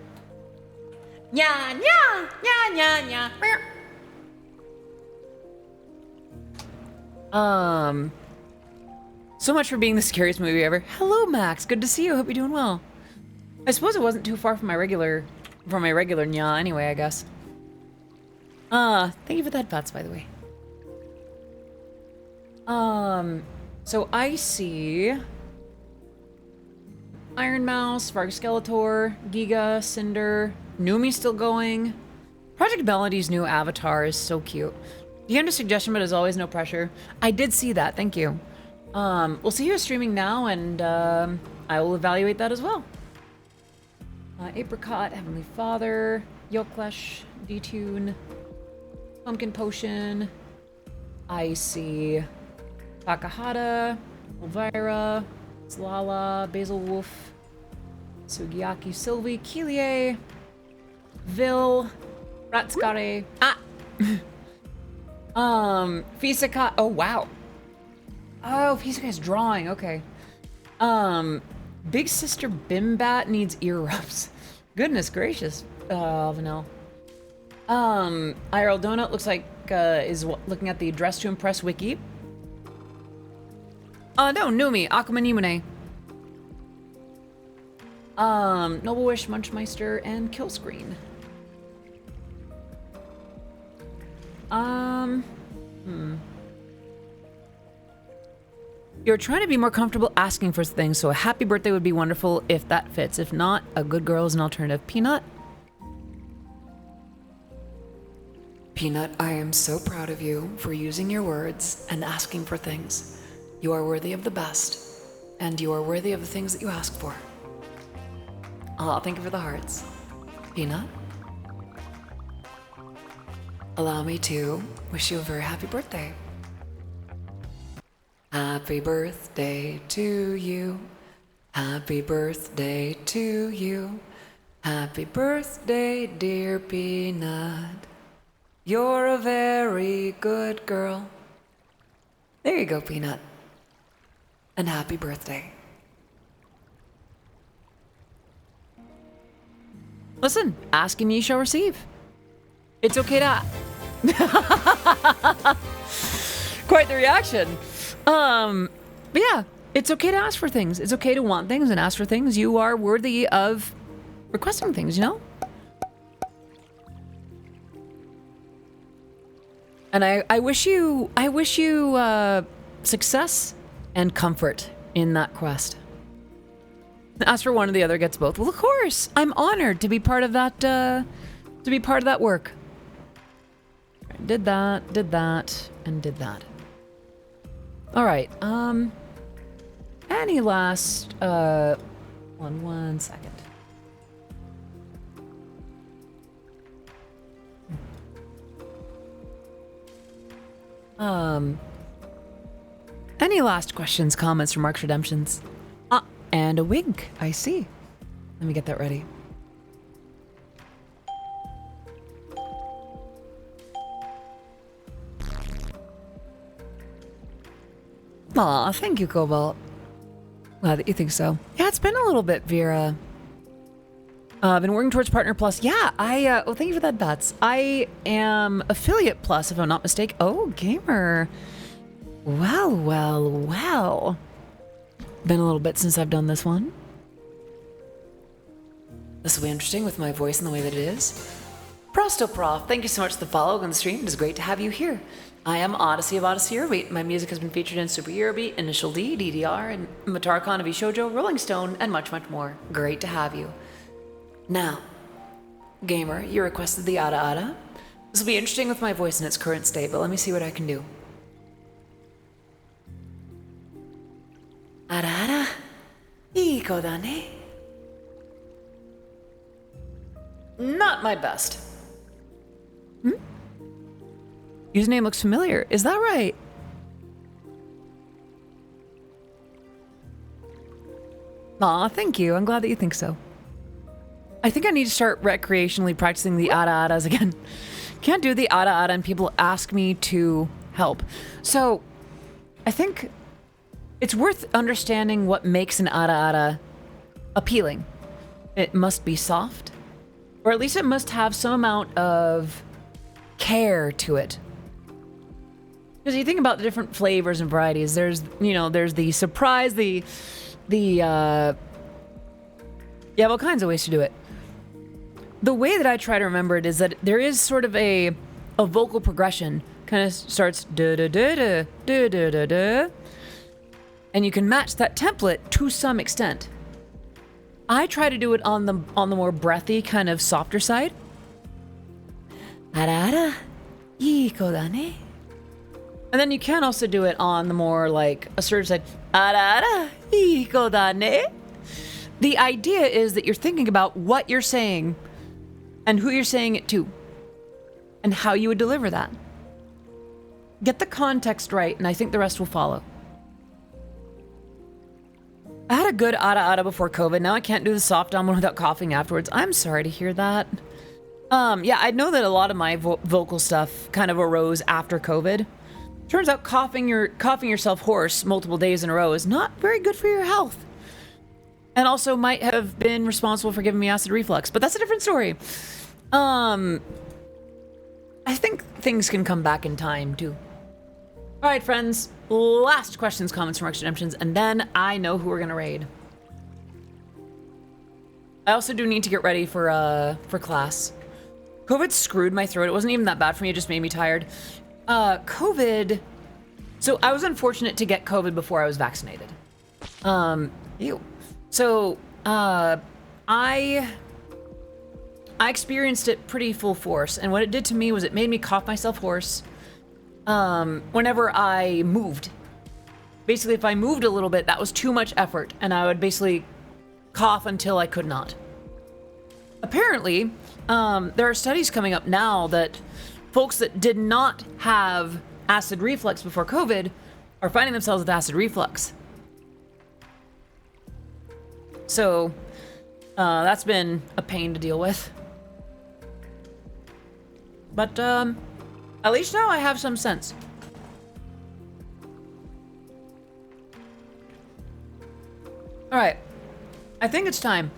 Nya, nya, nya, nya, nya. So much for being the scariest movie ever. Hello, Max. Good to see you. Hope you're doing well. I suppose it wasn't too far from my regular nya anyway, I guess. Thank you for that, Bots, by the way. So I see Iron Mouse, Varg Skeletor, Giga, Cinder, Numi still going. Project Melody's new avatar is so cute. You can a suggestion, but as always, no pressure. I did see that, thank you. We'll see who's streaming now, and I will evaluate that as well. Apricot, Heavenly Father, Yoklesh, Detune, Pumpkin Potion, Icy, Takahata, Elvira, Slala, Basil Wolf, Sugiyaki Sylvie, Kilie, Vil, Ratskare, Fisaka, oh wow. Oh, Fisaka's drawing, okay. Big Sister Bimbat needs ear rubs. Goodness gracious, Vanille. IRL Donut looks like, is looking at the Dress to Impress wiki. No, Numi, Akuma Nimune. Noble Wish, Munchmeister, and Killscreen. You're trying to be more comfortable asking for things, so a happy birthday would be wonderful if that fits. If not, a good girl is an alternative. Peanut? Peanut, I am so proud of you for using your words and asking for things. You are worthy of the best, and you are worthy of the things that you ask for. Thank you for the hearts. Peanut? Allow me to wish you a very happy birthday. Happy birthday to you. Happy birthday to you. Happy birthday, dear Peanut. You're a very good girl. There you go, Peanut. and happy birthday. Listen, ask and ye shall receive. It's okay to... Quite the reaction. But yeah, it's okay to ask for things. It's okay to want things and ask for things. You are worthy of requesting things, you know? And I wish you success and comfort in that quest. Ask for one or the other, gets both. Well, of course, I'm honored to be part of that. Work. Did that, and did that. All right. Any last one second. Any last questions, comments, remarks, redemptions? And a wink, I see. Let me get that ready. Aw, thank you, Cobalt. Glad that you think so. Yeah, it's been a little bit, Vera. I've been working towards Partner Plus. Yeah, well, thank you for that, Bats. I am Affiliate Plus, if I'm not mistaken. Oh, Gamer. Well. Been a little bit since I've done this one. This will be interesting with my voice and the way that it is. Prosto Prof, thank you so much for the follow on the stream. It is great to have you here. I am Odyssey of Odyssey Eurobeat. My music has been featured in Super Eurobeat, Initial D, DDR, and Matarcon of Shoujo, Rolling Stone, and much, much more. Great to have you. Now, Gamer, you requested the Ada Ada. This will be interesting with my voice in its current state, but let me see what I can do. Ada Ada, iko da ne. Not my best. Username looks familiar. Is that right? Aw, thank you. I'm glad that you think so. I think I need to start recreationally practicing the Ada Adas again. Can't do the Ada Ada and people ask me to help. So, I think it's worth understanding what makes an Ada Ada appealing. It must be soft, or at least it must have some amount of care to it. Because you think about the different flavors and varieties, there's the surprise, you have all kinds of ways to do it. The way that I try to remember it is that there is sort of a vocal progression. Kind of starts da da da da da da da da, and you can match that template to some extent. I try to do it on the more breathy, kind of softer side. Ada ada, iko da ne. And then you can also do it on the more like assertive side. Ada ada, iko da ne. The idea is that you're thinking about what you're saying and who you're saying it to and how you would deliver that. Get the context right, and I think the rest will follow. I had a good Ada Ada before COVID. Now I can't do the soft down one without coughing afterwards. I'm sorry to hear that. Yeah, I know that a lot of my vocal stuff kind of arose after COVID. Turns out coughing yourself hoarse multiple days in a row is not very good for your health. And also might have been responsible for giving me acid reflux, but that's a different story. I think things can come back in time, too. All right, friends. Last questions, comments, remarks, redemptions, and then I know who we're gonna raid. I also do need to get ready for class. COVID screwed my throat. It wasn't even that bad for me. It just made me tired. COVID. So I was unfortunate to get COVID before I was vaccinated. Ew. So, I experienced it pretty full force, and what it did to me was it made me cough myself hoarse whenever I moved. Basically, if I moved a little bit, that was too much effort, and I would basically cough until I could not. Apparently, there are studies coming up now that folks that did not have acid reflux before COVID are finding themselves with acid reflux. So, that's been a pain to deal with. But, at least now I have some sense. All right. I think it's time.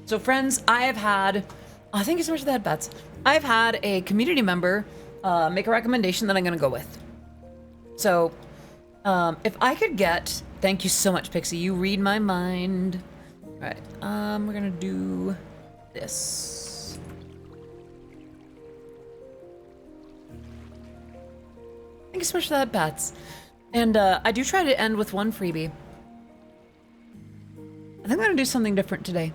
So friends, I thank you so much for that, Bets. I've had a community member make a recommendation that I'm gonna go with. So, if I could get, thank you so much, Pixie, you read my mind. All right, we're gonna do this. Thank you so much for that, Bets. And I do try to end with one freebie. I think I'm gonna do something different today.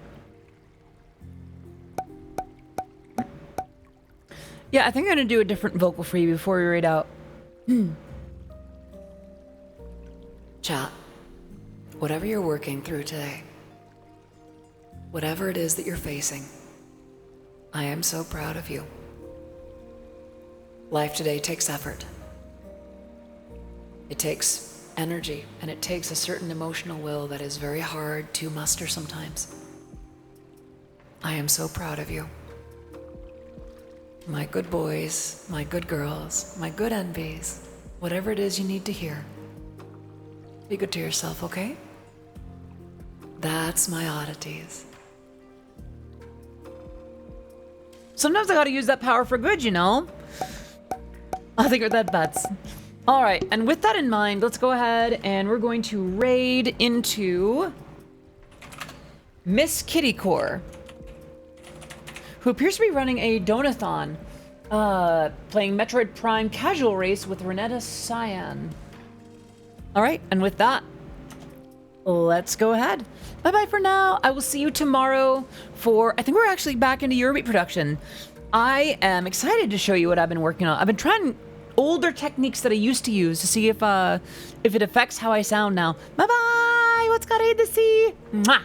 Yeah, I think I'm gonna do a different vocal freebie before we read out. Chat, whatever you're working through today, whatever it is that you're facing, I am so proud of you. Life today takes effort. It takes energy, and it takes a certain emotional will that is very hard to muster sometimes. I am so proud of you. My good boys, my good girls, my good envies, whatever it is you need to hear. Be good to yourself, okay? That's my oddities. Sometimes I gotta use that power for good, you know? I think with that, Bets. All right, and with that in mind, let's go ahead and we're going to raid into Miss Kittycore, who appears to be running a donathon, playing Metroid Prime Casual Race with Renetta Cyan. All right, and with that, let's go ahead. Bye-bye for now. I will see you tomorrow for, I think we're actually back into Eurobeat production. I am excited to show you what I've been working on. I've been trying older techniques that I used to use to see if it affects how I sound now. Bye-bye! What's got A to see? Mwah!